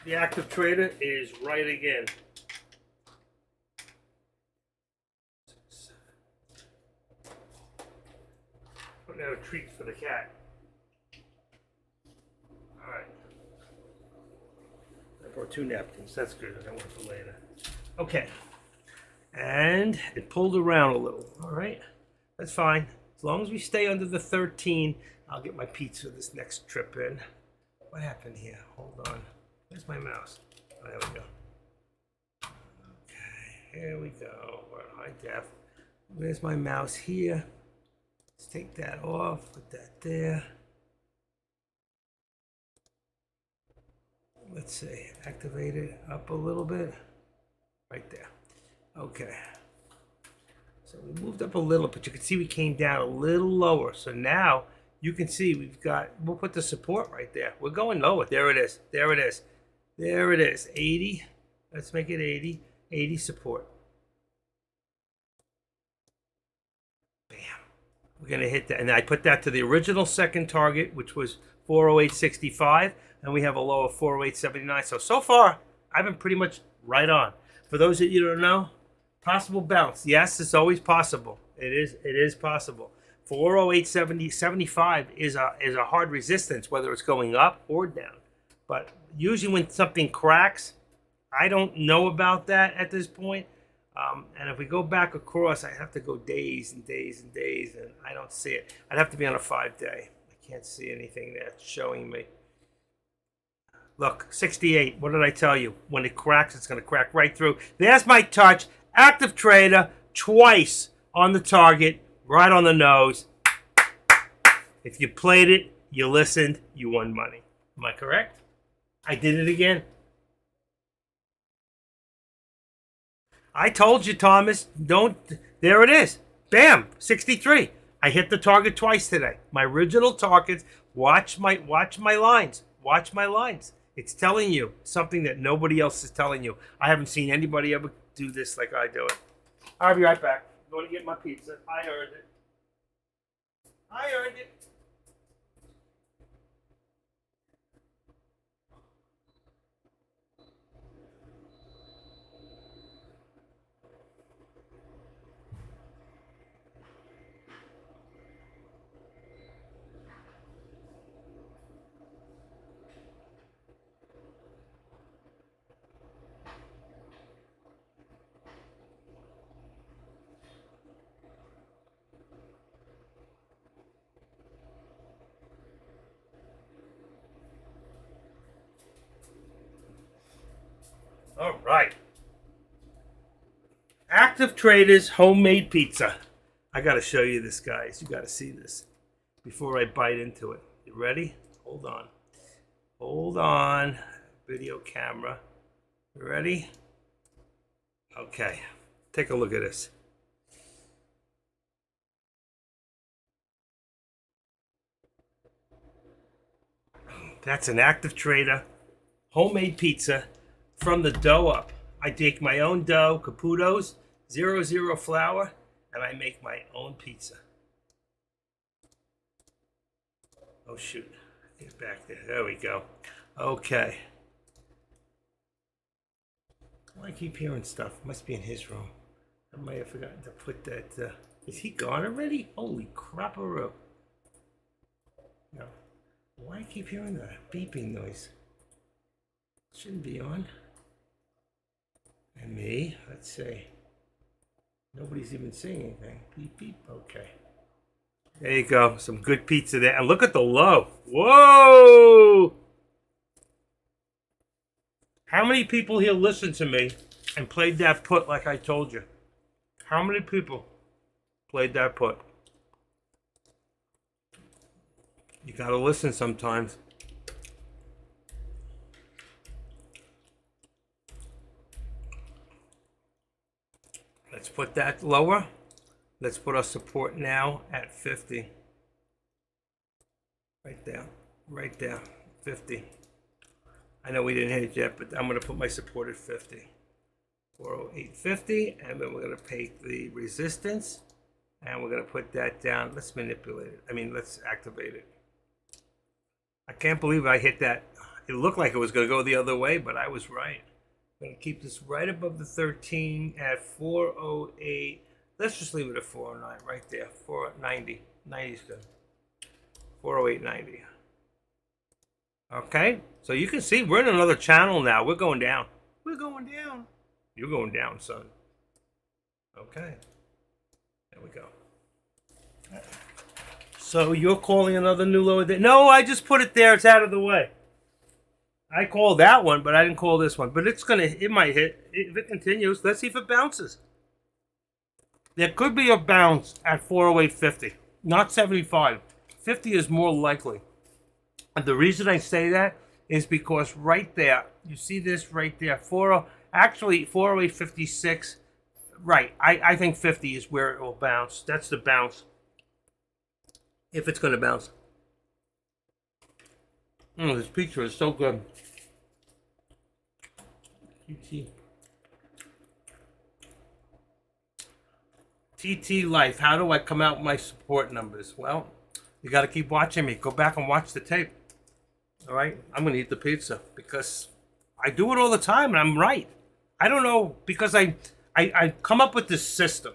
The active trader is right again. Putting out a treat for the cat. All right. I brought 2 napkins. That's good. I got one for later. Okay. And it pulled around a little. All right. That's fine. As long as we stay under the 13, I'll get my pizza this next trip in. What happened here? Hold on. Where's my mouse? Oh, there we go. Okay, here we go. We're at high def. Where's my mouse here? Let's take that off, put that there. Let's see, activate it up a little bit. Right there. Okay. So we moved up a little, but you can see we came down a little lower. So now you can see we'll put the support right there. We're going lower. There it is. There it is. There it is. 80. Let's make it 80. 80 support. We're going to hit that. And I put that to the original second target, which was 408.65. And we have a low of 408.79. So far, I've been pretty much right on. For those that you don't know, possible bounce. Yes, it's always possible. It is possible. 408.75 is a hard resistance, whether it's going up or down. But usually when something cracks, I don't know about that at this point. And if we go back across, I have to go days and days and days, and I don't see it. I'd have to be on a 5-day. I can't see anything that's showing me. Look, 68. What did I tell you? When it cracks, it's going to crack right through. There's my touch. Active trader, twice on the target, right on the nose. If you played it, you listened, you won money. Am I correct? I did it again. I told you, Thomas, don't. There it is. Bam, 63. I hit the target twice today. My original targets. Watch my lines. Watch my lines. It's telling you something that nobody else is telling you. I haven't seen anybody ever do this like I do it. I'll be right back. I'm going to get my pizza. I earned it. I earned it. All right. Active Traders homemade pizza. I got to show you this, guys. You got to see this before I bite into it. You ready? Hold on. Hold on. Video camera. You ready? Okay. Take a look at this. That's an Active Trader homemade pizza from the dough up. I take my own dough, Caputo's, 00 flour, and I make my own pizza. Oh, shoot. Get back there. There we go. Okay. Well, I keep hearing stuff. Must be in his room. I might have forgotten to put that. Is he gone already? Holy crap-a-roo. No. Why I keep hearing that beeping noise? Shouldn't be on. And me, let's see. Nobody's even saying anything. Beep, beep. Okay. There you go. Some good pizza there. And look at the low. Whoa! How many people here listened to me and played that put like I told you? How many people played that put? You gotta listen sometimes. Let's put that lower. Let's put our support now at 50. Right there. Right there. 50. I know we didn't hit it yet, but I'm going to put my support at 50. 408.50. And then we're going to take the resistance. And we're going to put that down. Let's manipulate it. I mean, let's activate it. I can't believe I hit that. It looked like it was going to go the other way, but I was right. I'm going to keep this right above the 13 at 408. Let's just leave it at 409 right there. 490. 90 is good. 408.90. Okay, so you can see we're in another channel now. We're going down. We're going down. You're going down, son. Okay. There we go. So you're calling another new lower day? No, I just put it there. It's out of the way. I called that one, but I didn't call this one. But it might hit. If it continues, let's see if it bounces. There could be a bounce at 408.50, not 75. 50 is more likely. And the reason I say that is because right there, you see this right there, 408.56. Right, I think 50 is where it will bounce. That's the bounce. If it's going to bounce. This pizza is so good. QT. TT Life. How do I come out with my support numbers? Well, you got to keep watching me. Go back and watch the tape. All right? I'm going to eat the pizza because I do it all the time and I'm right. I don't know, because I come up with this system.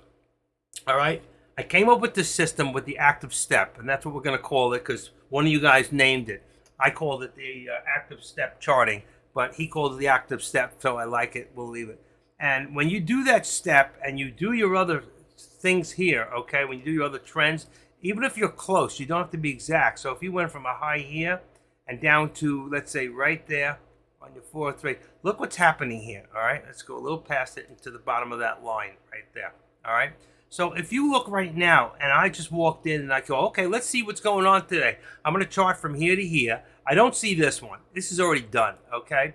All right? I came up with this system with the active step, and that's what we're going to call it because one of you guys named it. I called it the active step charting, but he called it the active step, so I like it. We'll leave it. And when you do that step and you do your other things here, okay, when you do your other trends, even if you're close, you don't have to be exact. So if you went from a high here and down to, let's say, right there on your 403, look what's happening here, all right? Let's go a little past it into the bottom of that line right there, all right? So if you look right now, and I just walked in and I go, okay, let's see what's going on today. I'm going to chart from here to here. I don't see this one. This is already done, okay?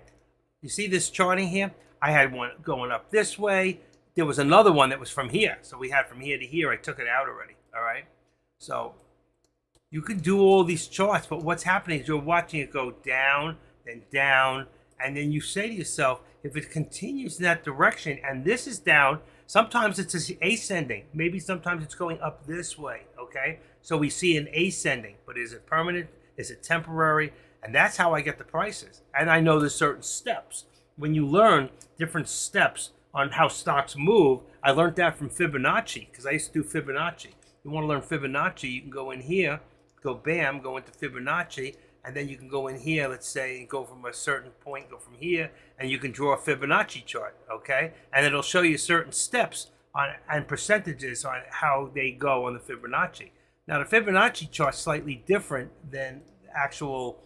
You see this charting here? I had one going up this way. There was another one that was from here. So we had from here to here. I took it out already, all right? So you could do all these charts, but what's happening is you're watching it go down, and then you say to yourself, if it continues in that direction, and this is down, sometimes it's ascending. Maybe sometimes it's going up this way, okay? So we see an ascending, but is it permanent? Is it temporary? And that's how I get the prices. And I know there's certain steps. When you learn different steps on how stocks move, I learned that from Fibonacci, because I used to do Fibonacci. You want to learn Fibonacci, you can go in here, go bam, go into Fibonacci, and then you can go in here, let's say, go from a certain point, go from here, and you can draw a Fibonacci chart, okay? And it'll show you certain steps on and percentages on how they go on the Fibonacci. Now, the Fibonacci chart's slightly different than actual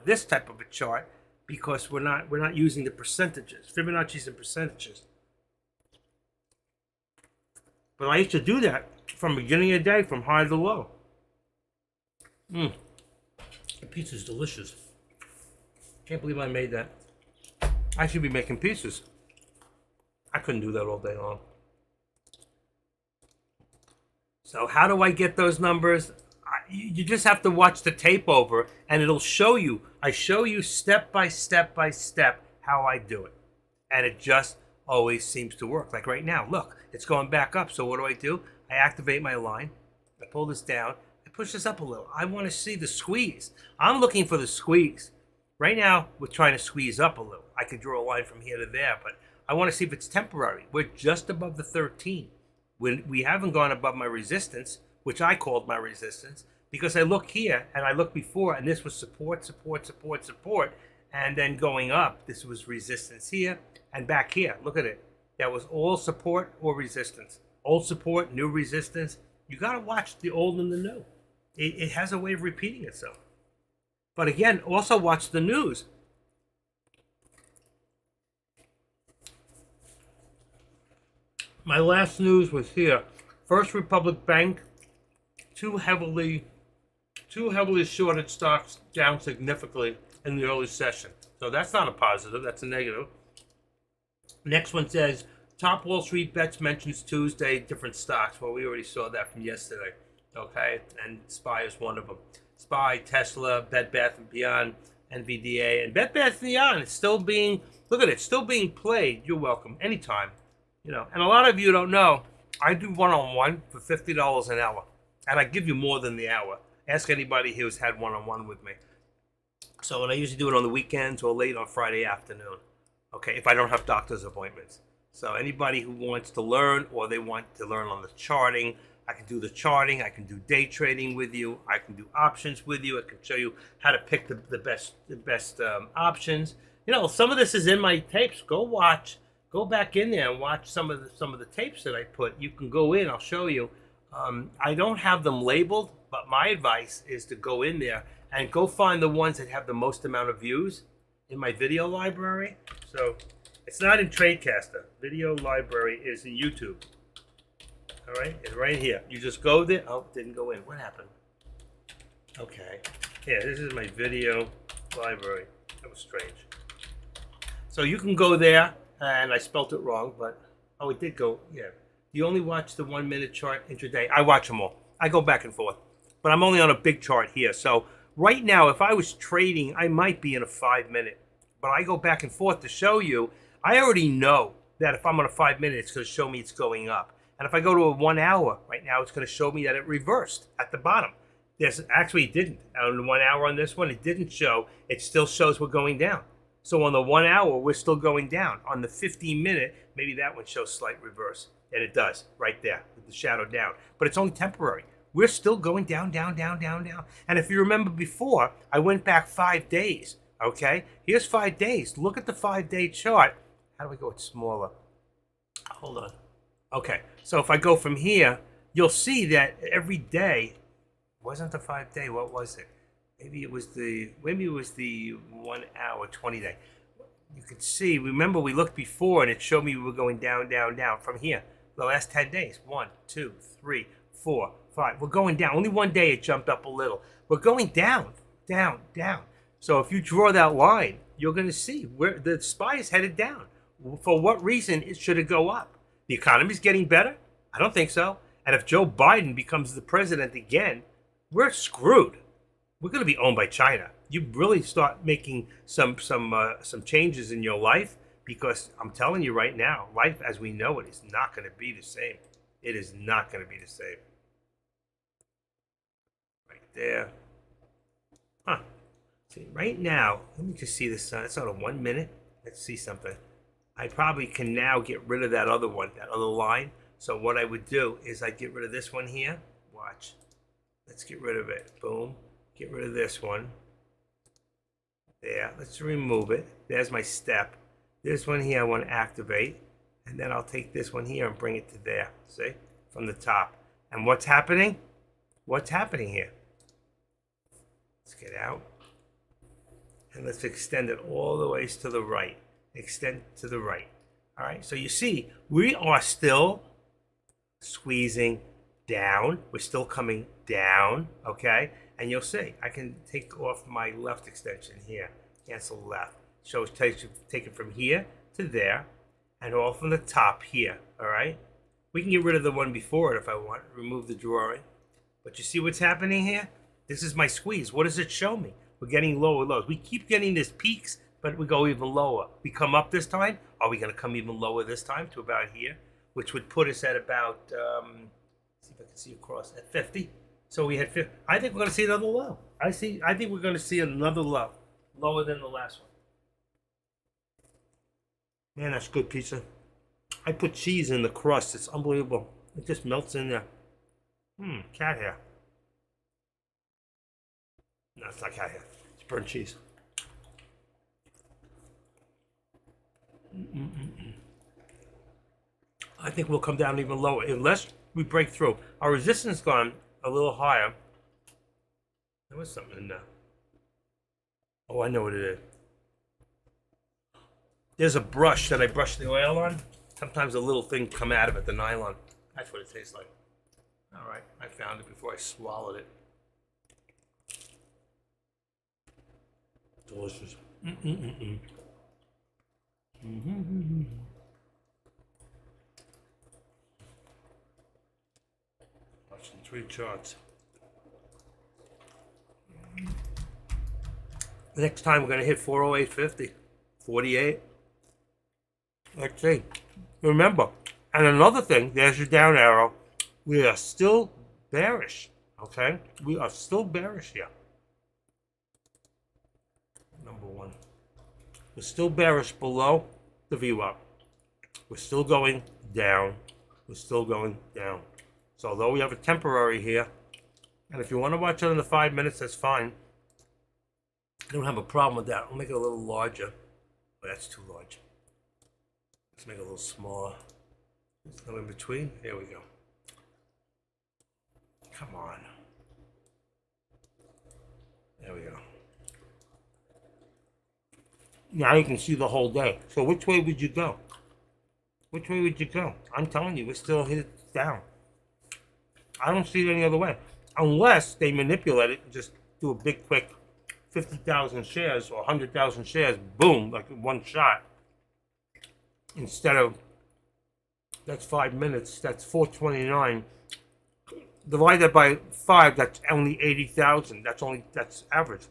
this type of a chart because we're not using the percentages. Fibonacci's in percentages. But I used to do that from beginning of the day, from high to low. The pizza's delicious. Can't believe I made that. I should be making pizzas. I couldn't do that all day long. So how do I get those numbers? You just have to watch the tape over and it'll show you. I show you step by step by step how I do it. And it just always seems to work. Like right now, look, it's going back up. So what do? I activate my line. I pull this down. I push this up a little. I want to see the squeeze. I'm looking for the squeeze. Right now, we're trying to squeeze up a little. I could draw a line from here to there, but I want to see if it's temporary. We're just above the 13. We haven't gone above my resistance, which I called my resistance, because I look here and I looked before, and this was support, support, support, support, and then going up, this was resistance here and back here. Look at it. That was all support or resistance. Old support, new resistance. You got to watch the old and the new. It has a way of repeating itself. But again, also watch the news. My last news was here. First Republic Bank, two heavily shorted stocks down significantly in the early session. So that's not a positive, that's a negative. Next one says, top Wall Street bets mentions Tuesday, different stocks. Well, we already saw that from yesterday, okay? And SPY is one of them. SPY, Tesla, Bed Bath & Beyond, NVDA. And Bed Bath & Beyond is still being, look at it, still being played. You're welcome, anytime. You know, and a lot of you don't know, I do one-on-one for $50 an hour. And I give you more than the hour. Ask anybody who's had one-on-one with me. So, and I usually do it on the weekends or late on Friday afternoon. Okay, if I don't have doctor's appointments. So anybody who wants to learn or they want to learn on the charting, I can do the charting, I can do day trading with you, I can do options with you, I can show you how to pick the best options. You know, some of this is in my tapes. Go back in there and watch some of the tapes that I put. You can go in, I'll show you. I don't have them labeled, but my advice is to go in there and go find the ones that have the most amount of views in my video library. So it's not in Tradecaster. Video library is in YouTube. All right, it's right here. You just go there. Oh, didn't go in. What happened? Okay. Yeah, this is my video library. That was strange. So you can go there, and I spelt it wrong, but oh, it did go. Yeah. You only watch the 1 minute chart intraday. I watch them all. I go back and forth, but I'm only on a big chart here. So right now, if I was trading, I might be in a 5 minute, but I go back and forth to show you. I already know that if I'm on a 5 minute, it's going to show me it's going up. And if I go to a 1 hour right now, it's going to show me that it reversed at the bottom. Actually, it didn't. On the 1 hour on this one, it didn't show. It still shows we're going down. So on the 1 hour, we're still going down. On the 15-minute, maybe that one shows slight reverse. And it does, right there, with the shadow down. But it's only temporary. We're still going down, down, down, down, down. And if you remember before, I went back 5 days, okay? Here's 5 days. Look at the 5-day chart. How do we go? It's smaller. Hold on. Okay, so if I go from here, you'll see that every day, wasn't the 5-day, what was it? Maybe it was the 1 hour, 20 day. You can see, remember we looked before and it showed me we were going down, down, down from here. The last 10 days, 1, 2, 3, 4, 5. We're going down. Only one day it jumped up a little. We're going down, down, down. So if you draw that line, you're going to see where the SPY is headed down. For what reason should it go up? The economy's getting better? I don't think so. And if Joe Biden becomes the president again, we're screwed. We're going to be owned by China. You really start making some changes in your life, because I'm telling you right now, life as we know it is not going to be the same. It is not going to be the same. Right there. Huh. See, right now, let me just see this. It's on a 1 minute. Let's see something. I probably can now get rid of that other one, that other line. So what I would do is I'd get rid of this one here. Watch. Let's get rid of it. Boom. Get rid of this one. There. Let's remove it. There's my step. This one here I want to activate. And then I'll take this one here and bring it to there. See? From the top. And what's happening? What's happening here? Let's get out. And let's extend it all the ways to the right. Extend to the right. All right. So you see, we are still squeezing down. We're still coming down. Okay. And you'll see, I can take off my left extension here. Cancel left. So take it from here to there, and all from the top here. All right. We can get rid of the one before it if I want. Remove the drawing. But you see what's happening here? This is my squeeze. What does it show me? We're getting lower lows. We keep getting these peaks, but we go even lower. We come up this time. Are we going to come even lower this time to about here? Which would put us at about, see if I can see across, at 50. So we had 50. I think we're going to see another low. I think we're going to see another low. Lower than the last one. Man, that's good pizza. I put cheese in the crust. It's unbelievable. It just melts in there. Cat hair. No, it's not cat hair. It's burnt cheese. I think we'll come down even lower unless we break through. Our resistance gone a little higher. There was something in there. Oh, I know what it is. There's a brush that I brush the oil on. Sometimes a little thing come out of it, the nylon. That's what it tastes like. All right, I found it before I swallowed it. Delicious. Watching 3 charts. Next time we're going to hit 408.50, 48. Let's see. Remember, and another thing, there's your down arrow. We are still bearish, okay? We are still bearish here. Number 1. We're still bearish below the VWAP. We're still going down. We're still going down. So although we have a temporary here, and if you want to watch it in the 5 minutes, that's fine. I don't have a problem with that. I'll make it a little larger. Oh, that's too large. Let's make it a little smaller. There's no in between. There we go. Come on. There we go. Now you can see the whole day. So which way would you go? Which way would you go? I'm telling you, we're still hit down. I don't see it any other way. Unless they manipulate it and just do a big, quick 50,000 shares or 100,000 shares, boom, like one shot. Instead of, that's 5 minutes, that's 429. Divide that by 5, that's only 80,000. That's average.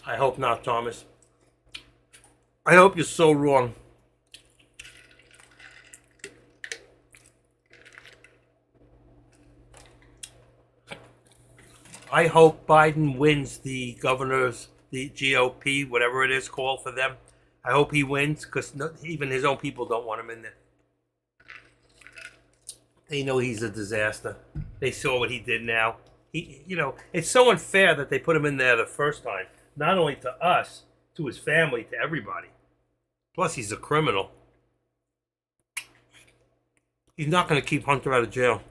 I hope not, Thomas. I hope you're so wrong. I hope Biden wins the governor's, the GOP, whatever it is called for them. I hope he wins because even his own people don't want him in there. They know he's a disaster. They saw what he did now. It's so unfair that they put him in there the first time. Not only to us, to his family, to everybody. Plus, he's a criminal. He's not going to keep Hunter out of jail.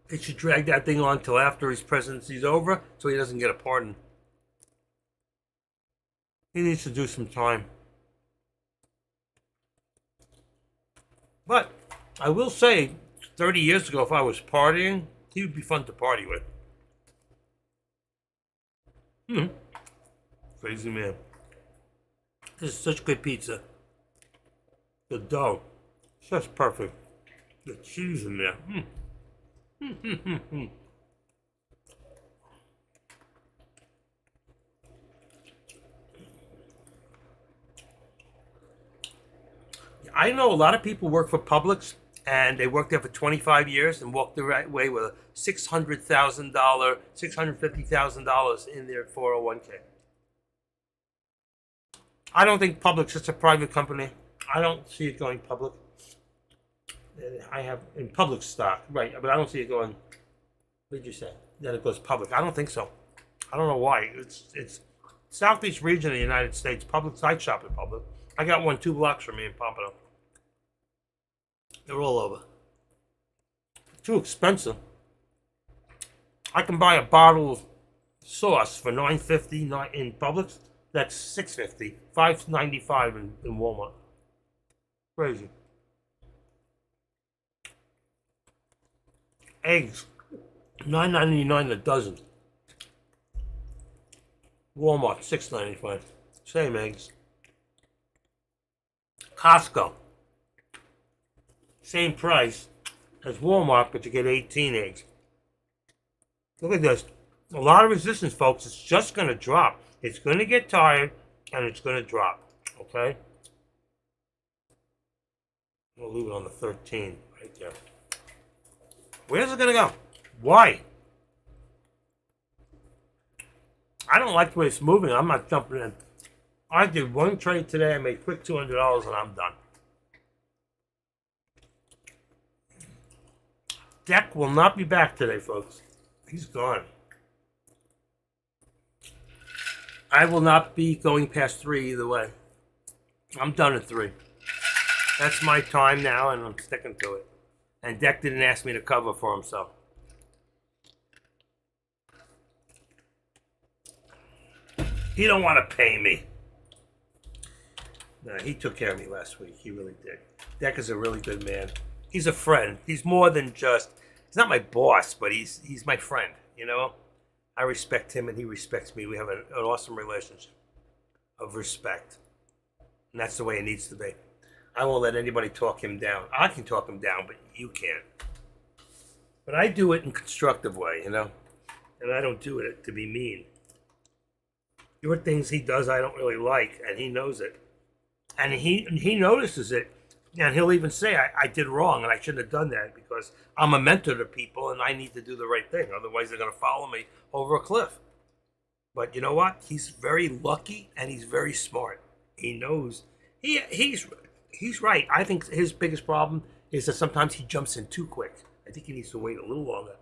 They should drag that thing on till after his presidency's over so he doesn't get a pardon. He needs to do some time. But I will say, 30 years ago, if I was partying, he would be fun to party with. Crazy man. This is such good pizza. The dough, just perfect. The cheese in there. I know a lot of people work for Publix, and they worked there for 25 years and walked the right way with a $600,000, $650,000 in their 401k. I don't think Publix is a private company. I don't see it going public. I have in public stock, right? But I don't see it going. What did you say? That it goes public? I don't think so. I don't know why. It's Southeast region of the United States. Publix. I shop at Publix. I got one 2 blocks from me in Pompano. They're all over. Too expensive. I can buy a bottle of sauce for $9.50 in Publix. That's $6.50, $5.95 in Walmart. Crazy. Eggs, $9.99 a dozen. Walmart, $6.95. Same eggs. Costco, same price as Walmart, but you get 18 eggs. Look at this. A lot of resistance, folks. It's just going to drop. It's going to get tired, and it's going to drop. Okay? We'll leave it on the 13 right there. Where's it going to go? Why? I don't like the way it's moving. I'm not jumping in. I did one trade today. I made quick $200, and I'm done. Deck will not be back today, folks. He's gone. I will not be going past 3 either way. I'm done at 3. That's my time now, and I'm sticking to it. And Deck didn't ask me to cover for himself. He don't want to pay me. No, he took care of me last week. He really did. Deck is a really good man. He's a friend. He's more than just... He's not my boss, but he's my friend, you know? I respect him and he respects me. We have an awesome relationship of respect. And that's the way it needs to be. I won't let anybody talk him down. I can talk him down, but you can't. But I do it in a constructive way, you know? And I don't do it to be mean. There are things he does I don't really like, and he knows it. And he notices it. And he'll even say, I did wrong and I shouldn't have done that because I'm a mentor to people and I need to do the right thing. Otherwise, they're going to follow me over a cliff. But you know what? He's very lucky and he's very smart. He knows. He's right. I think his biggest problem is that sometimes he jumps in too quick. I think he needs to wait a little longer.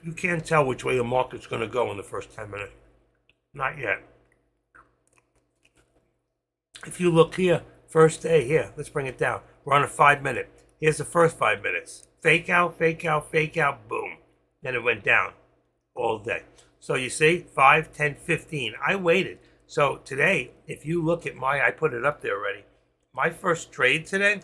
You can't tell which way the market's going to go in the first 10 minutes. Not yet. If you look here, first day, here, let's bring it down. We're on a 5 minute. Here's the first 5 minutes. Fake out, fake out, fake out, boom. Then it went down all day. So you see, 5, 10, 15. I waited. So today, if you look at I put it up there already. My first trade today,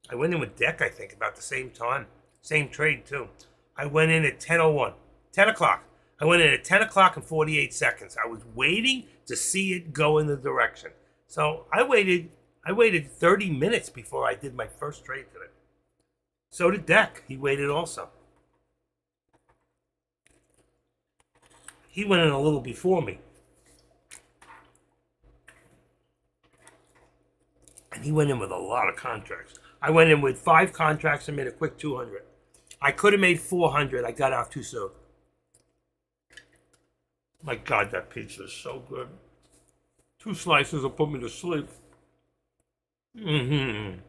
I went in with Deck, I think, about the same time. Same trade, too. I went in at 10:01, 10 o'clock. I went in at 10 o'clock and 48 seconds. I was waiting to see it go in the direction. So I waited 30 minutes before I did my first trade today. So did Deck. He waited also. he went in a little before me. And he went in with a lot of contracts. I went in with 5 contracts and made a quick 200. I could have made 400. I got out too soon. My God, that pizza is so good. 2 slices will put me to sleep. Mm-hmm.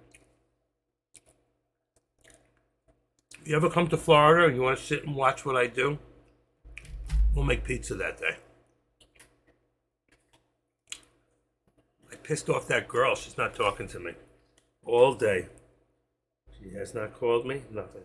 You ever come to Florida and you want to sit and watch what I do? We'll make pizza that day. I pissed off that girl. She's not talking to me all day. She has not called me. Nothing.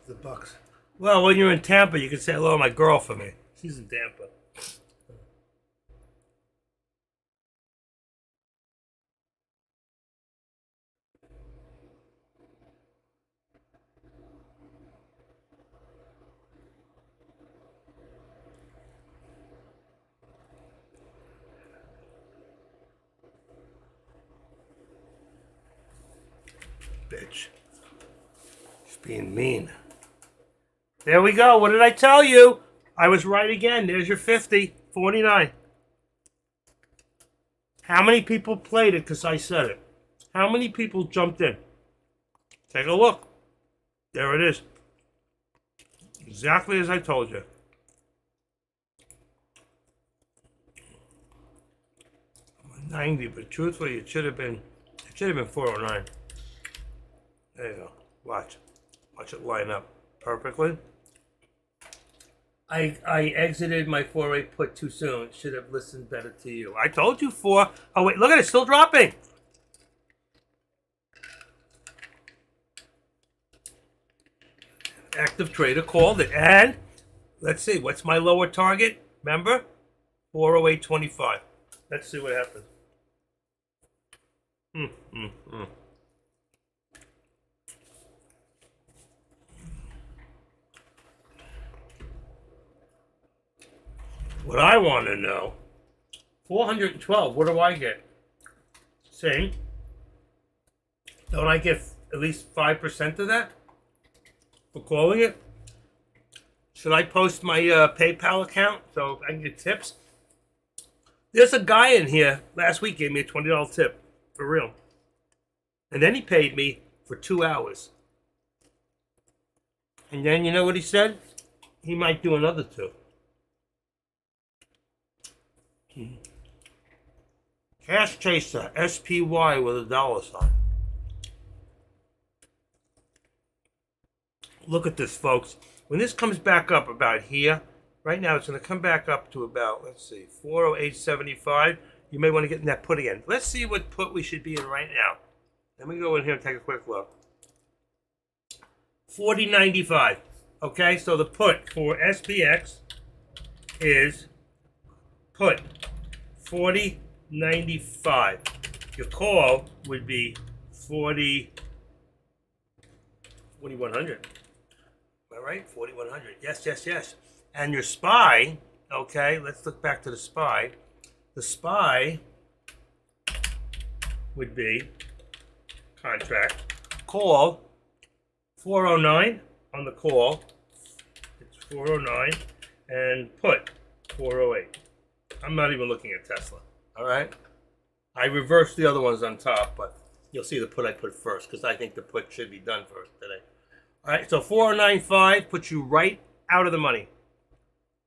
The Bucks. Well, when you're in Tampa, you can say hello to my girl for me. She's in Tampa. Bitch. She's being mean. There we go. What did I tell you? I was right again. There's your 50. 49. How many people played it because I said it? How many people jumped in? Take a look. There it is. Exactly as I told you. $90, but truthfully, it should have been 409. There you go. Watch it line up perfectly. I exited my 4-8 put too soon. Should have listened better to you. I told you 4. Oh wait, look at it, still dropping. Active trader called it, and let's see, what's my lower target? Remember, 408.25. Let's see what happens. What I want to know, 412, what do I get? Same. Don't I get at least 5% of that for calling it? Should I post my PayPal account so I can get tips? There's a guy in here last week gave me a $20 tip, for real. And then he paid me for 2 hours. And then you know what he said? He might do another 2. Cash Chaser, SPY with a $sign. Look at this, folks. When this comes back up about here, right now it's going to come back up to about, let's see, 408.75. You may want to get in that put again. Let's see what put we should be in right now. Let me go in here and take a quick look. 40.95. Okay, so the put for SPX is put 40.95. Your call would be 4100. Am I right? 4100. Yes. And your SPY, okay, let's look back to the SPY. The SPY would be contract call 409 on the call. It's 409 and put 408. I'm not even looking at Tesla. All right. I reversed the other ones on top, but you'll see the put I put first because I think the put should be done first today. All right. So 409.5 puts you right out of the money.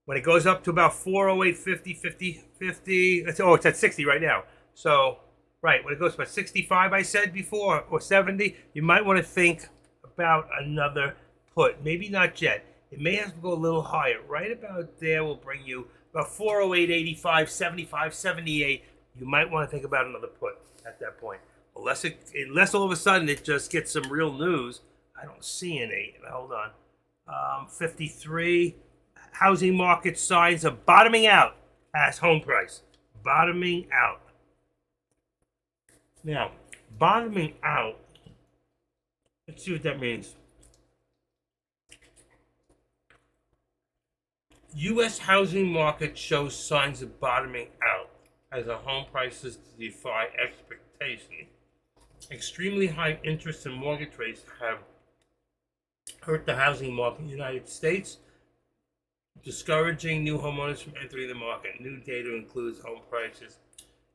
When it goes up to about 408.50, it's at 60 right now. So, right, when it goes to about 65, I said before, or 70, you might want to think about another put. Maybe not yet. It may have to go a little higher. Right about there will bring you about 408.85, 75, 78, you might want to think about another put at that point. Unless all of a sudden it just gets some real news. I don't see any. Hold on. 53. Housing market signs of bottoming out as home price. Bottoming out. Now, bottoming out. Let's see what that means. U.S. housing market shows signs of bottoming out as the home prices defy expectation. Extremely high interest and mortgage rates have hurt the housing market in the United States, discouraging new homeowners from entering the market. New data includes home prices.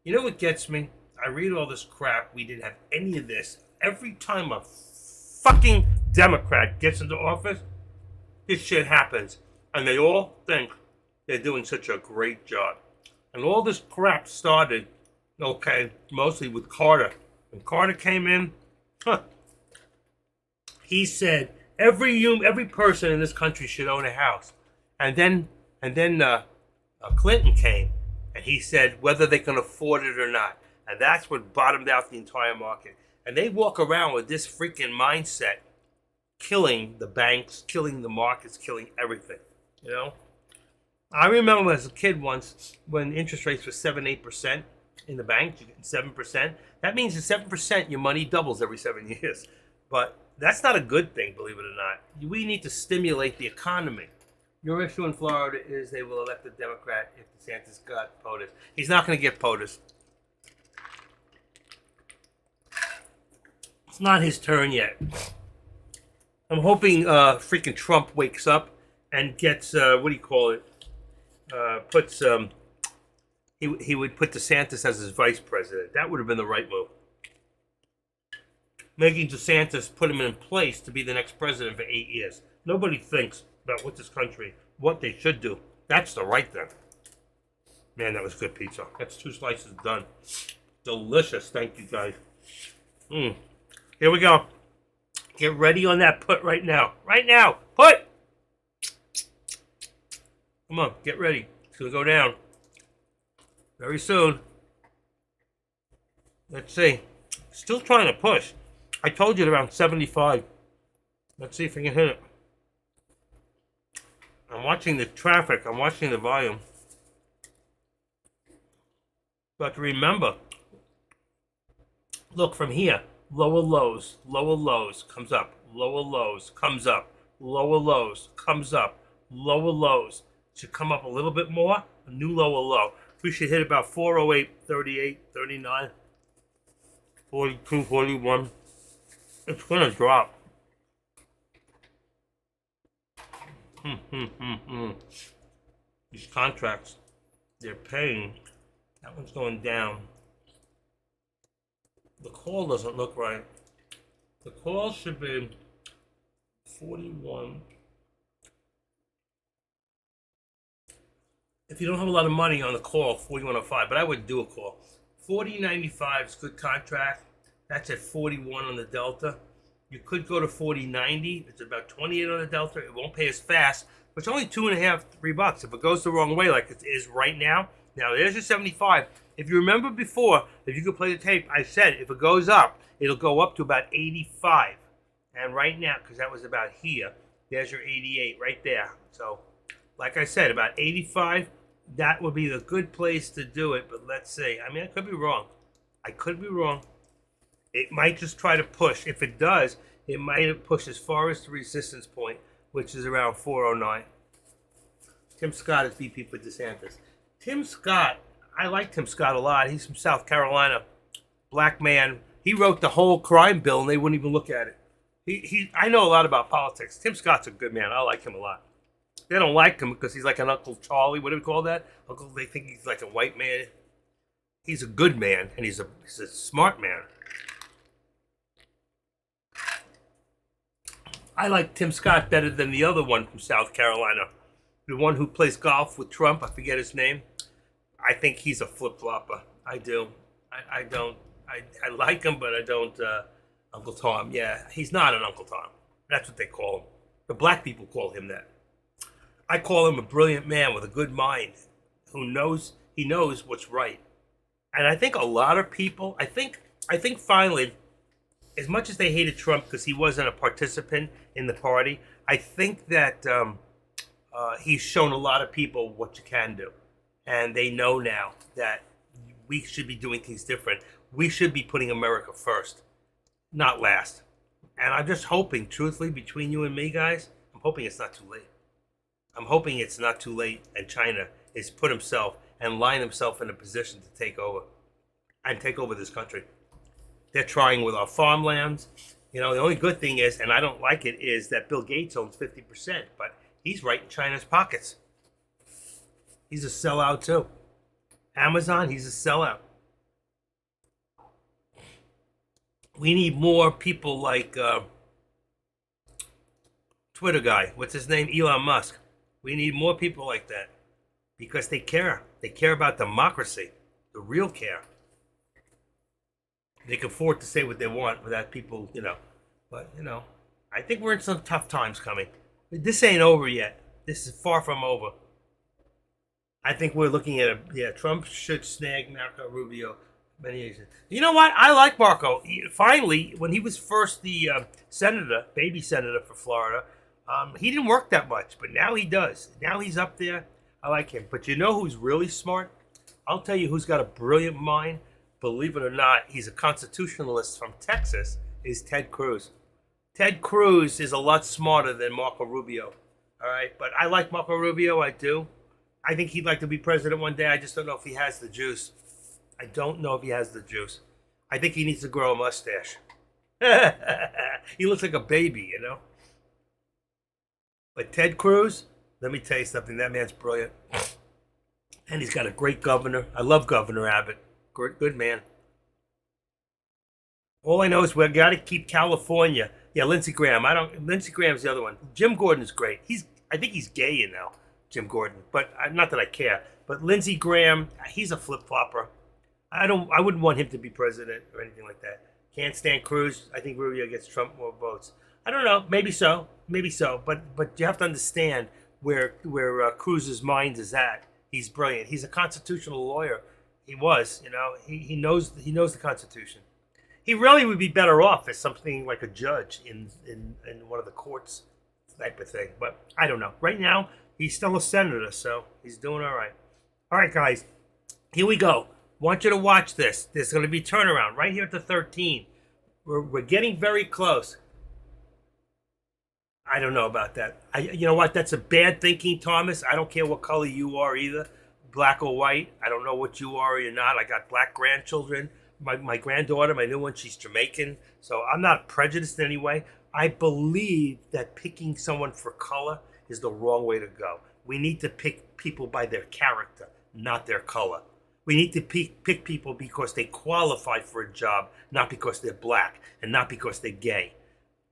You know what gets me? I read all this crap. We didn't have any of this. Every time a fucking Democrat gets into office, this shit happens. And they all think they're doing such a great job. And all this crap started, okay, mostly with Carter. When Carter came in, he said every person in this country should own a house. And then Clinton came, and he said whether they can afford it or not. And that's what bottomed out the entire market. And they walk around with this freaking mindset, killing the banks, killing the markets, killing everything. You know, I remember as a kid once when interest rates were 7-8% in the bank, you get 7%. That means at 7%, your money doubles every 7 years. But that's not a good thing, believe it or not. We need to stimulate the economy. Your issue in Florida is they will elect a Democrat if DeSantis got POTUS. He's not going to get POTUS. It's not his turn yet. I'm hoping freaking Trump wakes up and gets puts he would put DeSantis as his vice president. That would have been the right move. Making DeSantis put him in place to be the next president for 8 years. Nobody thinks about what this country, what they should do. That's the right thing. Man, that was good pizza. That's 2 slices done. Delicious. Thank you, guys. Here we go. Get ready on that put right now. Right now. Put! Come on, get ready. It's going to go down very soon. Let's see. Still trying to push. I told you at around 75. Let's see if I can hit it. I'm watching the traffic. I'm watching the volume. But remember, look from here. Lower lows, comes up. Lower lows, comes up. Lower lows, comes up. Lower lows. Should come up a little bit more. A new lower low. We should hit about 408, 38, 39, 42, 41. It's going to drop. These contracts, they're paying. That one's going down. The call doesn't look right. The call should be 41. If you don't have a lot of money on the call, 4105, but I would do a call. 4095 is good contract. That's at 41 on the Delta. You could go to 4090. It's about 28 on the Delta. It won't pay as fast, but it's only $2.5, $3. If it goes the wrong way, like it is right now, now there's your 75. If you remember before, if you could play the tape, I said if it goes up, it'll go up to about 85. And right now, because that was about here, there's your 88 right there. So, like I said, about 85, that would be the good place to do it. But let's see. I mean, I could be wrong. It might just try to push. If it does, it might push as far as the resistance point, which is around 409. Tim Scott is VP for DeSantis. Tim Scott, I like Tim Scott a lot. He's from South Carolina. Black man. He wrote the whole crime bill and they wouldn't even look at it. I know a lot about politics. Tim Scott's a good man. I like him a lot. They don't like him because he's like an Uncle Charlie. What do we call that? They think he's like a white man. He's a good man and he's a smart man. I like Tim Scott better than the other one from South Carolina. The one who plays golf with Trump. I forget his name. I think he's a flip-flopper. I do. I don't. I like him, but I don't. Uncle Tom. Yeah, he's not an Uncle Tom. That's what they call him. The black people call him that. I call him a brilliant man with a good mind. who knows he knows what's right. And I think a lot of people, I think finally, as much as they hated Trump because he wasn't a participant in the party, I think that he's shown a lot of people what you can do, and they know now that we should be doing things different. We should be putting America first, not last. And I'm just hoping, truthfully, between you and me, guys, I'm hoping it's not too late. I'm hoping it's not too late and China has put himself and line himself in a position to take over and take over this country. They're trying with our farmlands. You know, the only good thing is, and I don't like it, is that Bill Gates owns 50%, but he's right in China's pockets. He's a sellout too. Amazon, he's a sellout. We need more people like Twitter guy. What's his name? Elon Musk. We need more people like that because they care. They care about democracy, the real care. They can afford to say what they want without people, But, I think we're in some tough times coming. This ain't over yet. This is far from over. I think we're looking at Trump should snag Marco Rubio. You know what? I like Marco. Finally, when he was first the baby senator for Florida, he didn't work that much, but now he does. Now he's up there. I like him. But you know who's really smart? I'll tell you who's got a brilliant mind. Believe it or not, he's a constitutionalist from Texas, is Ted Cruz. Ted Cruz is a lot smarter than Marco Rubio. All right, but I like Marco Rubio, I do. I think he'd like to be president one day. I just don't know if he has the juice. I don't know if he has the juice. I think he needs to grow a mustache. He looks like a baby, But Ted Cruz, let me tell you something. That man's brilliant. And he's got a great governor. I love Governor Abbott. Good man. All I know is we got to keep California. Yeah, Lindsey Graham. Lindsey Graham's the other one. Jim Gordon's great. I think he's gay now, Jim Gordon. But not that I care. But Lindsey Graham, he's a flip-flopper. I wouldn't want him to be president or anything like that. Can't stand Cruz. I think Rubio gets Trump more votes. I don't know. Maybe so. But you have to understand where Cruz's mind is at. He's brilliant. He's a constitutional lawyer. He was, he knows the Constitution. He really would be better off as something like a judge in one of the courts type of thing. But I don't know. Right now, he's still a senator, so he's doing all right. All right, guys, here we go. Want you to watch this. There's going to be turnaround right here at the 13. We're getting very close. I don't know about that. You know what? That's a bad thinking, Thomas. I don't care what color you are either. Black or white. I don't know what you are or you're not. I got black grandchildren. My granddaughter, my new one, she's Jamaican. So I'm not prejudiced in any way. I believe that picking someone for color is the wrong way to go. We need to pick people by their character, not their color. We need to pick people because they qualify for a job, not because they're black and not because they're gay.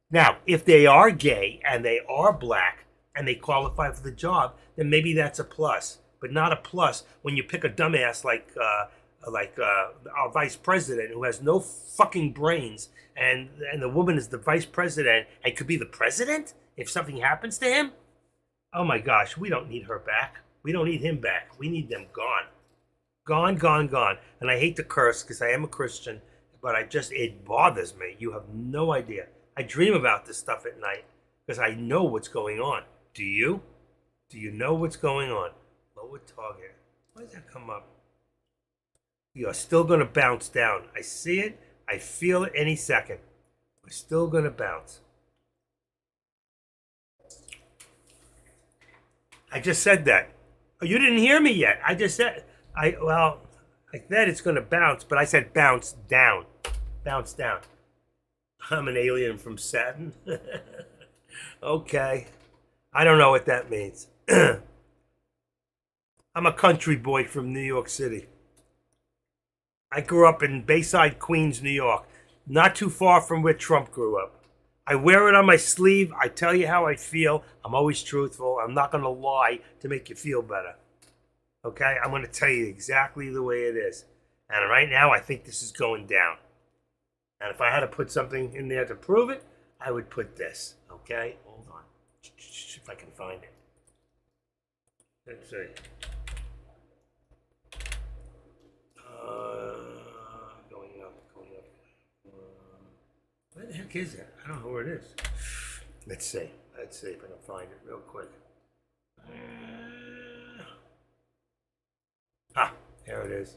Now, if they are gay and they are black and they qualify for the job, then maybe that's a plus. But not a plus when you pick a dumbass like our vice president who has no fucking brains, and the woman is the vice president and could be the president if something happens to him. Oh my gosh, we don't need her back. We don't need him back. We need them gone. Gone. And I hate to curse because I am a Christian, but it bothers me. You have no idea. I dream about this stuff at night because I know what's going on. Do you? Do you know what's going on? Lower target. Why does that come up? You are still going to bounce down. I see it. I feel it any second. We're still going to bounce. I just said that. Oh, you didn't hear me yet. I just said, I said it's going to bounce, but I said bounce down. Bounce down. I'm an alien from Saturn. Okay. I don't know what that means. I'm a country boy from New York City. I grew up in Bayside, Queens, New York. Not too far from where Trump grew up. I wear it on my sleeve. I tell you how I feel. I'm always truthful. I'm not going to lie to make you feel better. Okay? I'm going to tell you exactly the way it is. And right now, I think this is going down. And if I had to put something in there to prove it, I would put this. Okay? Hold on. If I can find it. Let's see. Going up, going up. Where the heck is it? I don't know where it is. Let's see. Let's see if I can find it real quick. There it is.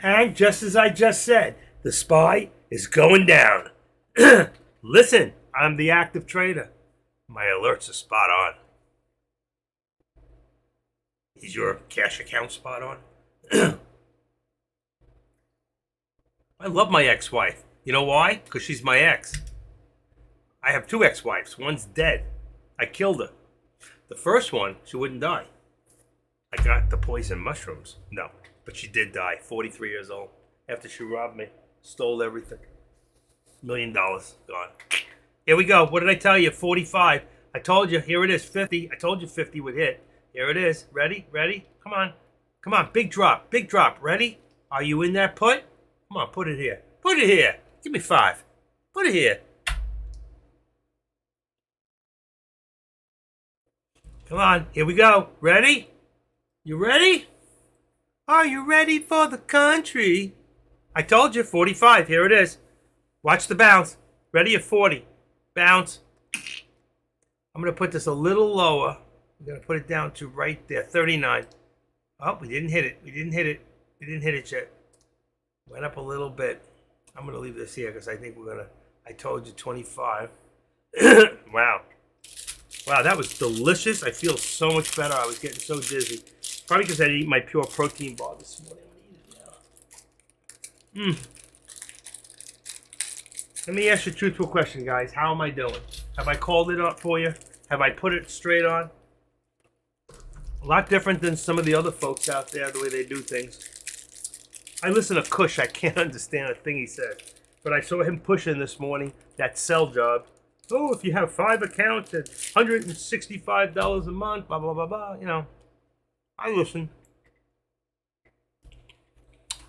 And just as I just said, the SPY is going down. Listen, I'm the active trader. My alerts are spot on. Is your cash account spot on? I love my ex-wife. You know why? Because she's my ex. I have two ex-wives. One's dead. I killed her. The first one, she wouldn't die. I got the poison mushrooms. No, but she did die. 43 years old. After she robbed me. Stole everything. $1 million gone. Here we go. What did I tell you? 45. I told you. Here it is. 50. I told you 50 would hit. Here it is. Ready? Ready? Come on. Come on. Big drop. Big drop. Ready? Are you in that put? Come on. Put it here. Put it here. Give me 5. Put it here. Come on. Here we go. Ready? You ready? Are you ready for the country? I told you. 45. Here it is. Watch the bounce. Ready at 40. Bounce. I'm going to put this a little lower. I'm going to put it down to right there. 39. Oh, we didn't hit it. We didn't hit it. We didn't hit it yet. Went up a little bit. I'm going to leave this here because I think we're going to... I told you 25. Wow. Wow, that was delicious. I feel so much better. I was getting so dizzy. Probably because I didn't eat my pure protein bar this morning. I'm going to eat it now. Let me ask you a truthful question, guys. How am I doing? Have I called it up for you? Have I put it straight on? A lot different than some of the other folks out there, the way they do things. I listen to Kush. I can't understand a thing he said. But I saw him pushing this morning, that sell job. Oh, if you have 5 accounts at $165 a month, blah, blah, blah, blah. You know, I listen.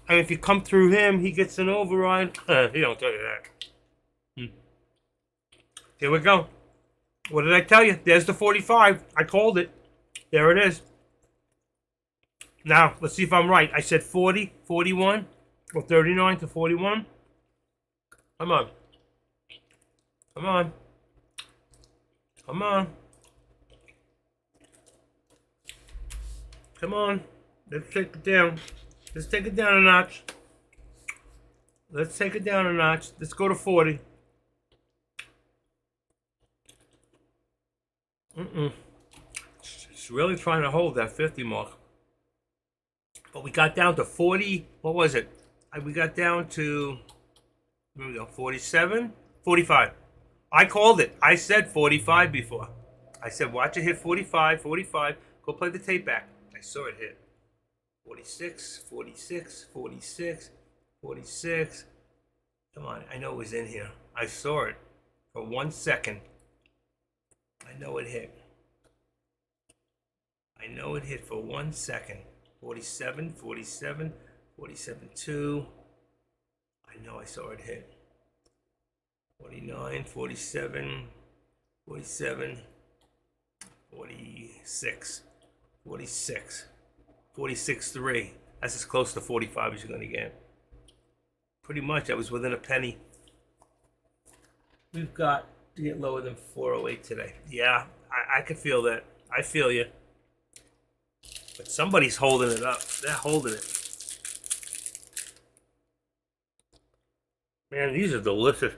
And if you come through him, he gets an override. He don't tell you that. Here we go. What did I tell you? There's the 45. I called it. There it is. Now, let's see if I'm right. I said 40, 41, or 39 to 41. Come on. Come on. Come on. Come on. Let's take it down. Let's take it down a notch. Let's take it down a notch. Let's go to 40. It's really trying to hold that 50 mark. But we got down to 40. What was it? We got down to, where we go, 47? 45. I called it. I said 45 before. I said, watch it hit 45, 45. Go play the tape back. I saw it hit. 46, 46, 46, 46. Come on. I know it was in here. I saw it for 1 second. I know it hit. I know it hit for 1 second. 47, 47, 47, 2. I know I saw it hit. 49, 47, 47, 46, 46, 46, 3. That's as close to 45 as you're going to get. Pretty much, I was within a penny. We've got to get lower than 408 today. Yeah, I can feel that. I feel you. But somebody's holding it up. They're holding it. Man, these are delicious.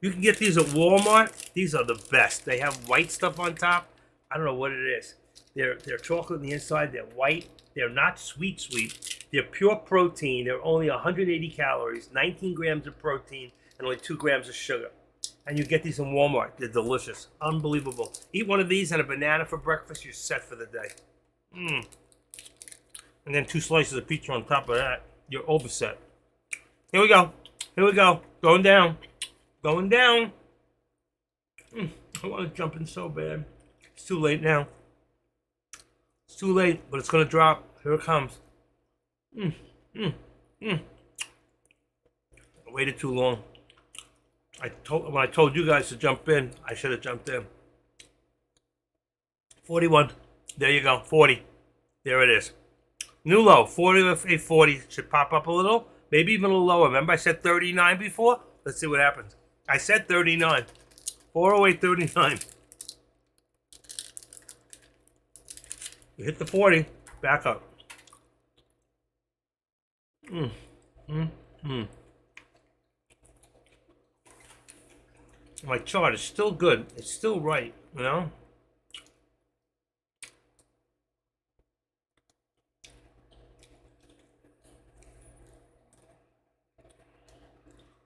You can get these at Walmart. These are the best. They have white stuff on top. I don't know what it is. They're chocolate on the inside. They're white. They're not sweet. They're pure protein. They're only 180 calories, 19 grams of protein, and only 2 grams of sugar. And you get these in Walmart. They're delicious. Unbelievable. Eat one of these and a banana for breakfast. You're set for the day. And then 2 slices of pizza on top of that. You're overset. Here we go. Here we go. Going down. Going down. I want to jump in so bad. It's too late now. It's too late, but it's going to drop. Here it comes. I waited too long. When I told you guys to jump in, I should have jumped in. 41. There you go. 40. There it is. New low. 40 should pop up a little. Maybe even a little lower. Remember I said 39 before? Let's see what happens. I said 39. 408.39. You hit the 40. Back up. My chart is still good. It's still right, you know?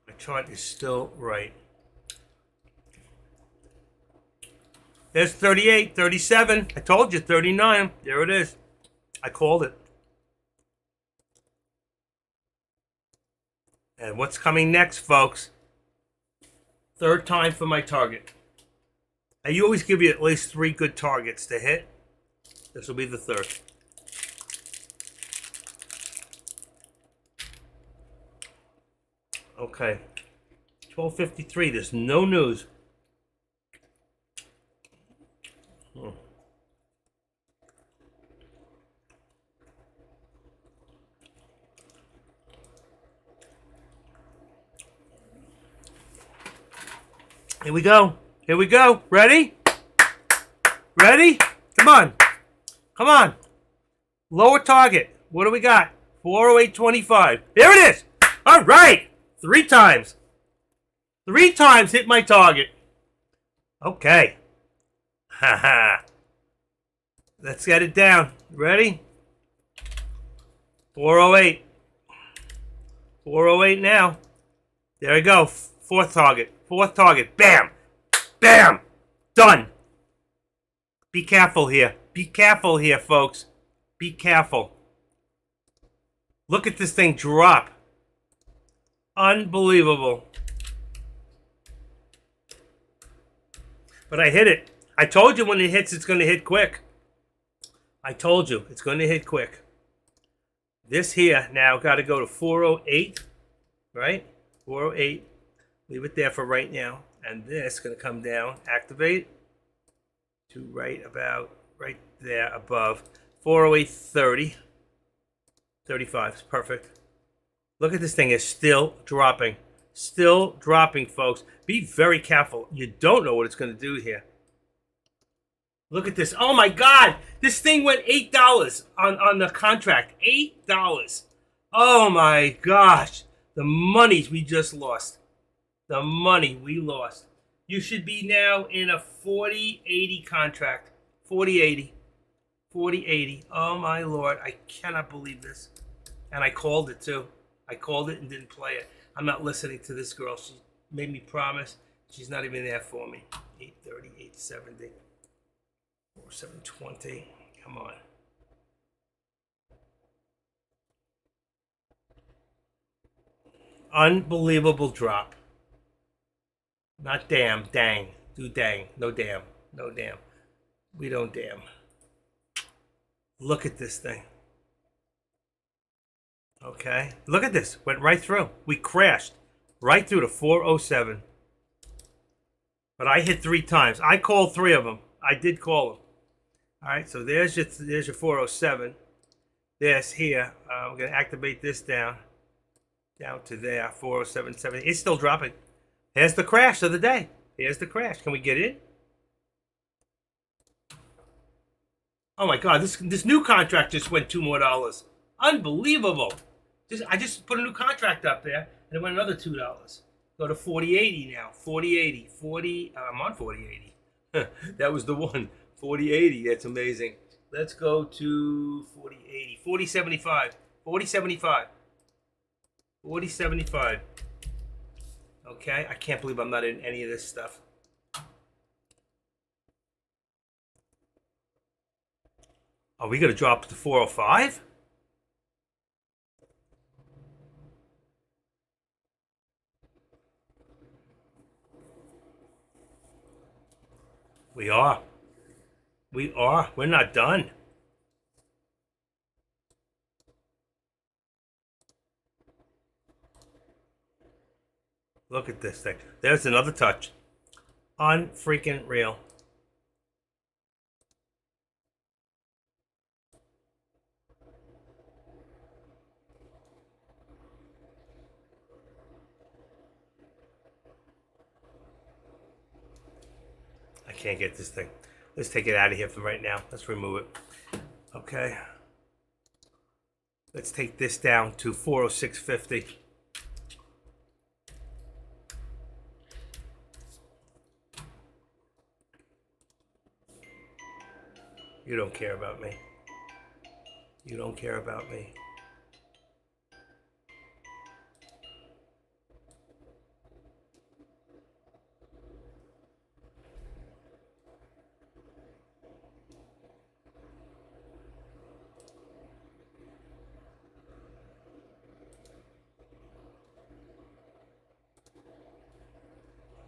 My chart is still right. There's 38, 37. I told you, 39. There it is. I called it. And what's coming next, folks? Third time for my target. I always give you at least 3 good targets to hit. This will be the third. Okay. 12:53. There's no news. Here we go. Here we go. Ready? Ready? Come on. Come on. Lower target. What do we got? 408.25. There it is. All right. 3 times. 3 times hit my target. Okay. Haha. Let's get it down. Ready? 408. 408 now. There we go. 4th target. 4th target. Bam. Bam. Done. Be careful here. Be careful here, folks. Be careful. Look at this thing drop. Unbelievable. But I hit it. I told you when it hits, it's going to hit quick. I told you it's going to hit quick. This here now got to go to 408, right? 408. Leave it there for right now. And this is going to come down, activate to right there above. 408.30. 35 is perfect. Look at this thing. It's still dropping. Still dropping, folks. Be very careful. You don't know what it's going to do here. Look at this. Oh, my God. This thing went $8 on the contract. $8. Oh, my gosh. The money we just lost. The money we lost. You should be now in a 40.80 contract. 40.80. 40.80. Oh, my Lord. I cannot believe this. And I called it, too. I called it and didn't play it. I'm not listening to this girl. She made me promise. She's not even there for me. 8:30, 8:70, 7:20. Come on. Unbelievable drop. Not damn, dang. Do dang. No damn. No damn. We don't damn. Look at this thing. Okay. Look at this. Went right through. We crashed right through to 407. But I hit 3 times. I called 3 of them. I did call them. All right. So there's your 407. This here. We're going to activate this down to there. 407.70. It's still dropping. Here's the crash of the day. Here's the crash. Can we get in? Oh my God! This new contract just went $2 more. Unbelievable! I just put a new contract up there, and it went another $2. Go to 40.80 now. 40.80. 40. I'm on 40.80. That was the one. 40.80. That's amazing. Let's go to 40.80. 40.75. 40.75. 40.75. Okay. I can't believe I'm not in any of this stuff. Are we going to drop to 405? We are. We are. We're not done. Look at this thing. There's another touch. Unfreaking real. I can't get this thing. Let's take it out of here for right now. Let's remove it. Okay. Let's take this down to 406.50. You don't care about me. You don't care about me.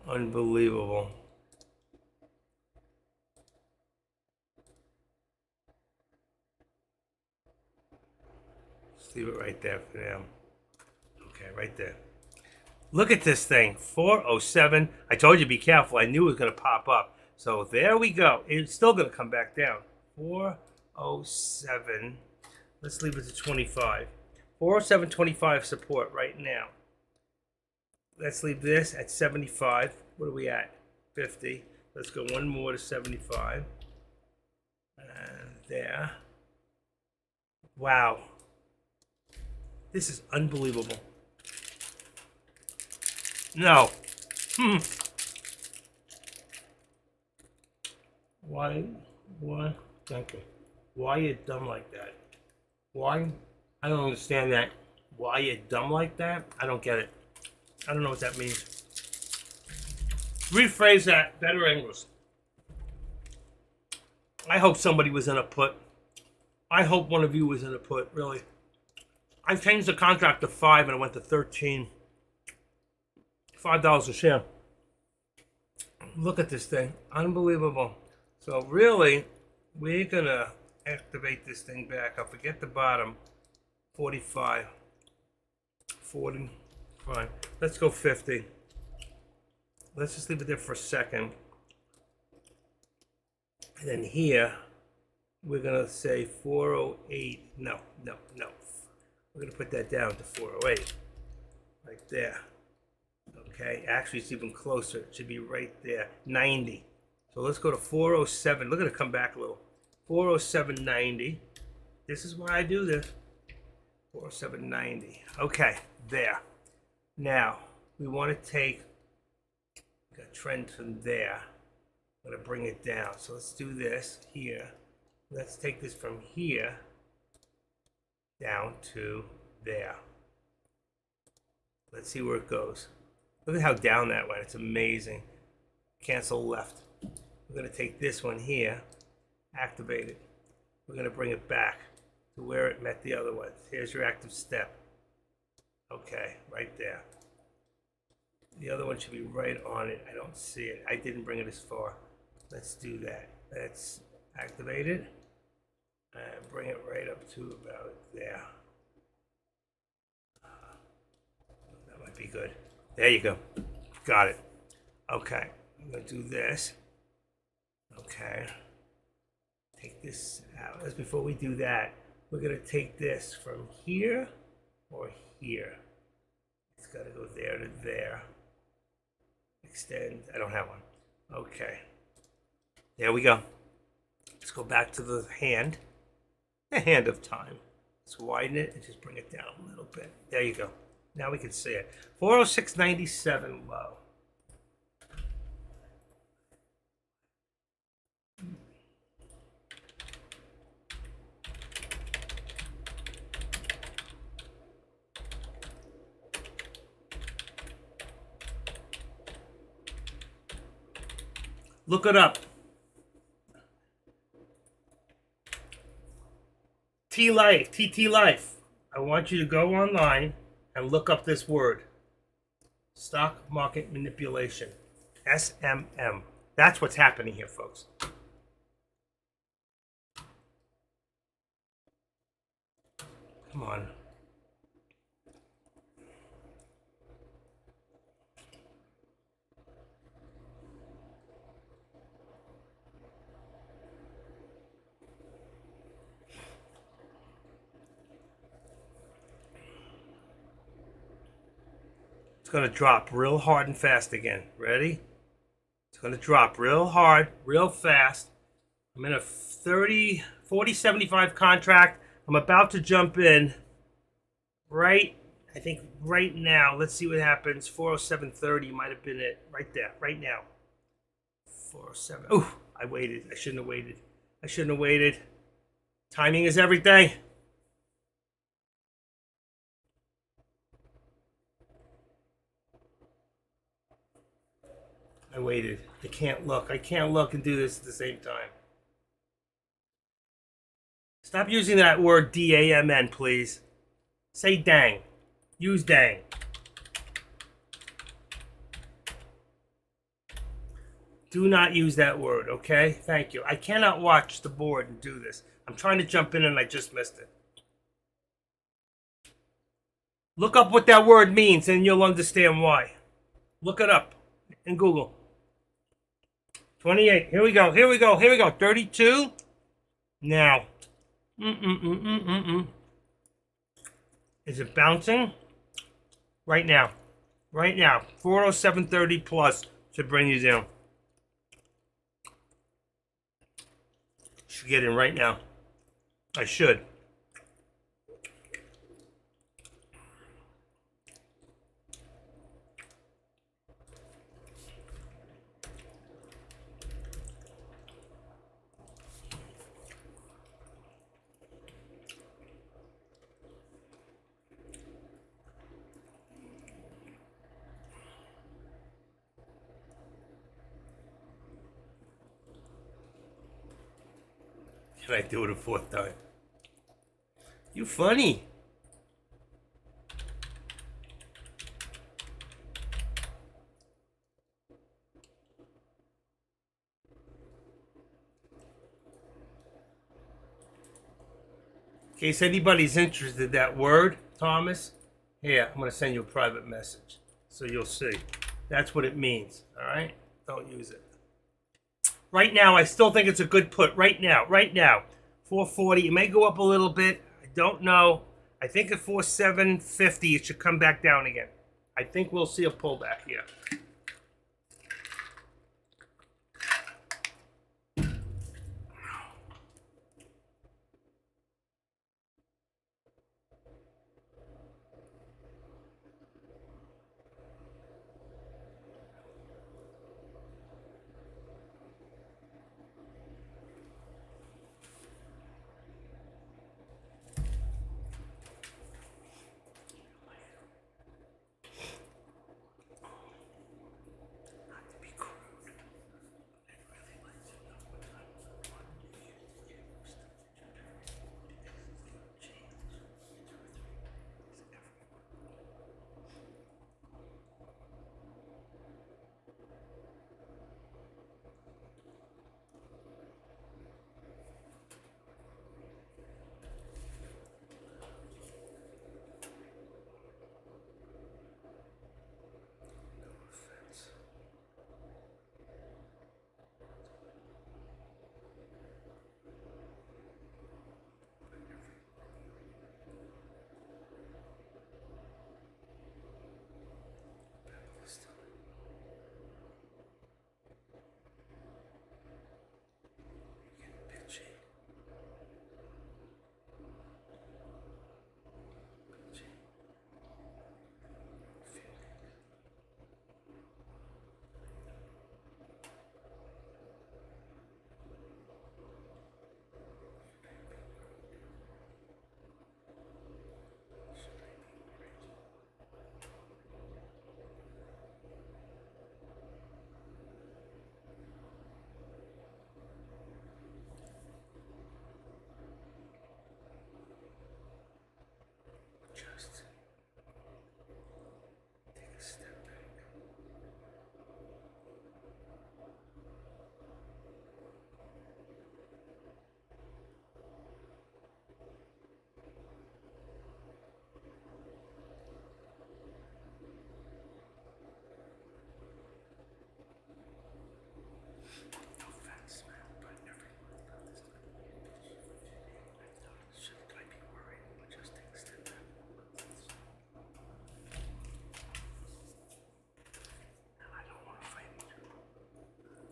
Unbelievable. Just leave it right there for now. Okay, right there. Look at this thing, 407. I told you be careful. I knew it was going to pop up. So there we go. It's still going to come back down. 407. Let's leave it to 25. 407.25 support right now. Let's leave this at 75. What are we at? 50. Let's go one more to 75. And there. Wow. This is unbelievable. No. Why? Thank you. Why are you dumb like that? Why? I don't understand that. Why are you dumb like that? I don't get it. I don't know what that means. Rephrase that. Better English. I hope somebody was in a put. I hope one of you was in a put, really. I changed the contract to 5 and it went to 13. $5 a share. Look at this thing. Unbelievable. So really, we're gonna activate this thing back. I'll forget the bottom. 45. 45. Let's go 50. Let's just leave it there for a second. And then here, we're gonna say 408. No. We're gonna put that down to 408. Right there. Okay, actually it's even closer. It should be right there. 90. So let's go to 407. Look at it come back a little. 407.90. This is why I do this. 407.90. Okay, there. Now, we want to take a trend from there. I'm going to bring it down. So let's do this here. Let's take this from here down to there. Let's see where it goes. Look at how down that went. It's amazing. Cancel left. We're going to take this one here, activate it. We're going to bring it back to where it met the other one. Here's your active step. Okay, right there. The other one should be right on it. I don't see it. I didn't bring it as far. Let's do that. Let's activate it and bring it right up to about there. That might be good. There you go. Got it. Okay, I'm going to do this. Okay. Take this out. As before we do that, we're going to take this from here or here. It's got to go there to there. Extend. I don't have one. Okay. There we go. Let's go back to the hand of time. Let's widen it and just bring it down a little bit. There you go. Now we can see it. 406.97 low. Look it up. T-Life, TT Life. I want you to go online and look up this word. Stock market manipulation. SMM. That's what's happening here, folks. Come on. It's going to drop real hard and fast again. Ready? It's going to drop real hard, real fast. I'm in a 40.75 contract. I'm about to jump in I think right now. Let's see what happens. 407.30 might have been it right there, right now. 407. Oh, I waited. I shouldn't have waited. I shouldn't have waited. Timing is everything. I waited. I can't look. I can't look and do this at the same time. Stop using that word D-A-M-N, please. Say dang. Use dang. Do not use that word, okay? Thank you. I cannot watch the board and do this. I'm trying to jump in and I just missed it. Look up what that word means and you'll understand why. Look it up in Google. 28. Here we go. Here we go. Here we go. 32. Now. Is it bouncing? Right now. Right now. 407.30 plus to bring you down. Should get in right now. I should. Can I do it a fourth time? You funny. In case anybody's interested in that word, Thomas, here, I'm going to send you a private message so you'll see. That's what it means, all right? Don't use it. Right now, I still think it's a good put. Right now. 440. It may go up a little bit. I don't know. I think at 4750, it should come back down again. I think we'll see a pullback here.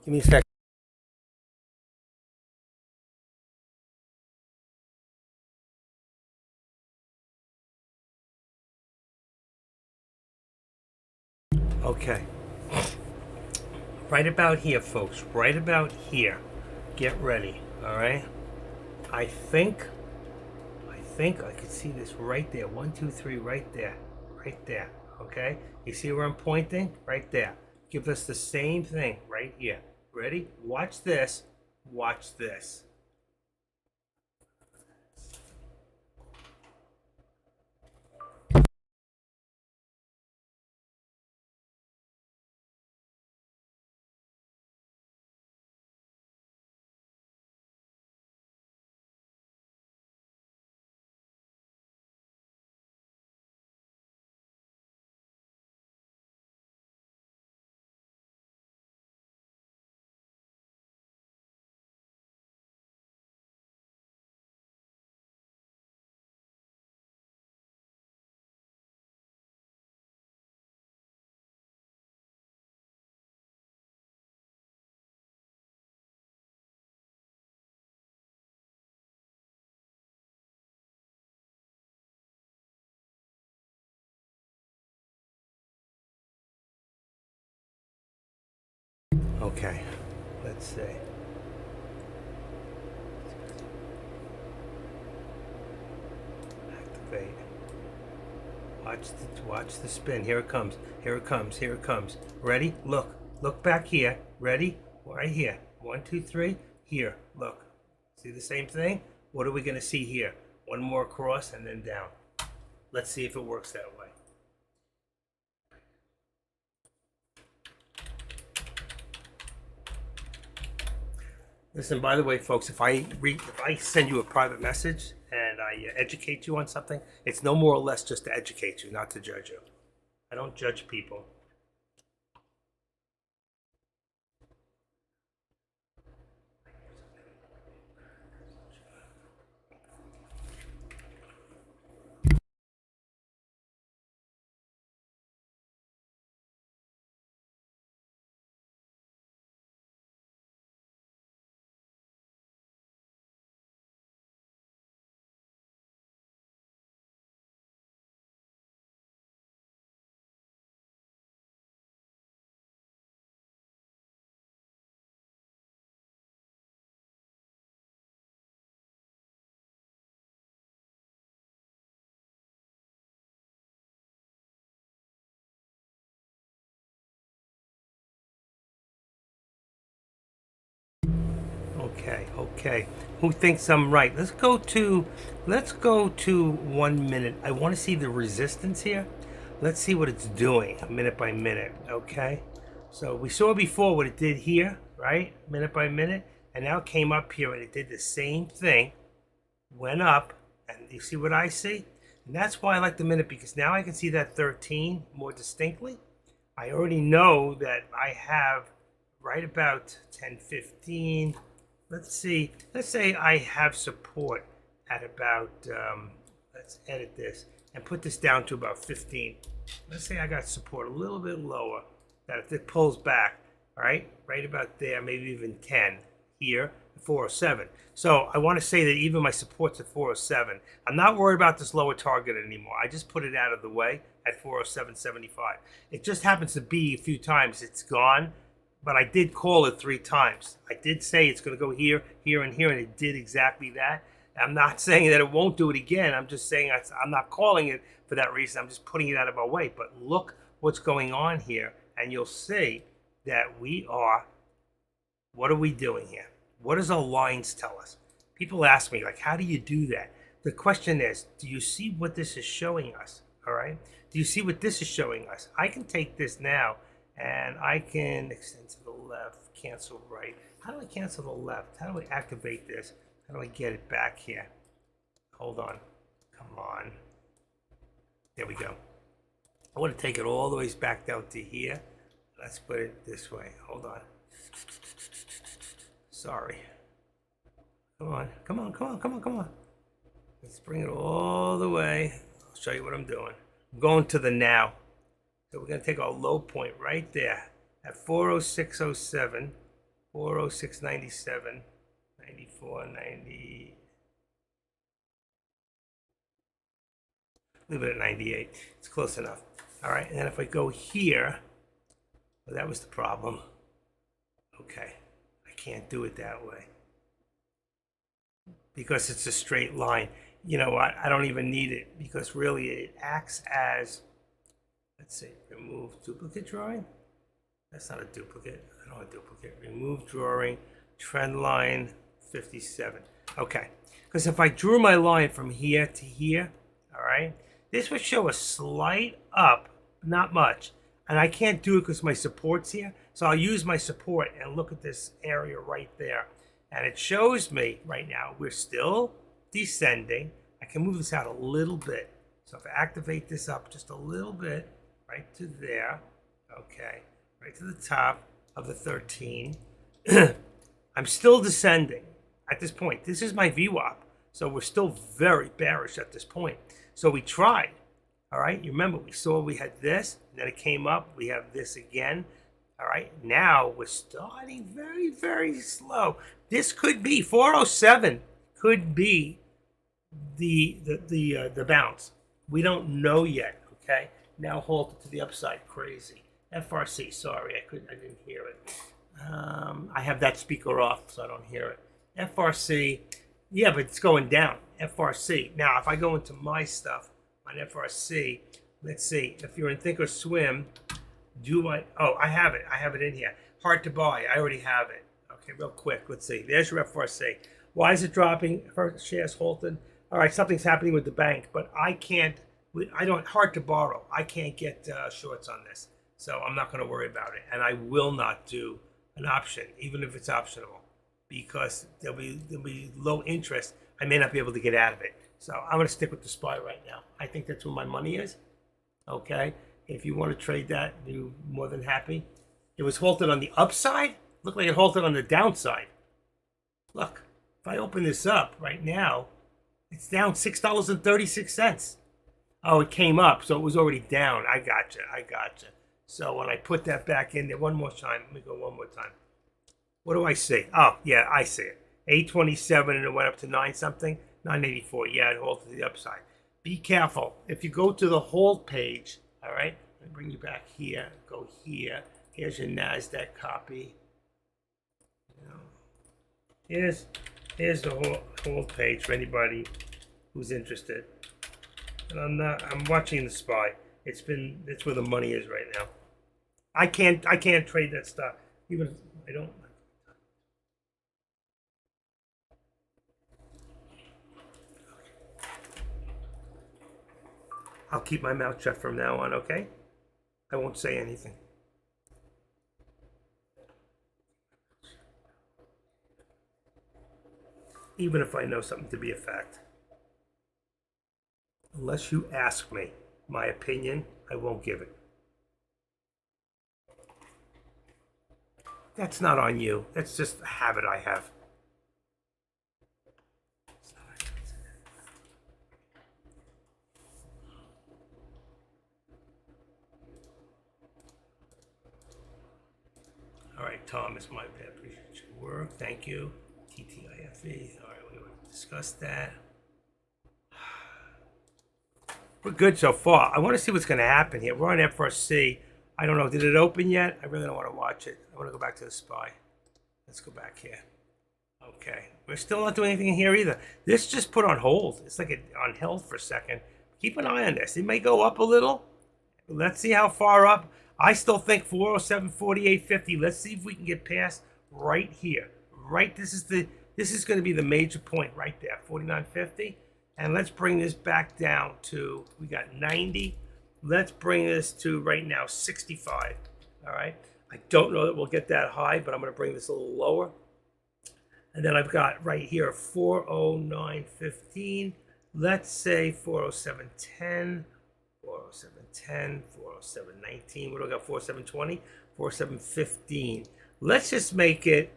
Give me a sec. Okay. Right about here, folks. Right about here. Get ready. All right. I think I can see this right there. 1, 2, 3, right there. Right there. Okay? You see where I'm pointing? Right there. Give us the same thing right here. Ready? Watch this. Watch this. Okay. Let's see. Activate. Watch the spin. Here it comes. Here it comes. Here it comes. Ready? Look. Look back here. Ready? Right here. 1, 2, 3. Here. Look. See the same thing? What are we going to see here? One more across and then down. Let's see if it works that way. Listen, by the way, folks, if I send you a private message and I educate you on something, it's no more or less just to educate you, not to judge you. I don't judge people. Okay. Who thinks I'm right? Let's go to 1 minute. I want to see the resistance here. Let's see what it's doing minute by minute. Okay. So we saw before what it did here, right? Minute by minute, and now it came up here and it did the same thing. Went up, and you see what I see? And that's why I like the minute, because now I can see that 13 more distinctly. I already know that I have right about 10:15. Let's see. Let's say I have support at about, let's edit this and put this down to about 15. Let's say I got support a little bit lower, that if it pulls back, all right about there, maybe even 10 here, 407. So I want to say that even my support's at 407. I'm not worried about this lower target anymore. I just put it out of the way at 407.75. It just happens to be a few times it's gone, but I did call it 3 times. I did say it's going to go here, here, and here, and it did exactly that. I'm not saying that it won't do it again. I'm just saying I'm not calling it for that reason. I'm just putting it out of our way. But look what's going on here, and you'll see that what are we doing here? What does our lines tell us? People ask me, like, how do you do that? The question is, do you see what this is showing us? All right? Do you see what this is showing us? I can take this now, and I can extend to the left, cancel right. How do I cancel the left? How do I activate this? How do I get it back here? Hold on. Come on. There we go. I want to take it all the way back down to here. Let's put it this way. Hold on. Sorry. Come on. Let's bring it all the way. I'll show you what I'm doing. I'm going to the now. So we're going to take our low point right there at 406.07. 406.97, 94, 90. Leave it at 98. It's close enough. All right, and then if I go here, well, that was the problem. Okay, I can't do it that way because it's a straight line. You know what? I don't even need it because really it acts as, let's see, remove duplicate drawing. That's not a duplicate. I don't want a duplicate. Remove drawing, trend line 57. Okay, because if I drew my line from here to here, all right, this would show a slight up, not much. And I can't do it because my support's here. So I'll use my support and look at this area right there. And it shows me right now, we're still descending. I can move this out a little bit. So if I activate this up just a little bit, right to there, okay, right to the top of the 13. I'm still descending at this point. This is my VWAP. So we're still very bearish at this point. So we tried, all right? You remember, we saw we had this, and then it came up. We have this again, all right? Now we're starting very, very slow. This could be, 407 could be the bounce. We don't know yet, okay? Now halted to the upside, crazy. FRC, sorry, I didn't hear it. I have that speaker off, so I don't hear it. FRC, yeah, but it's going down. FRC. Now, if I go into my stuff on FRC, let's see. If you're in Thinkorswim, I have it. I have it in here. Hard to buy. I already have it. Okay, real quick. Let's see. There's your FRC. Why is it dropping? First shares halted. All right, something's happening with the bank, but I can't. Hard to borrow. I can't get shorts on this, so I'm not going to worry about it. And I will not do an option, even if it's optional, because there'll be low interest. I may not be able to get out of it. So I'm going to stick with the SPY right now. I think that's where my money is. Okay. If you want to trade that, you're more than happy. It was halted on the upside. Looked like it halted on the downside. Look, if I open this up right now, it's down $6.36. Oh, it came up, so it was already down. I gotcha. So when I put that back in there one more time, let me go one more time. What do I see? Oh, yeah, I see it. 827 and it went up to 9 something. 984. Yeah, it halted to the upside. Be careful. If you go to the hold page, all right, let me bring you back here. Go here. Here's your NASDAQ copy. Here's the hold page for anybody who's interested. And I'm watching the SPY. It's where the money is right now. I can't trade that stuff. Even I don't. I'll keep my mouth shut from now on, okay? I won't say anything. Even if I know something to be a fact. Unless you ask me my opinion, I won't give it. That's not on you. That's just a habit I have. All right, Thomas, my bad. Appreciate your work. Thank you. TTIFE. All right, we will discuss that. We're good so far. I want to see what's going to happen here. We're on FRC. I don't know. Did it open yet? I really don't want to watch it. I want to go back to the SPY. Let's go back here. Okay. We're still not doing anything here either. This just put on hold. It's like on hold for a second. Keep an eye on this. It may go up a little. Let's see how far up. I still think 407, 48.50. Let's see if we can get past right here. Right. This is going to be the major point right there. 49.50. And let's bring this back down to, we got 90. Let's bring this to right now 65. All right. I don't know that we'll get that high, but I'm going to bring this a little lower. And then I've got right here 409.15. Let's say 407.10, 407.10, 407.19. What do I got? 407.20, 407.15. Let's just make it,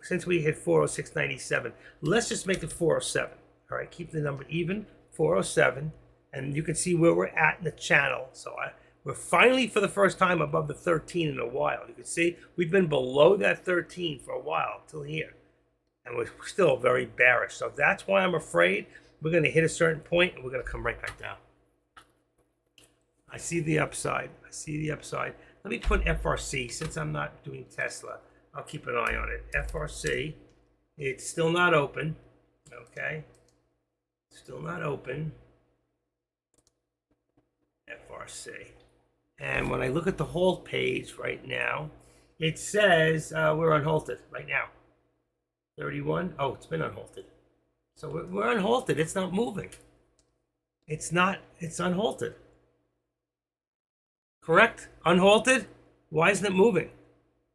since we hit 406.97, let's just make it 407. All right, keep the number even, 407, and you can see where we're at in the channel. So We're finally, for the first time, above the 13 in a while. You can see we've been below that 13 for a while till here. And we're still very bearish. So that's why I'm afraid we're going to hit a certain point and we're going to come right back down. I see the upside. I see the upside. Let me put FRC, since I'm not doing Tesla. I'll keep an eye on it. FRC, it's still not open. Okay. Still not open. FRC. And when I look at the hold page right now, it says we're unhalted right now. 31. Oh, it's been unhalted. So we're unhalted. It's not moving. It's not. It's unhalted. Correct? Unhalted? Why isn't it moving?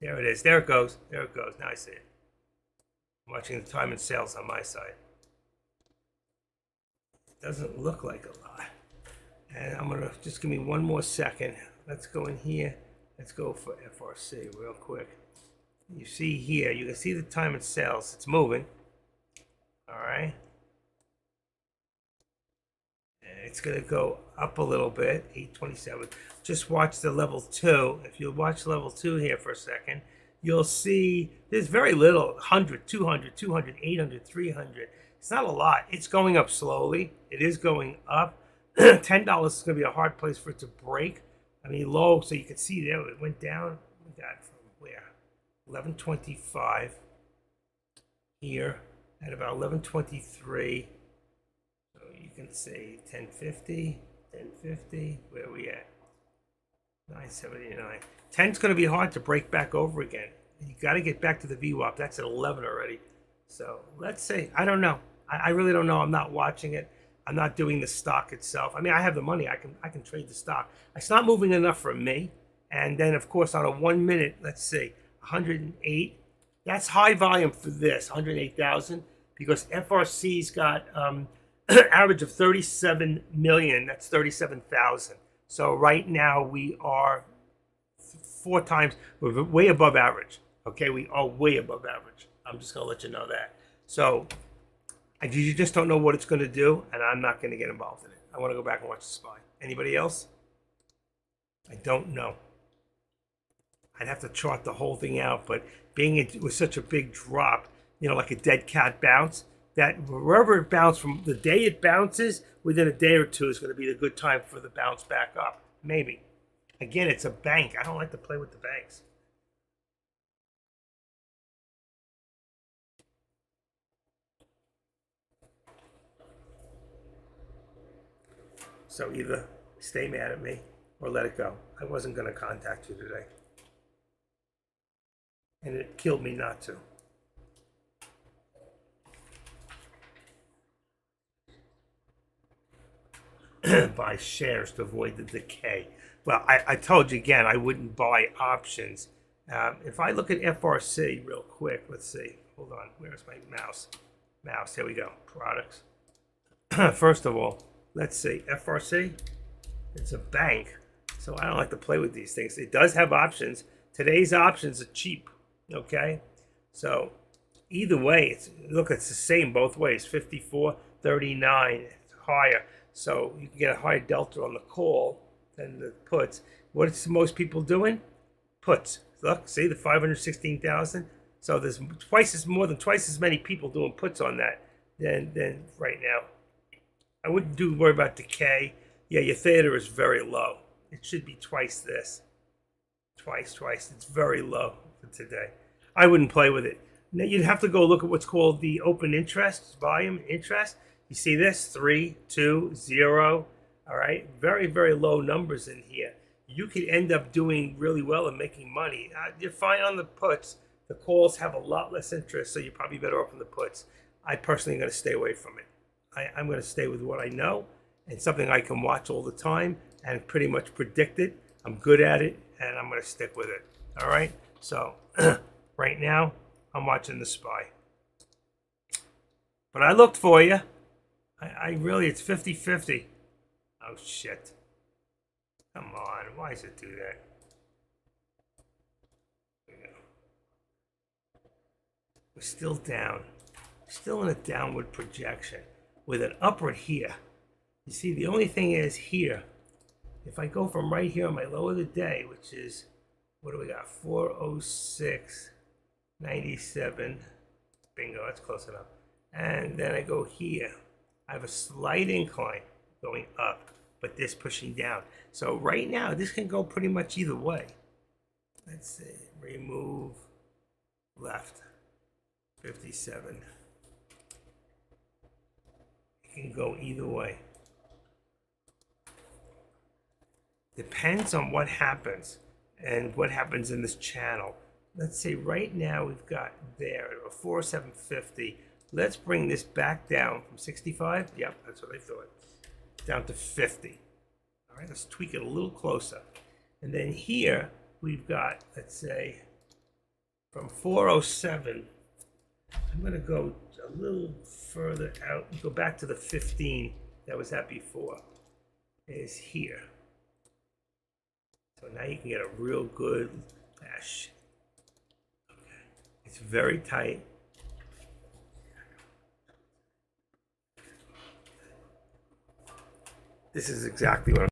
There it is. There it goes. There it goes. Now I see it. I'm watching the time and sales on my side. It doesn't look like a lot. And I'm going to just give me one more second. Let's go in here. Let's go for FRC real quick. You see here, you can see the time and sales. It's moving. All right. And it's going to go up a little bit, 827. Just watch the level 2. If you watch level 2 here for a second, you'll see there's very little, 100, 200, 200, 800, 300. It's not a lot. It's going up slowly. It is going up. $10 is going to be a hard place for it to break. I mean, low, so you can see there it went down. We got from where? 1125 here at about 1123. So you can say 1050, 1050. Where are we at? 979. 10's going to be hard to break back over again. You got to get back to the VWAP. That's at 11 already. So let's say, I don't know. I really don't know. I'm not watching it. I'm not doing the stock itself. I mean, I have the money. I can trade the stock. It's not moving enough for me. And then, of course, on a 1 minute, let's see, 108. That's high volume for this, 108,000, because FRC's got average of 37 million. That's 37,000. So right now we are 4 times, we're way above average. Okay, we are way above average. I'm just going to let you know that. So you just don't know what it's going to do, and I'm not going to get involved in it. I want to go back and watch the SPY. Anybody else? I don't know. I'd have to chart the whole thing out, but being it was such a big drop, you know, like a dead cat bounce, that wherever it bounced from, the day it bounces, within a day or two is going to be the good time for the bounce back up. Maybe. Again, it's a bank. I don't like to play with the banks. So either stay mad at me or let it go. I wasn't going to contact you today. And it killed me not to. Buy shares to avoid the decay. Well, I told you again, I wouldn't buy options. If I look at FRC real quick, let's see. Hold on, where's my mouse? Mouse, here we go, products. First of all, let's see, FRC, it's a bank, so I don't like to play with these things. It does have options. Today's options are cheap, okay? So either way, look, it's the same both ways, 54, 39, it's higher. So you can get a higher delta on the call than the puts. What's most people doing? Puts. Look, see the 516,000. So there's more than twice as many people doing puts on that than right now. I wouldn't worry about decay. Yeah, your theta is very low. It should be twice this. Twice. It's very low for today. I wouldn't play with it. Now you'd have to go look at what's called the open interest, volume interest. You see this? 3, 2, 0. All right. Very, very low numbers in here. You could end up doing really well and making money. You're fine on the puts. The calls have a lot less interest, so you're probably better off on the puts. I personally am going to stay away from it. I'm going to stay with what I know and something I can watch all the time and pretty much predict it. I'm good at it, and I'm going to stick with it. All right? So right now, I'm watching the SPY. But I looked for you. I really, it's 50-50. Oh, shit. Come on. Why does it do that? There we go. We're still down. Still in a downward projection with an upward here. You see, the only thing is here. if I go from right here on my low of the day, which is, what do we got? 406.97. Bingo, that's close enough. And then I go here. I have a slight incline going up, but this pushing down. So right now, this can go pretty much either way. Let's see, remove left, 57. It can go either way. Depends on what happens and what happens in this channel. Let's say right now we've got there a 40750. Let's bring this back down from 65. Yep, that's what I thought. Down to 50. All right, let's tweak it a little closer. And then here we've got, let's say, from 407, I'm going to go a little further out and go back to the 15 that was at before. Is here. So now you can get a real good mesh. Okay. It's very tight. This is exactly what I'm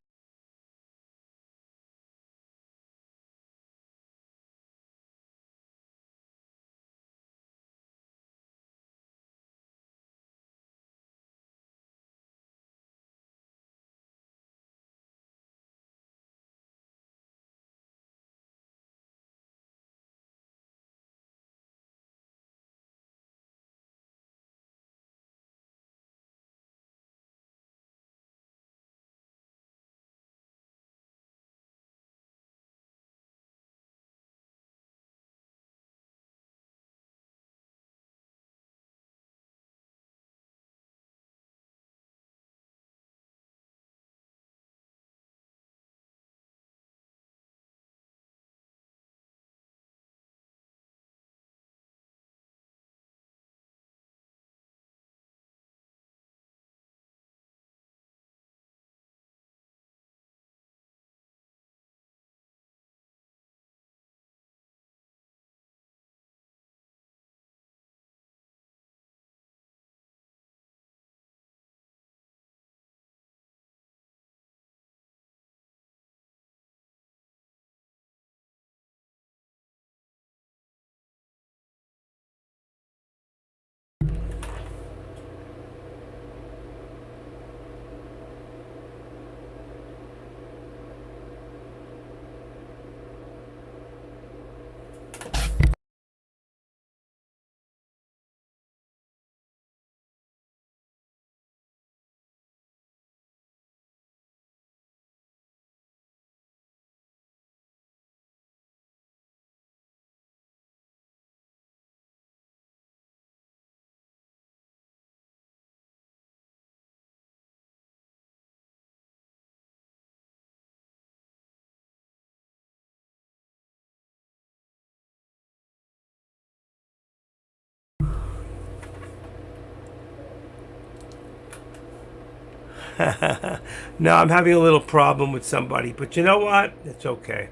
no, I'm having a little problem with somebody, but you know what? It's okay.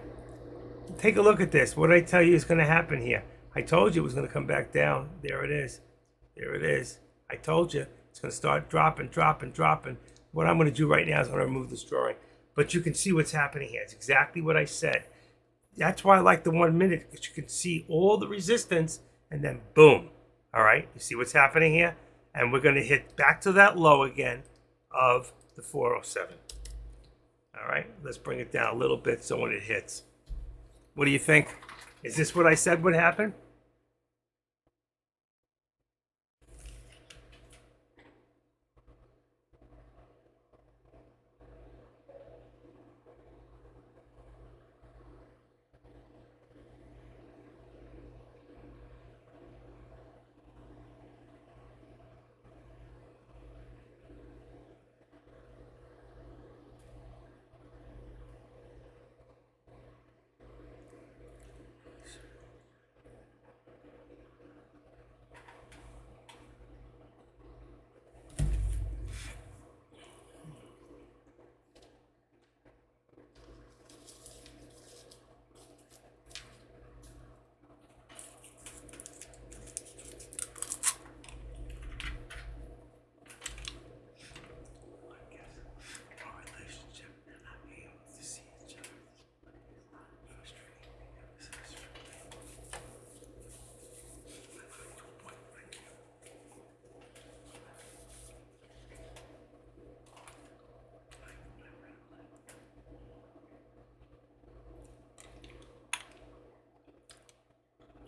Take a look at this. What did I tell you is going to happen here? I told you it was going to come back down. There it is. There it is. I told you it's going to start dropping, dropping, dropping. What I'm going to do right now is I'm going to remove this drawing. But you can see what's happening here. It's exactly what I said. That's why I like the 1 minute, because you can see all the resistance and then boom. All right, you see what's happening here? And we're going to hit back to that low again of the 407. All right, let's bring it down a little bit so when it hits. What do you think? Is this what I said would happen?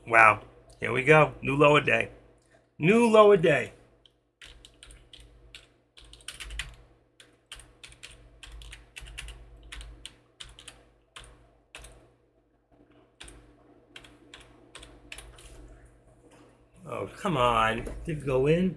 Wow. Here we go. New lower day. New lower day. Oh, come on. Did it go in?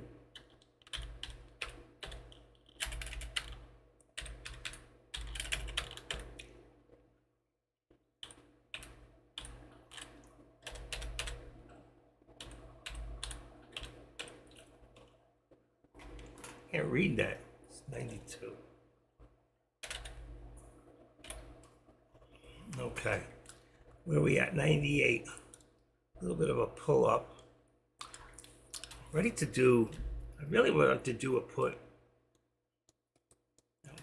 Can't read that. It's 92. Okay. Where are we at? 98. A little bit of a pull up. Ready to do, I really want to do a put.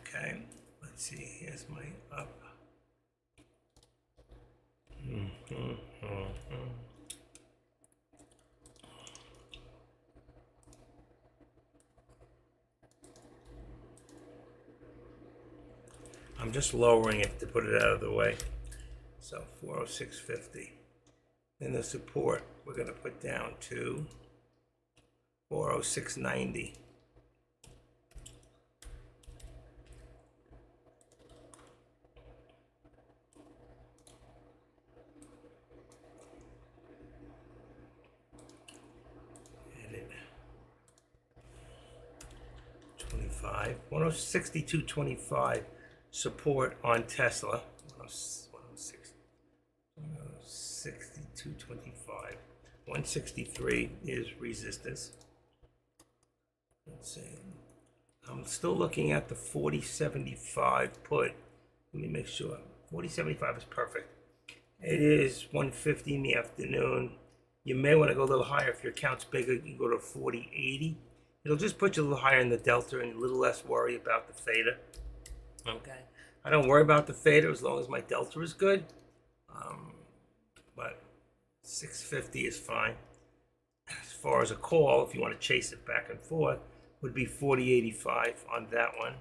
Okay. Let's see. Here's my up. I'm just lowering it to put it out of the way. So 406.50. Then the support we're going to put down to 406.90. Edit. 25. 162.25 support on Tesla. 162.25. 163 is resistance. Let's see. I'm still looking at the 40.75 put. Let me make sure. 40.75 is perfect. It is 1:50 in the afternoon. You may want to go a little higher if your account's bigger. You can go to 40.80. It'll just put you a little higher in the delta and a little less worry about the theta. Okay. I don't worry about the theta as long as my delta is good. But 650 is fine. As far as a call, if you want to chase it back and forth, would be 40.85 on that one.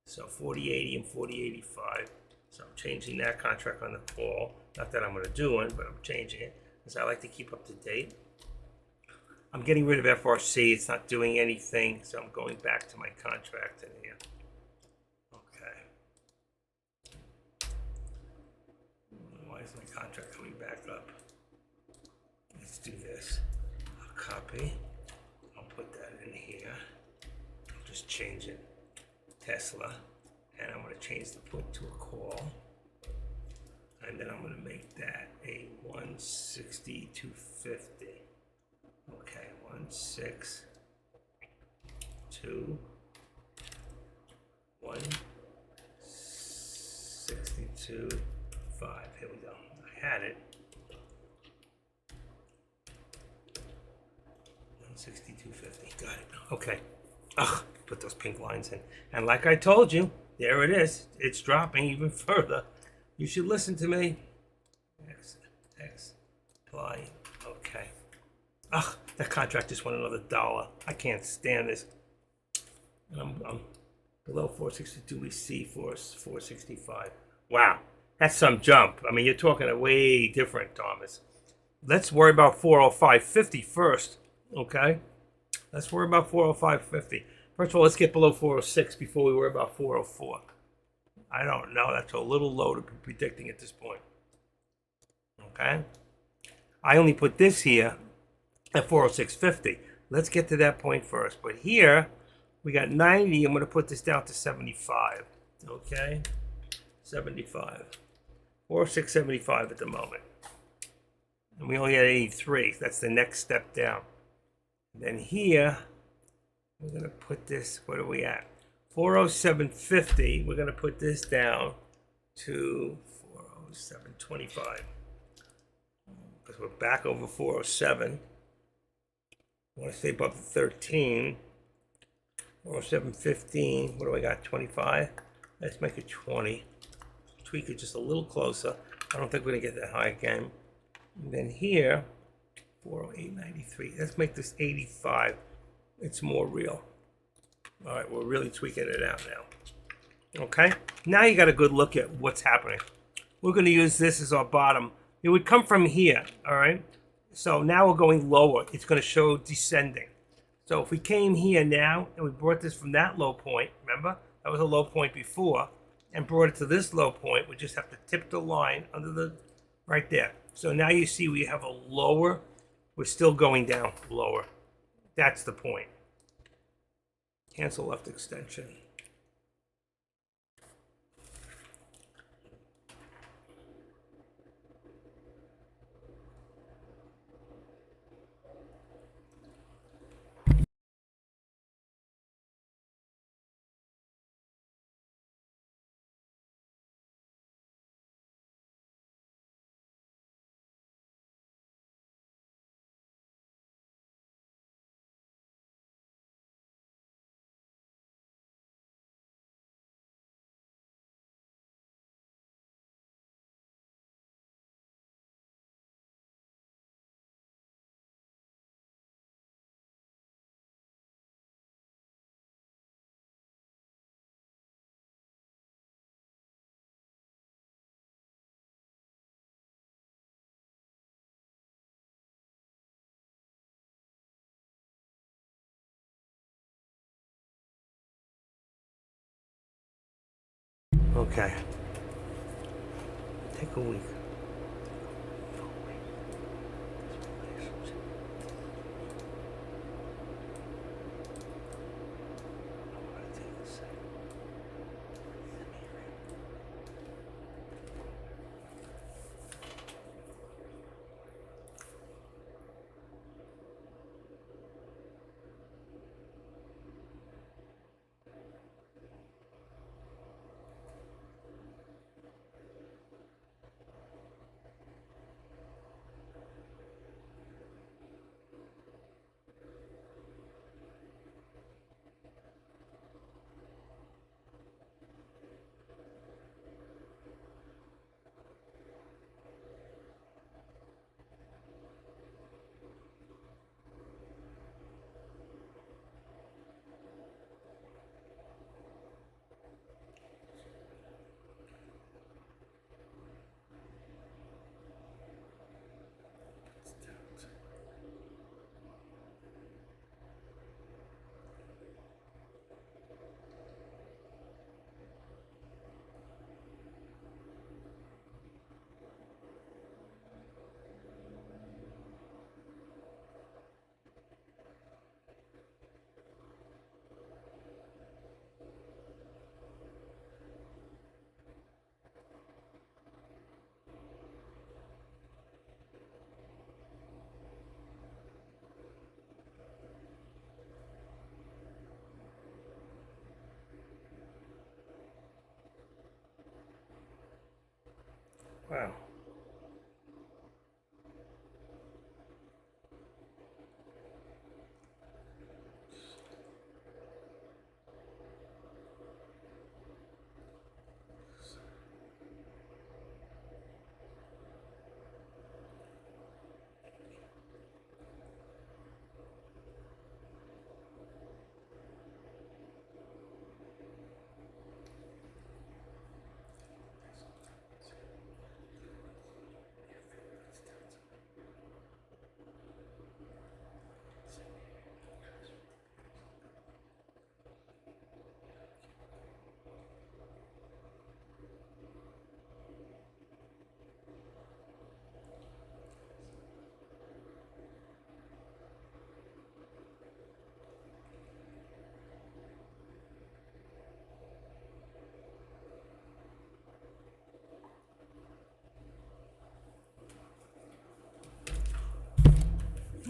So 40.80 and 40.85. So I'm changing that contract on the call. Not that I'm going to do one, but I'm changing it because I like to keep up to date. I'm getting rid of FRC. It's not doing anything, so I'm going back to my contract in here. Okay. Why is my contract coming back up? Let's do this. I'll copy. I'll put that in here. I'll just change it. Tesla. And I'm going to change the put to a call. And then I'm going to make that a 162.50. Okay, 162, 162.5. Here we go. I had it. 162.50. Got it. Okay. Ugh, put those pink lines in. And like I told you, there it is. It's dropping even further. You should listen to me. X, apply. Okay. Ugh, that contract just went another $1. I can't stand this. And I'm below 462. We see 465. Wow, that's some jump. I mean, you're talking a way different, Thomas. Let's worry about 405.50 first. Okay. Let's worry about 405.50. First of all, let's get below 406 before we worry about 404. I don't know. That's a little low to be predicting at this point. Okay. I only put this here at 406.50. Let's get to that point first. But here, we got 90. I'm going to put this down to 75. Okay. 75. 406.75 at the moment. And we only had 83. That's the next step down. And then here, we're going to put this, what are we at? 407.50. We're going to put this down to 407.25. Because we're back over 407. I want to stay above the 13. 407.15. What do I got? 25. Let's make it 20. Tweak it just a little closer. I don't think we're going to get that high again. And then here, 408.93. Let's make this 85. It's more real. All right, we're really tweaking it out now. Okay, now you got a good look at what's happening. We're going to use this as our bottom. It would come from here, all right? So now we're going lower. It's going to show descending. So if we came here now and we brought this from that low point, remember? That was a low point before, and brought it to this low point, we just have to tip the line under the, right there. So now you see we have a lower, we're still going down lower. That's the point. Cancel left extension. Okay. Take a week. Wow.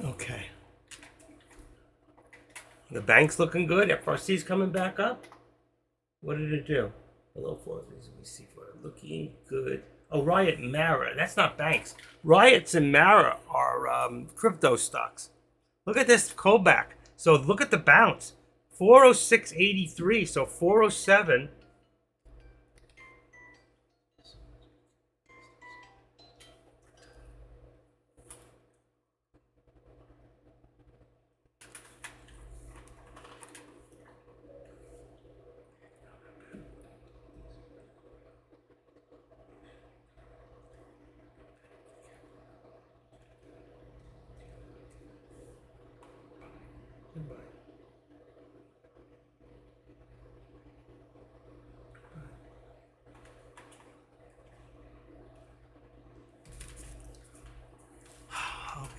Okay. The bank's looking good. FRC's coming back up. What did it do? Below four. Let me see for it. Looking good. Oh, Riot and Mara. That's not banks. Riots and Mara are crypto stocks. Look at this callback. So look at the bounce. 406.83. So 407.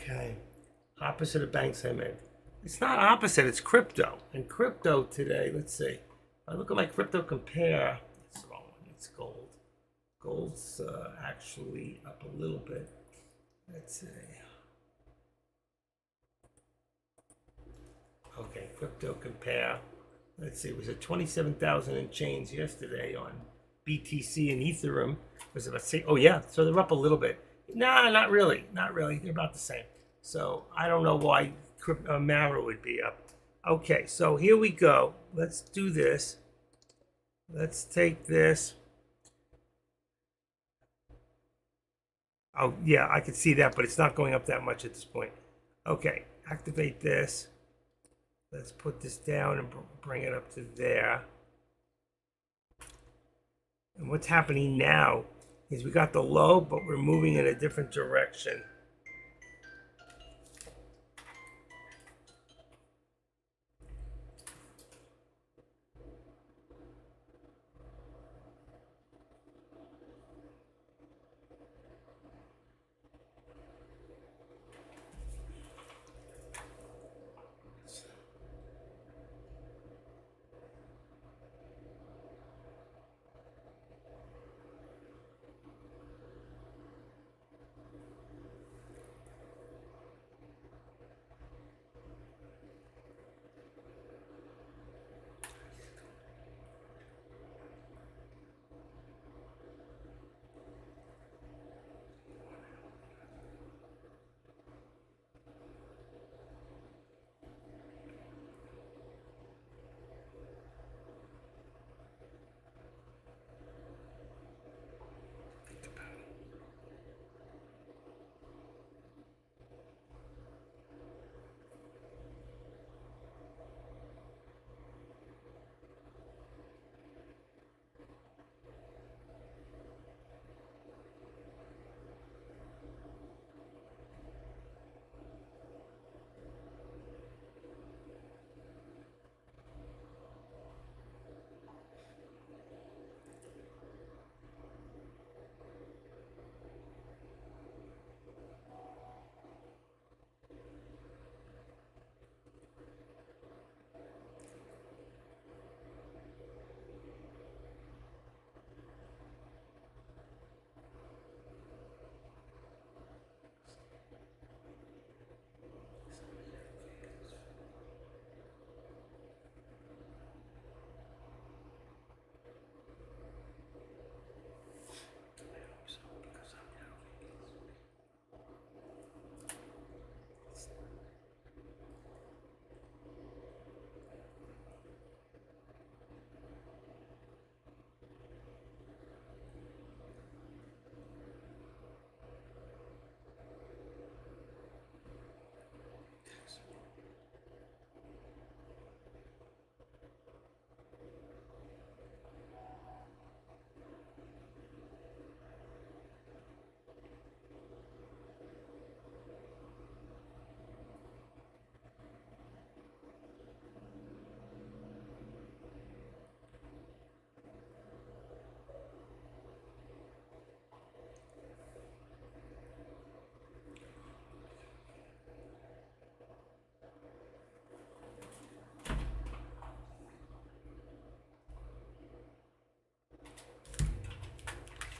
Okay. Opposite of banks I meant. It's not opposite, it's crypto. And crypto today, let's see. If I look at my crypto compare, it's the wrong one, it's gold. Gold's actually up a little bit. Let's see. Okay, crypto compare. Let's see, it was at 27,000 and change yesterday on BTC and Ethereum. Was about say, oh yeah, so they're up a little bit. Nah, not really, not really. They're about the same. So I don't know why Mara would be up. Okay, so here we go. Let's do this. Let's take this. Oh yeah, I can see that, but it's not going up that much at this point. Okay, activate this. Let's put this down and bring it up to there. And what's happening now is we got the low, but we're moving in a different direction.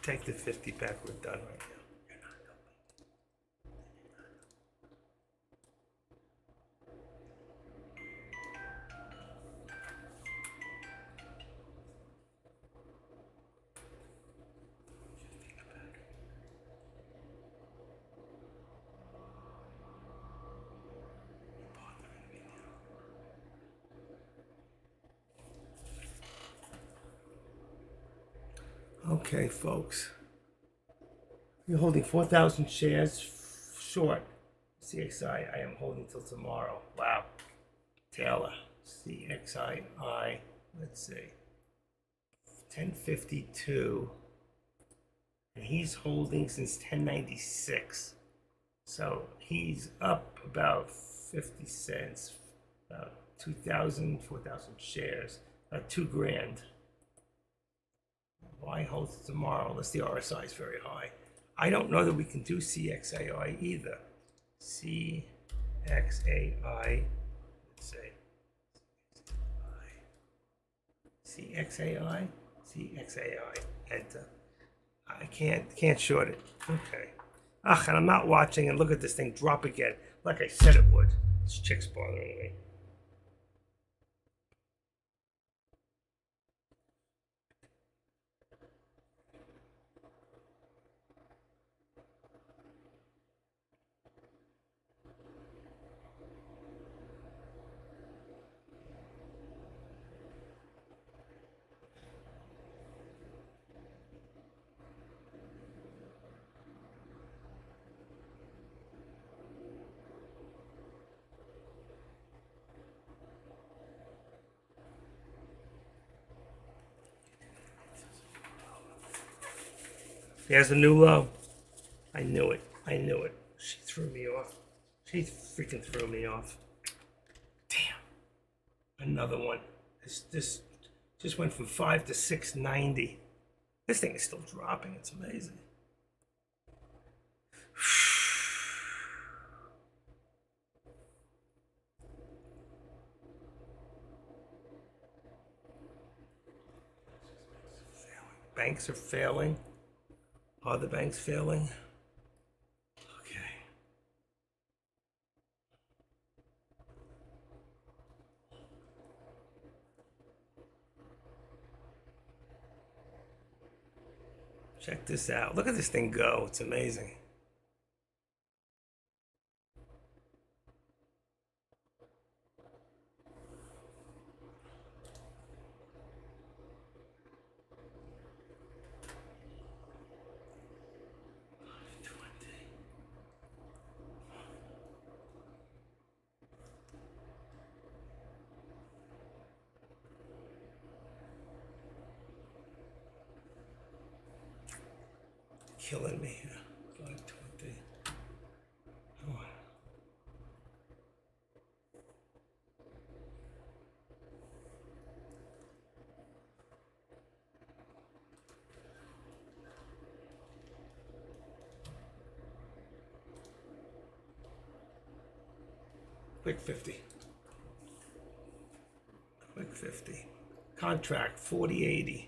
Take the 50 back, we're done right now. Okay, folks. You're holding 4,000 shares short. CXI, I am holding till tomorrow. Wow. Taylor, CXII, let's see. 1052. And he's holding since 1096. So he's up about 50 cents, about 2,000, 4,000 shares, about 2 grand. Why hold it tomorrow unless the RSI is very high? I don't know that we can do CXAI either. CXAI. Let's say CXAI. CXAI. Enter. I can't short it. Okay. Ugh, and I'm not watching, and look at this thing drop again, like I said it would. This chick's bothering me. There's a new low. I knew it. I knew it. She threw me off. She freaking threw me off. Damn. Another one. This just went from 5 to 690. This thing is still dropping. It's amazing. Banks are failing. Are the banks failing? Okay. Check this out. Look at this thing go. It's amazing. Killing me here. 520. Come on. Quick 50. Quick 50. Contract 4080.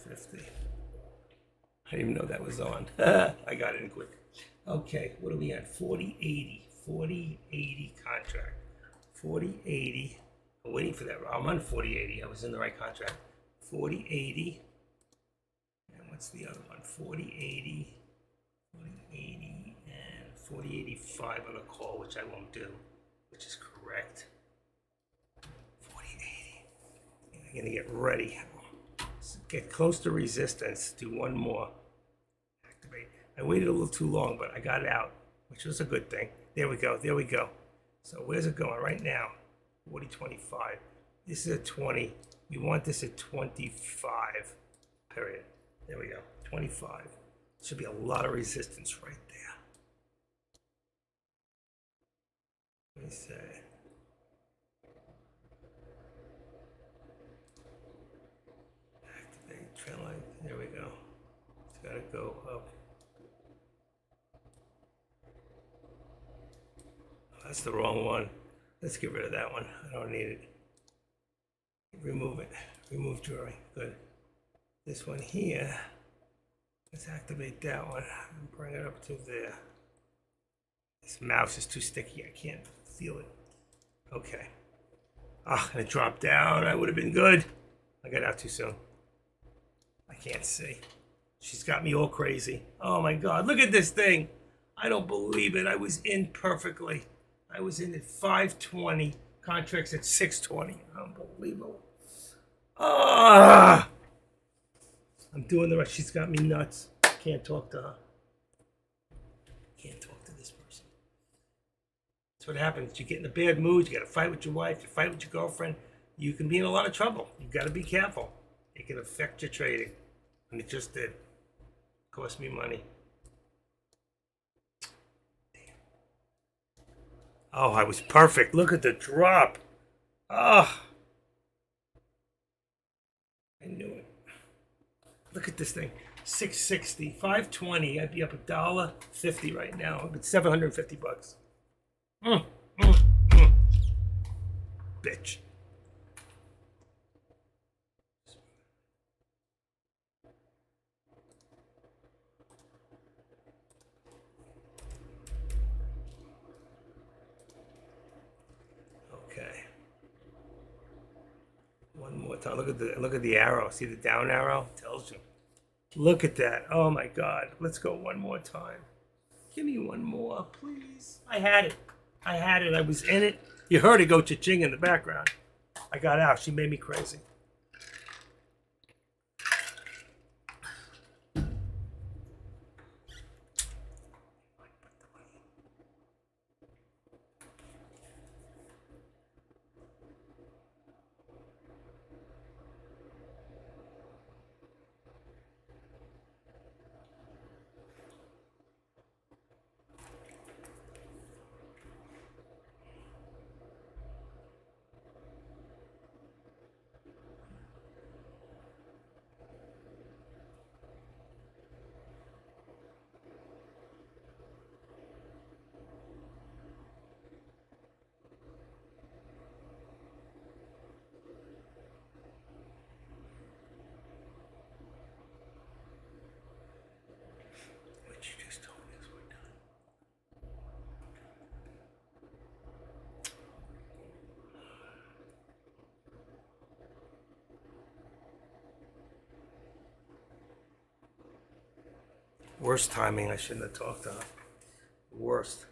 50. I didn't even know that was on. I got it in quick. Okay, what are we at? 4080. 4080 contract. 4080. I'm waiting for that. I'm on 4080. I was in the right contract. 4080. And what's the other one? 4080. 4080 and 4085 on a call, which I won't do, which is correct. 4080. I'm going to get ready. Get close to resistance. Do one more. Activate. I waited a little too long, but I got it out, which was a good thing. There we go. There we go. So where's it going right now? 4025. This is at 20. We want this at 25. Period. There we go. 25. Should be a lot of resistance right there. Let me say. Trend line. There we go. It's got to go up. Oh, that's the wrong one. Let's get rid of that one. I don't need it. Remove it. Remove drawing. Good. This one here. Let's activate that one and bring it up to there. This mouse is too sticky. I can't feel it. Okay. Ah, and it dropped down. That would have been good. I got out too soon. I can't see. She's got me all crazy. Oh my God, look at this thing. I don't believe it. I was in perfectly. I was in at 520. Contracts at 620. Unbelievable. Ah! I'm doing the right. She's got me nuts. Can't talk to her. Can't talk to this person. That's what happens. You get in a bad mood. You got to fight with your wife. You fight with your girlfriend. You can be in a lot of trouble. You got to be careful. It can affect your trading. And it just did. Cost me money. Damn. Oh, I was perfect. Look at the drop. Oh. I knew it. Look at this thing. 660, 520. I'd be up $1.50 right now. It's $750. Mm, mm, mm. Bitch. Okay. One more time. Look at the arrow. See the down arrow? Tells you. Look at that. Oh my God. Let's go one more time. Give me one more, please. I had it. I had it. I was in it. You heard it go cha-ching in the background. I got out. She made me crazy. What you just told me is we're done. Worst timing. I shouldn't have talked to her. Worst.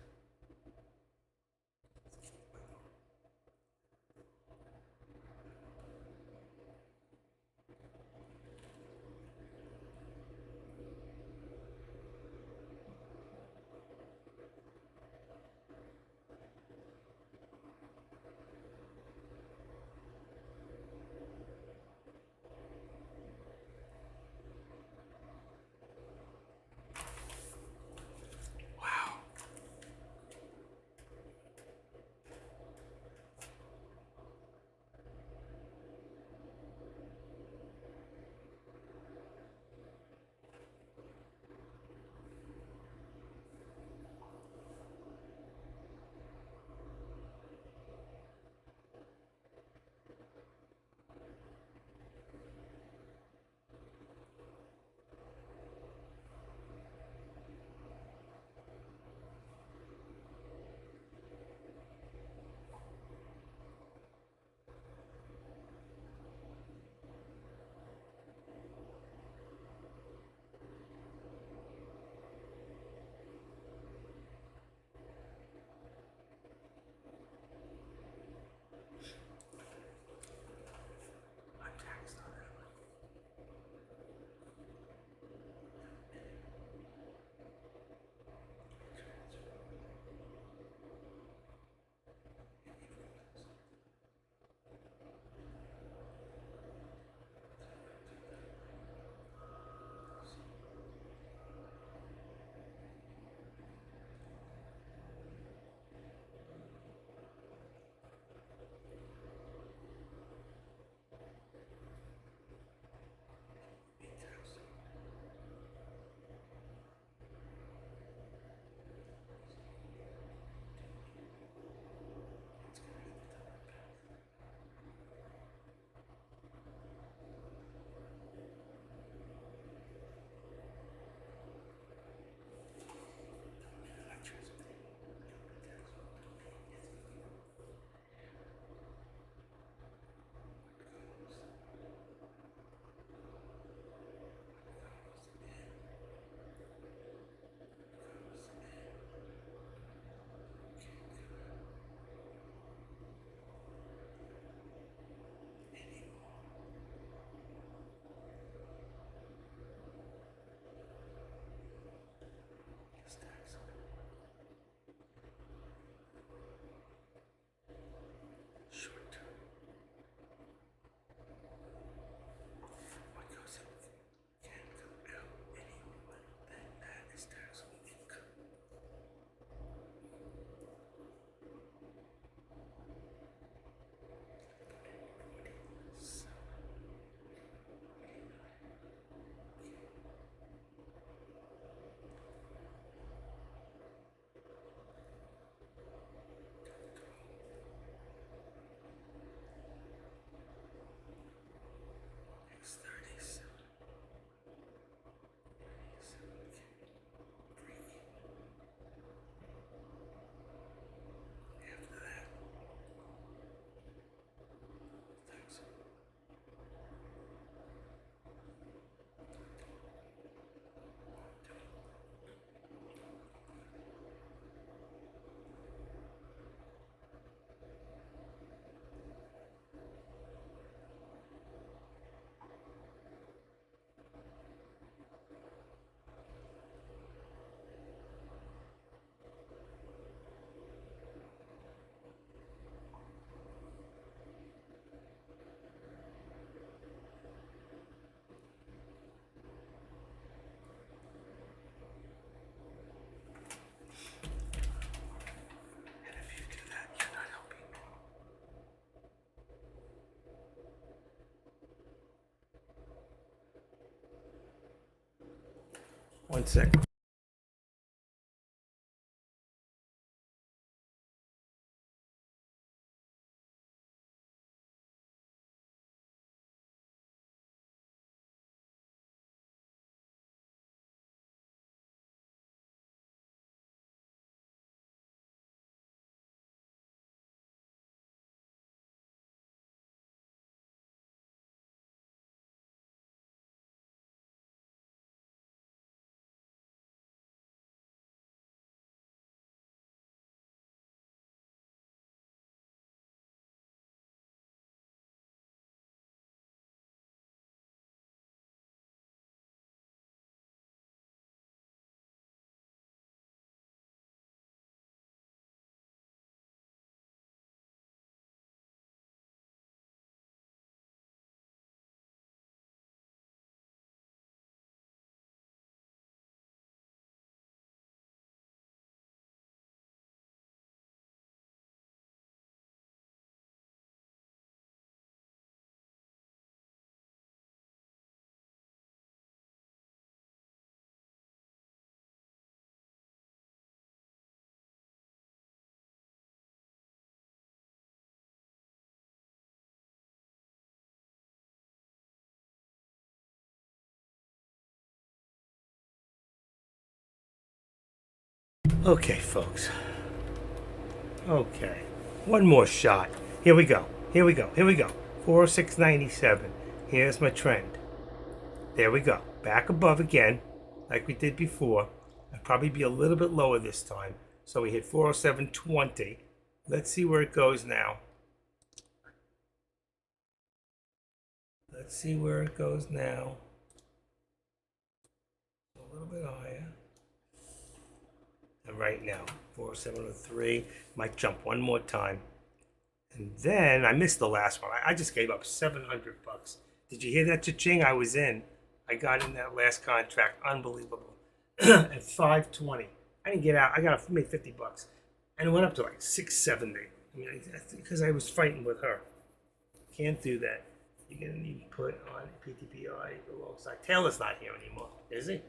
1 second. Okay, folks. Okay. One more shot. Here we go. Here we go. Here we go. 406.97. Here's my trend. There we go. Back above again, like we did before. I'll probably be a little bit lower this time. So we hit 407.20. Let's see where it goes now. Let's see where it goes now. A little bit higher. And right now, 407.03. Might jump one more time. And then I missed the last one. I just gave up 700 bucks. Did you hear that, cha-ching? I was in. I got in that last contract. Unbelievable. At 520. I didn't get out. I made 50 bucks. And it went up to like 670. I mean, because I was fighting with her. Can't do that. You're going to need to put on PTPI alongside. Taylor's not here anymore, is he?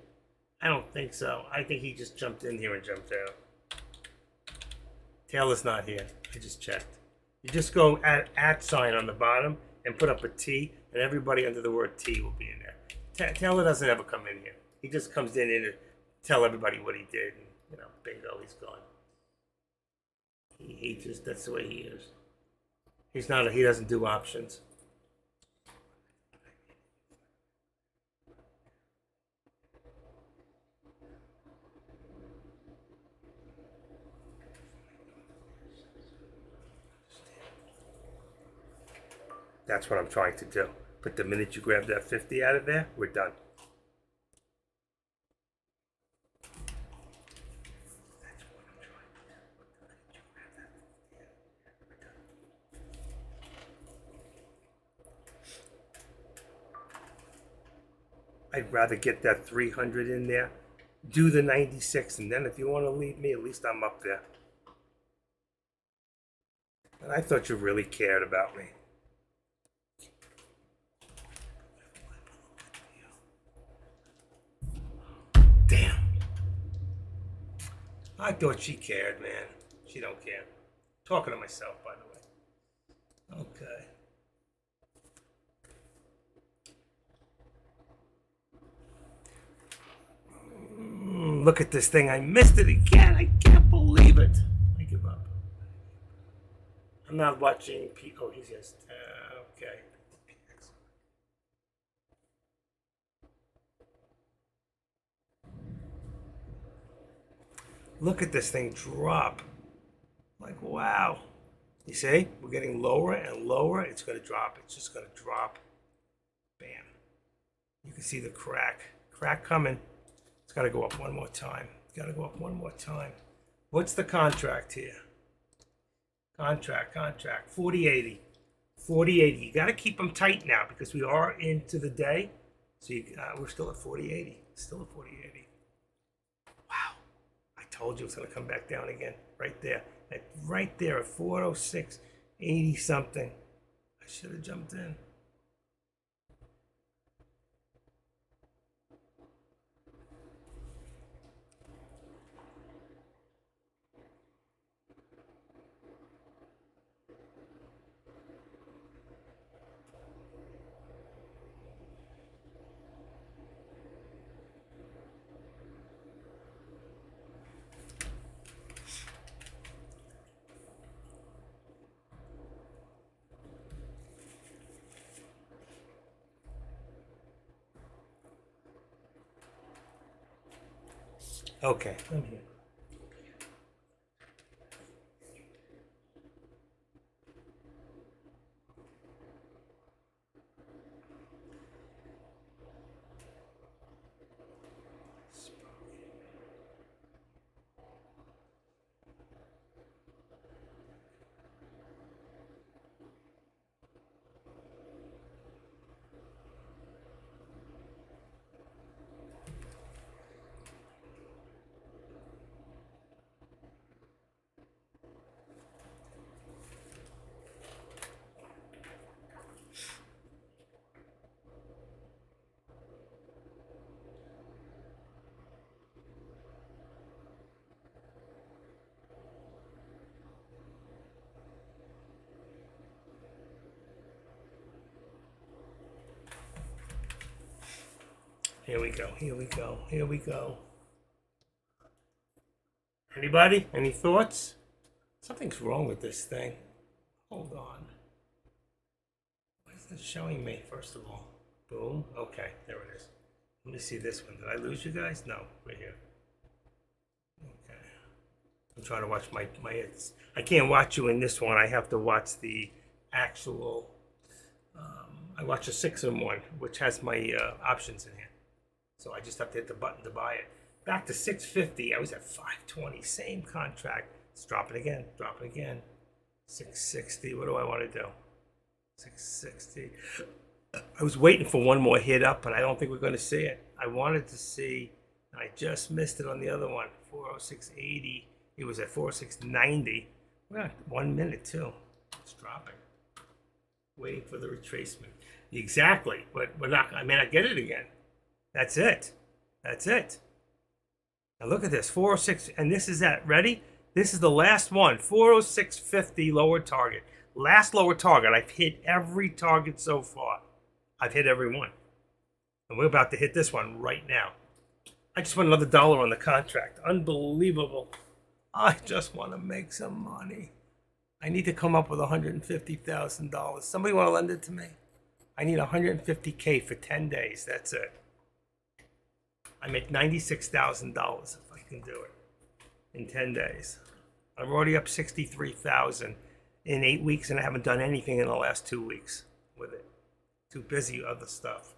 I don't think so. I think he just jumped in here and jumped out. Taylor's not here. I just checked. You just go at sign on the bottom and put up a T, and everybody under the word T will be in there. Taylor doesn't ever come in here. He just comes in to tell everybody what he did, and bingo, he's gone. He just, that's the way he is. He doesn't do options. That's what I'm trying to do. But the minute you grab that 50 out of there, we're done. I'd rather get that 300 in there, do the 96, and then if you want to leave me, at least I'm up there. And I thought you really cared about me. Damn. I thought she cared, man. She don't care. Talking to myself, by the way. Okay. Look at this thing. I missed it again. I can't believe it. I give up. I'm not watching. Oh, he's just. Okay. Look at this thing drop. Like, wow. You see? We're getting lower and lower. It's going to drop. It's just going to drop. Bam. You can see the crack. Crack coming. It's got to go up one more time. It's got to go up one more time. What's the contract here? Contract. 4080. 4080. You got to keep them tight now because we are into the day. So we're still at 4080. Still at 4080. Wow. I told you it's going to come back down again. Right there. Right there at 406. 80 something. I should have jumped in. Okay, I'm here. Here we go. Here we go. Here we go. Anybody? Any thoughts? Something's wrong with this thing. Hold on. Why is it showing me, first of all? Boom. Okay, there it is. Let me see this one. Did I lose you guys? No, we're here. Okay. I'm trying to watch my I can't watch you in this one. I have to watch the actual. I watch a 6-in-1, which has my options in here. So I just have to hit the button to buy it. Back to 650. I was at 520. Same contract. It's dropping again. Dropping again. 660. What do I want to do? 660. I was waiting for one more hit up, but I don't think we're going to see it. I wanted to see, and I just missed it on the other one. 406.80. It was at 406.90. We're at 1 minute too. It's dropping. Waiting for the retracement. Exactly. But we're not. I may not get it again. That's it. That's it. Now look at this. 406, and this is that. Ready? This is the last one. 406.50 lower target. Last lower target. I've hit every target so far. I've hit every one. And we're about to hit this one right now. I just want another dollar on the contract. Unbelievable. I just want to make some money. I need to come up with $150,000. Somebody want to lend it to me? I need $150K for 10 days. That's it. I make $96,000 if I can do it in 10 days. I'm already up 63,000 in 8 weeks, and I haven't done anything in the last 2 weeks with it. Too busy with other stuff.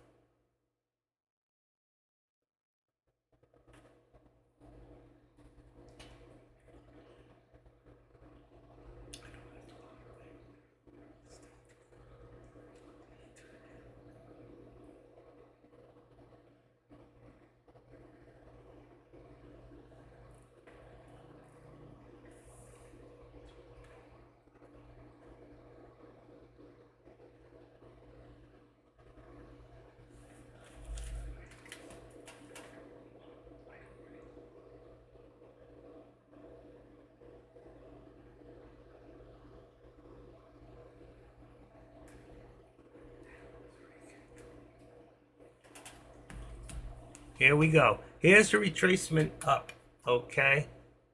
Here we go. Here's the retracement up, okay?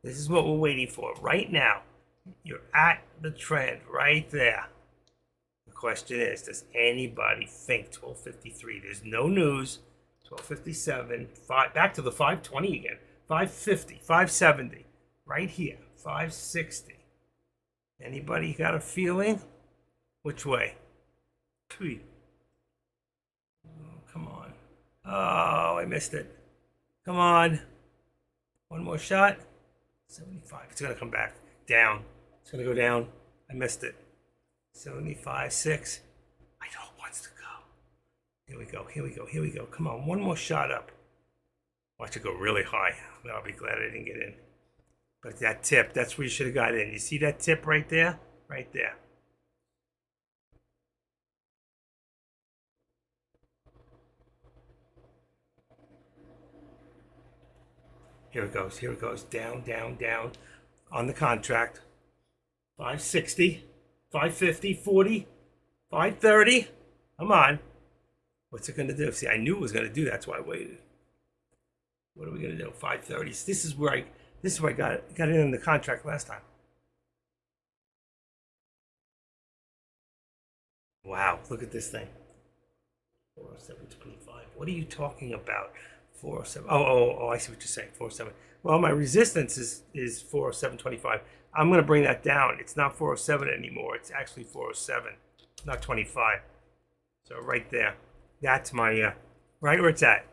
This is what we're waiting for right now. You're at the trend right there. The question is, does anybody think 1253? There's no news. 1257, back to the 520 again. 550, 570, right here. 560. Anybody got a feeling? Which way? Tweet. Oh, come on. Oh, I missed it. Come on. One more shot. 75. It's going to come back. Down. It's going to go down. I missed it. 75, 6. I know it wants to go. Here we go. Here we go. Here we go. Come on. One more shot up. Watch it go really high. I'll be glad I didn't get in. But that tip, that's where you should have got in. You see that tip right there? Right there. Here it goes. Here it goes. Down, down, down on the contract. 560, 550, 40, 530. Come on. What's it going to do? See, I knew it was going to do that. That's why I waited. What are we going to do? 530. This is where I got it in the contract last time. Wow, look at this thing. 407.25. What are you talking about? 407. Oh, I see what you're saying. 407. Well, my resistance is 407.25. I'm going to bring that down. It's not 407 anymore. It's actually 407, not 25. So right there. That's my, right where it's at.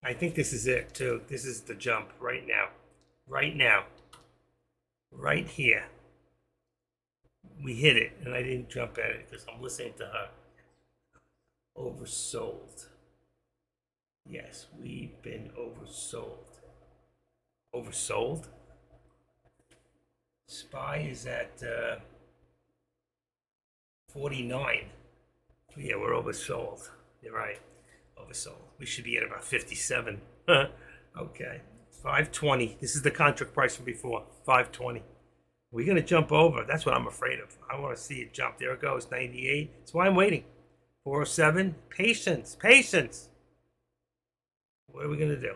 I think this is it too. This is the jump right now. Right now. Right here. We hit it, and I didn't jump at it because I'm listening to her. Oversold. Yes, we've been oversold. Oversold? SPY is at 49. Yeah, we're oversold. You're right. Oversold. We should be at about 57. Okay. 520. This is the contract price from before. 520. We're going to jump over. That's what I'm afraid of. I want to see it jump. There it goes. 98. That's why I'm waiting. 407. Patience. Patience. What are we going to do?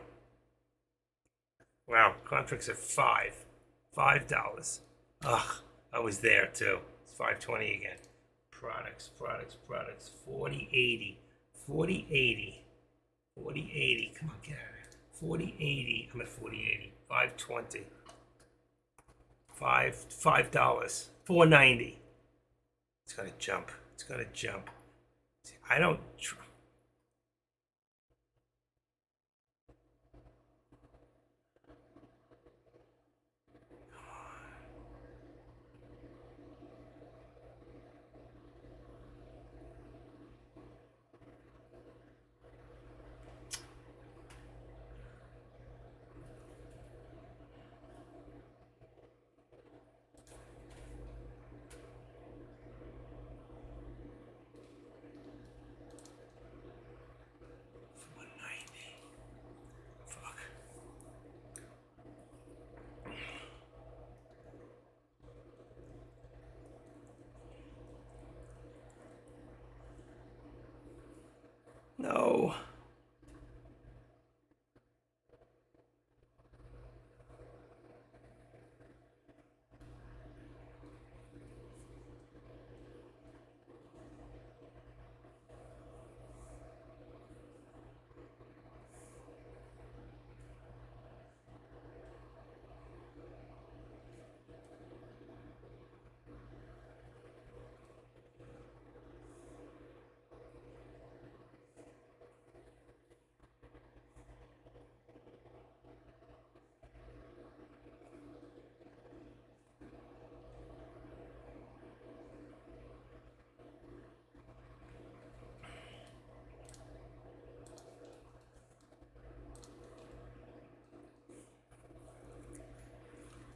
Wow. Contracts at $5. Ugh. I was there too. It's 520 again. Products. 4080. 4080. 4080. Come on, get out of there. 4080. I'm at 4080. 520. $5. 490. It's gonna jump. It's gonna jump. I don't. Fuck. No.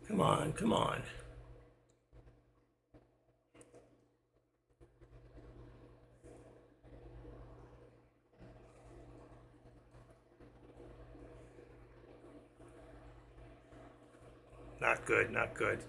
Come on, come on. Not good, not good.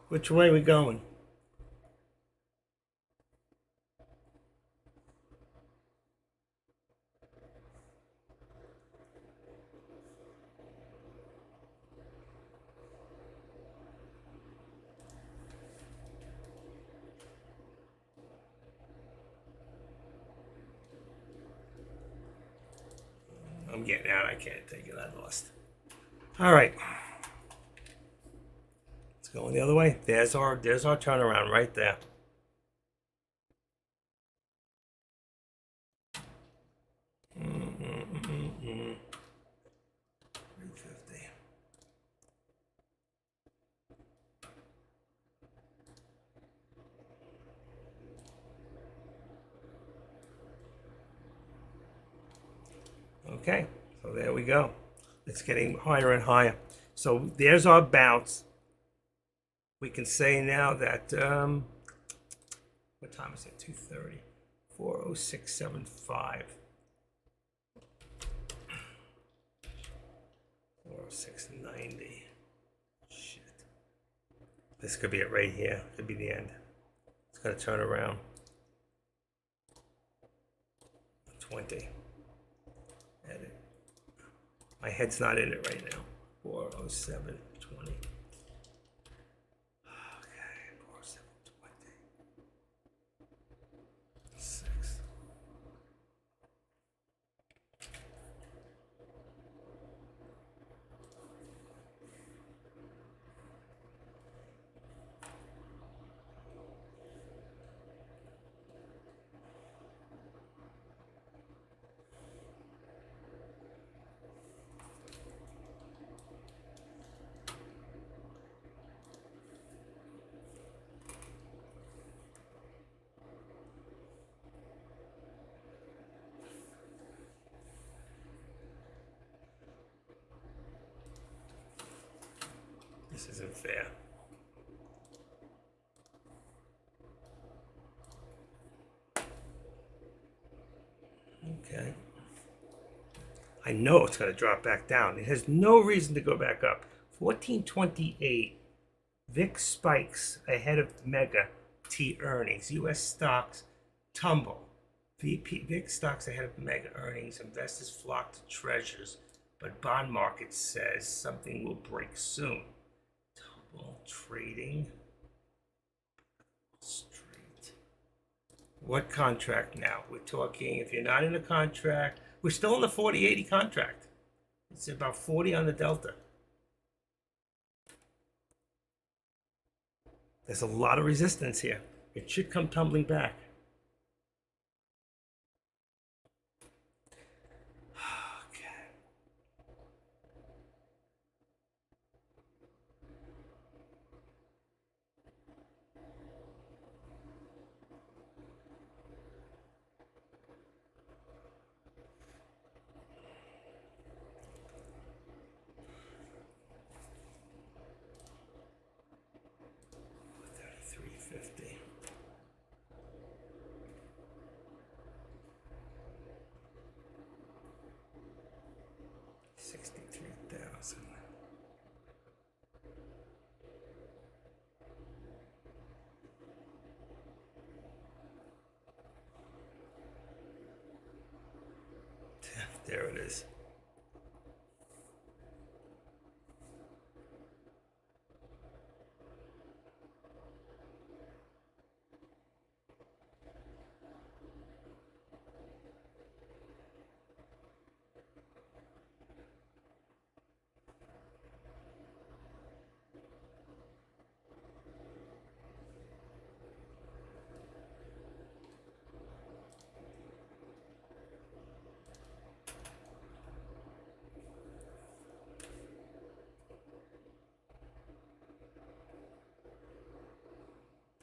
Which way we going? I'm getting out. I can't take it. I lost. All right. It's going the other way. There's our turnaround right there. Mm-mm-mm-mm. 350. Okay, so there we go. It's getting higher and higher. So there's our bounce. We can say now that what time is it? 2:30. 406.75. 406.90. Shit. This could be it right here. Could be the end. It's gonna turn around. 20. Edit. My head's not in it right now. 407.20. Okay, 407.20. 6. This isn't fair. Okay. I know it's going to drop back down. It has no reason to go back up. 1428. VIX spikes ahead of Mega T earnings. U.S. stocks tumble. VIX stocks ahead of Mega earnings. Investors flock to treasures, but bond market says something will break soon. Tumble trading. Street. What contract now? We're talking, if you're not in a contract, we're still in the 4080 contract. It's about 40 on the Delta. There's a lot of resistance here. It should come tumbling back. Okay. $33.50. $63,000. There it is.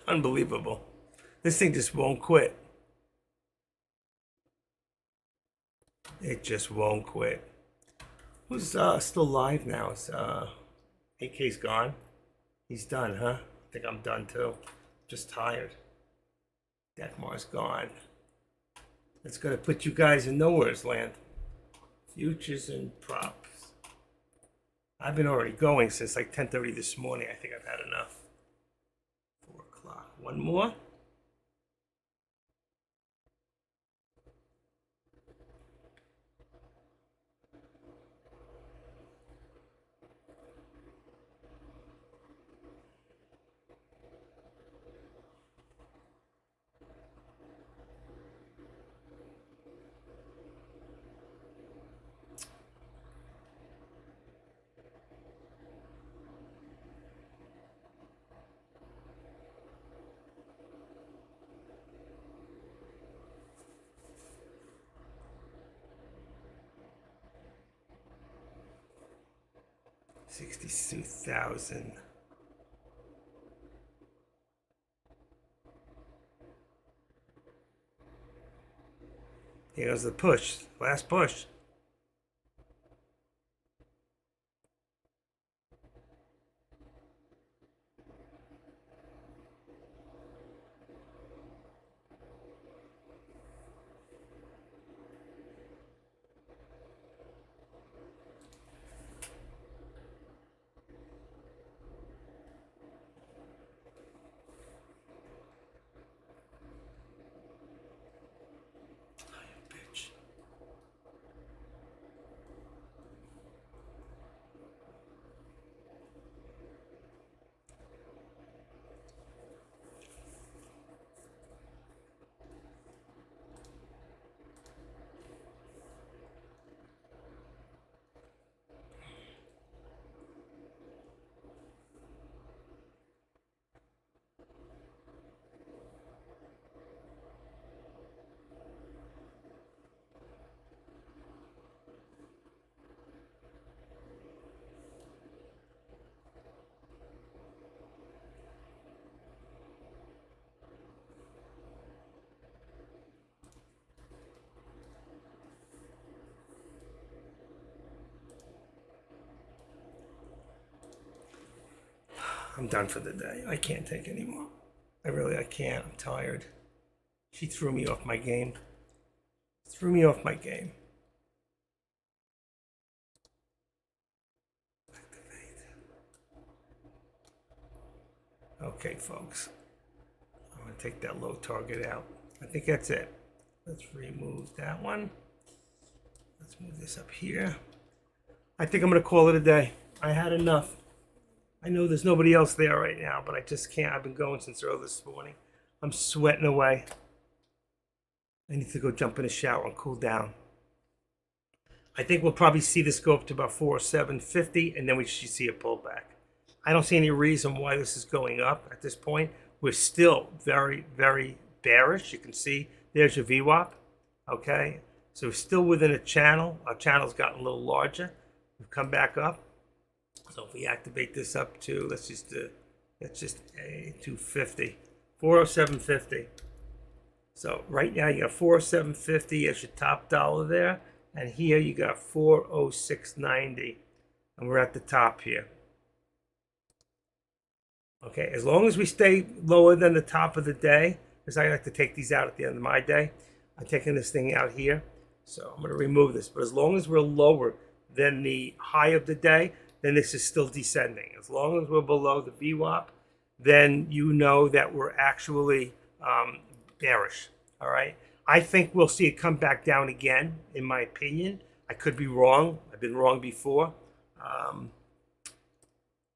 Unbelievable. This thing just won't quit. It just won't quit. Who's still live now? Is AK's gone? He's done, huh? I think I'm done too. Just tired. Dekmar's gone. That's gonna put you guys in nowhere's land. Futures and props. I've been already going since like 10:30 this morning. I think I've had enough. One more. $62,000. Here goes the push. Last push. Bitch. I'm done for the day. I can't take anymore. I can't. I'm tired. She threw me off my game. Threw me off my game. Activate. Okay, folks. I'm going to take that low target out. I think that's it. Let's remove that one. Let's move this up here. I think I'm going to call it a day. I had enough. I know there's nobody else there right now, but I just can't. I've been going since early this morning. I'm sweating away. I need to go jump in a shower and cool down. I think we'll probably see this go up to about 407.50, and then we should see a pullback. I don't see any reason why this is going up at this point. We're still very, very bearish. You can see there's your VWAP. Okay, so we're still within a channel. Our channel's gotten a little larger. We've come back up. So if we activate this up to, let's just a 250, 407.50. So right now you got 407.50 as your top dollar there, and here you got 406.90, and we're at the top here. Okay, as long as we stay lower than the top of the day, because I like to take these out at the end of my day. I'm taking this thing out here, so I'm going to remove this. But as long as we're lower than the high of the day, then this is still descending. As long as we're below the VWAP, then you know that we're actually bearish. All right. I think we'll see it come back down again, in my opinion. I could be wrong. I've been wrong before.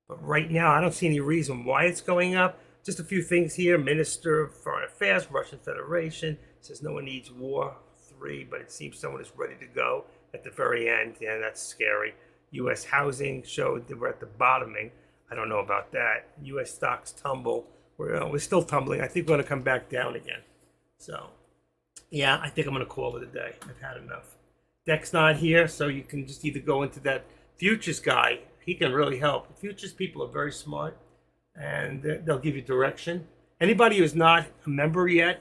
But right now, I don't see any reason why it's going up. Just a few things here. Minister of Foreign Affairs, Russian Federation, says no one needs war. 3, but it seems someone is ready to go at the very end. Yeah, that's scary. U.S. housing showed that we're at the bottoming. I don't know about that. U.S. stocks tumble. We're still tumbling. I think we're going to come back down again. So, yeah, I think I'm going to call it a day. I've had enough. Deck's not here, so you can just either go into that futures guy. He can really help. The futures people are very smart, and they'll give you direction. Anybody who's not a member yet,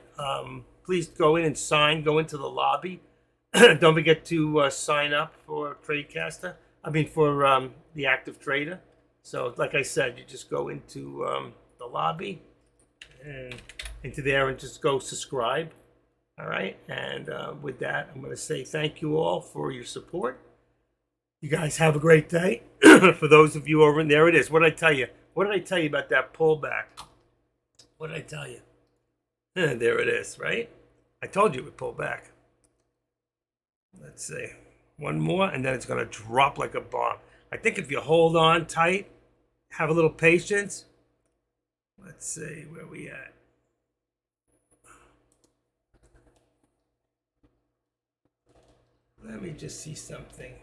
please go in and sign. Go into the lobby. Don't forget to sign up for Tradecaster. For the active trader. So like I said, you just go into the lobby and into there and just go subscribe. All right. And with that, I'm going to say thank you all for your support. You guys have a great day. For those of you over in there, it is. What did I tell you? What did I tell you about that pullback? What did I tell you? There it is, right? I told you it would pull back. Let's see. One more, and then it's going to drop like a bomb. I think if you hold on tight, have a little patience. Let's see where we at. Let me just see something.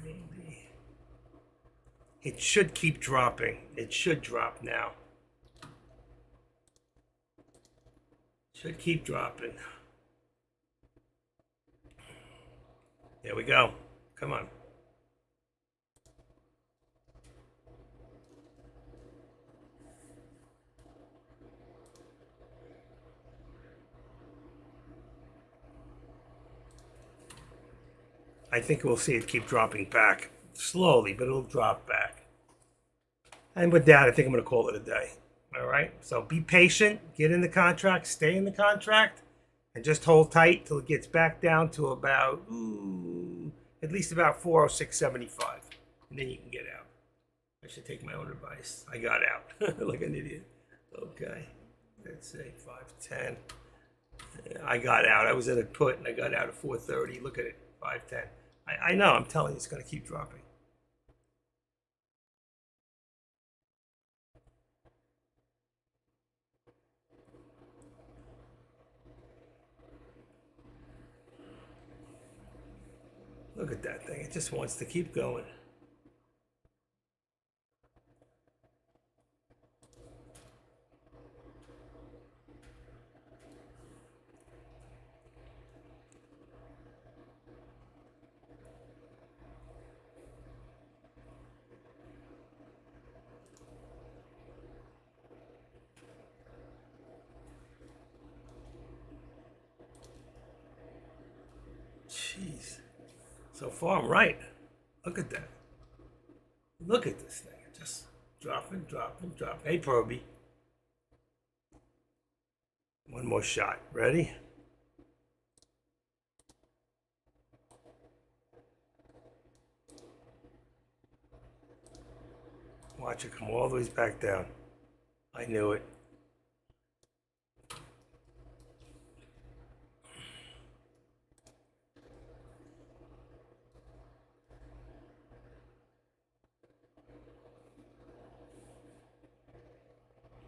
Maybe. It should keep dropping. It should drop now. Should keep dropping. There we go. Come on. I think we'll see it keep dropping back. Slowly, but it'll drop back. And with that, I think I'm going to call it a day. All right? So be patient. Get in the contract. Stay in the contract. And just hold tight till it gets back down to about, at least about 406.75. And then you can get out. I should take my own advice. I got out like an idiot. Okay. Let's say 510. I got out. I was at a put and I got out at 430. Look at it. 510. I know. I'm telling you, it's going to keep dropping. Look at that thing. It just wants to keep going. Jeez. So far, I'm right. Look at that. Look at this thing. Just dropping, dropping, dropping. Hey, Proby. One more shot. Ready? Watch it come all the way back down. I knew it.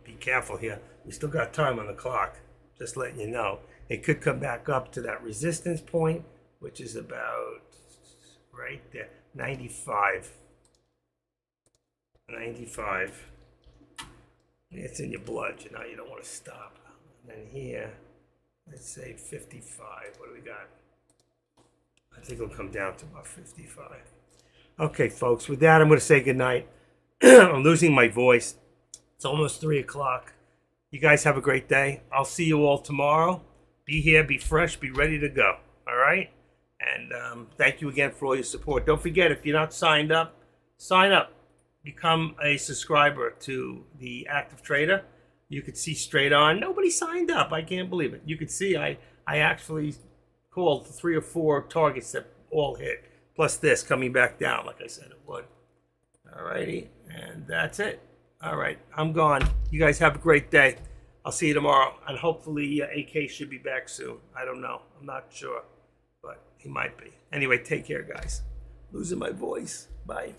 Be careful here. We still got time on the clock. Just letting you know. It could come back up to that resistance point, which is about right there, 95. 95. It's in your blood. You know, you don't want to stop. And then here, let's say 55. What do we got? I think it'll come down to about 55. Okay, folks. With that, I'm going to say goodnight. I'm losing my voice. It's almost 3 o'clock. You guys have a great day. I'll see you all tomorrow. Be here, be fresh, be ready to go. All right? And thank you again for all your support. Don't forget, if you're not signed up, sign up. Become a subscriber to the Active Trader. You could see straight on. Nobody signed up. I can't believe it. You could see I actually called 3 or 4 targets that all hit. Plus this coming back down like I said it would. All righty. And that's it. All right. I'm gone. You guys have a great day. I'll see you tomorrow. And hopefully AK should be back soon. I don't know. I'm not sure. But he might be. Anyway, take care, guys. Losing my voice. Bye.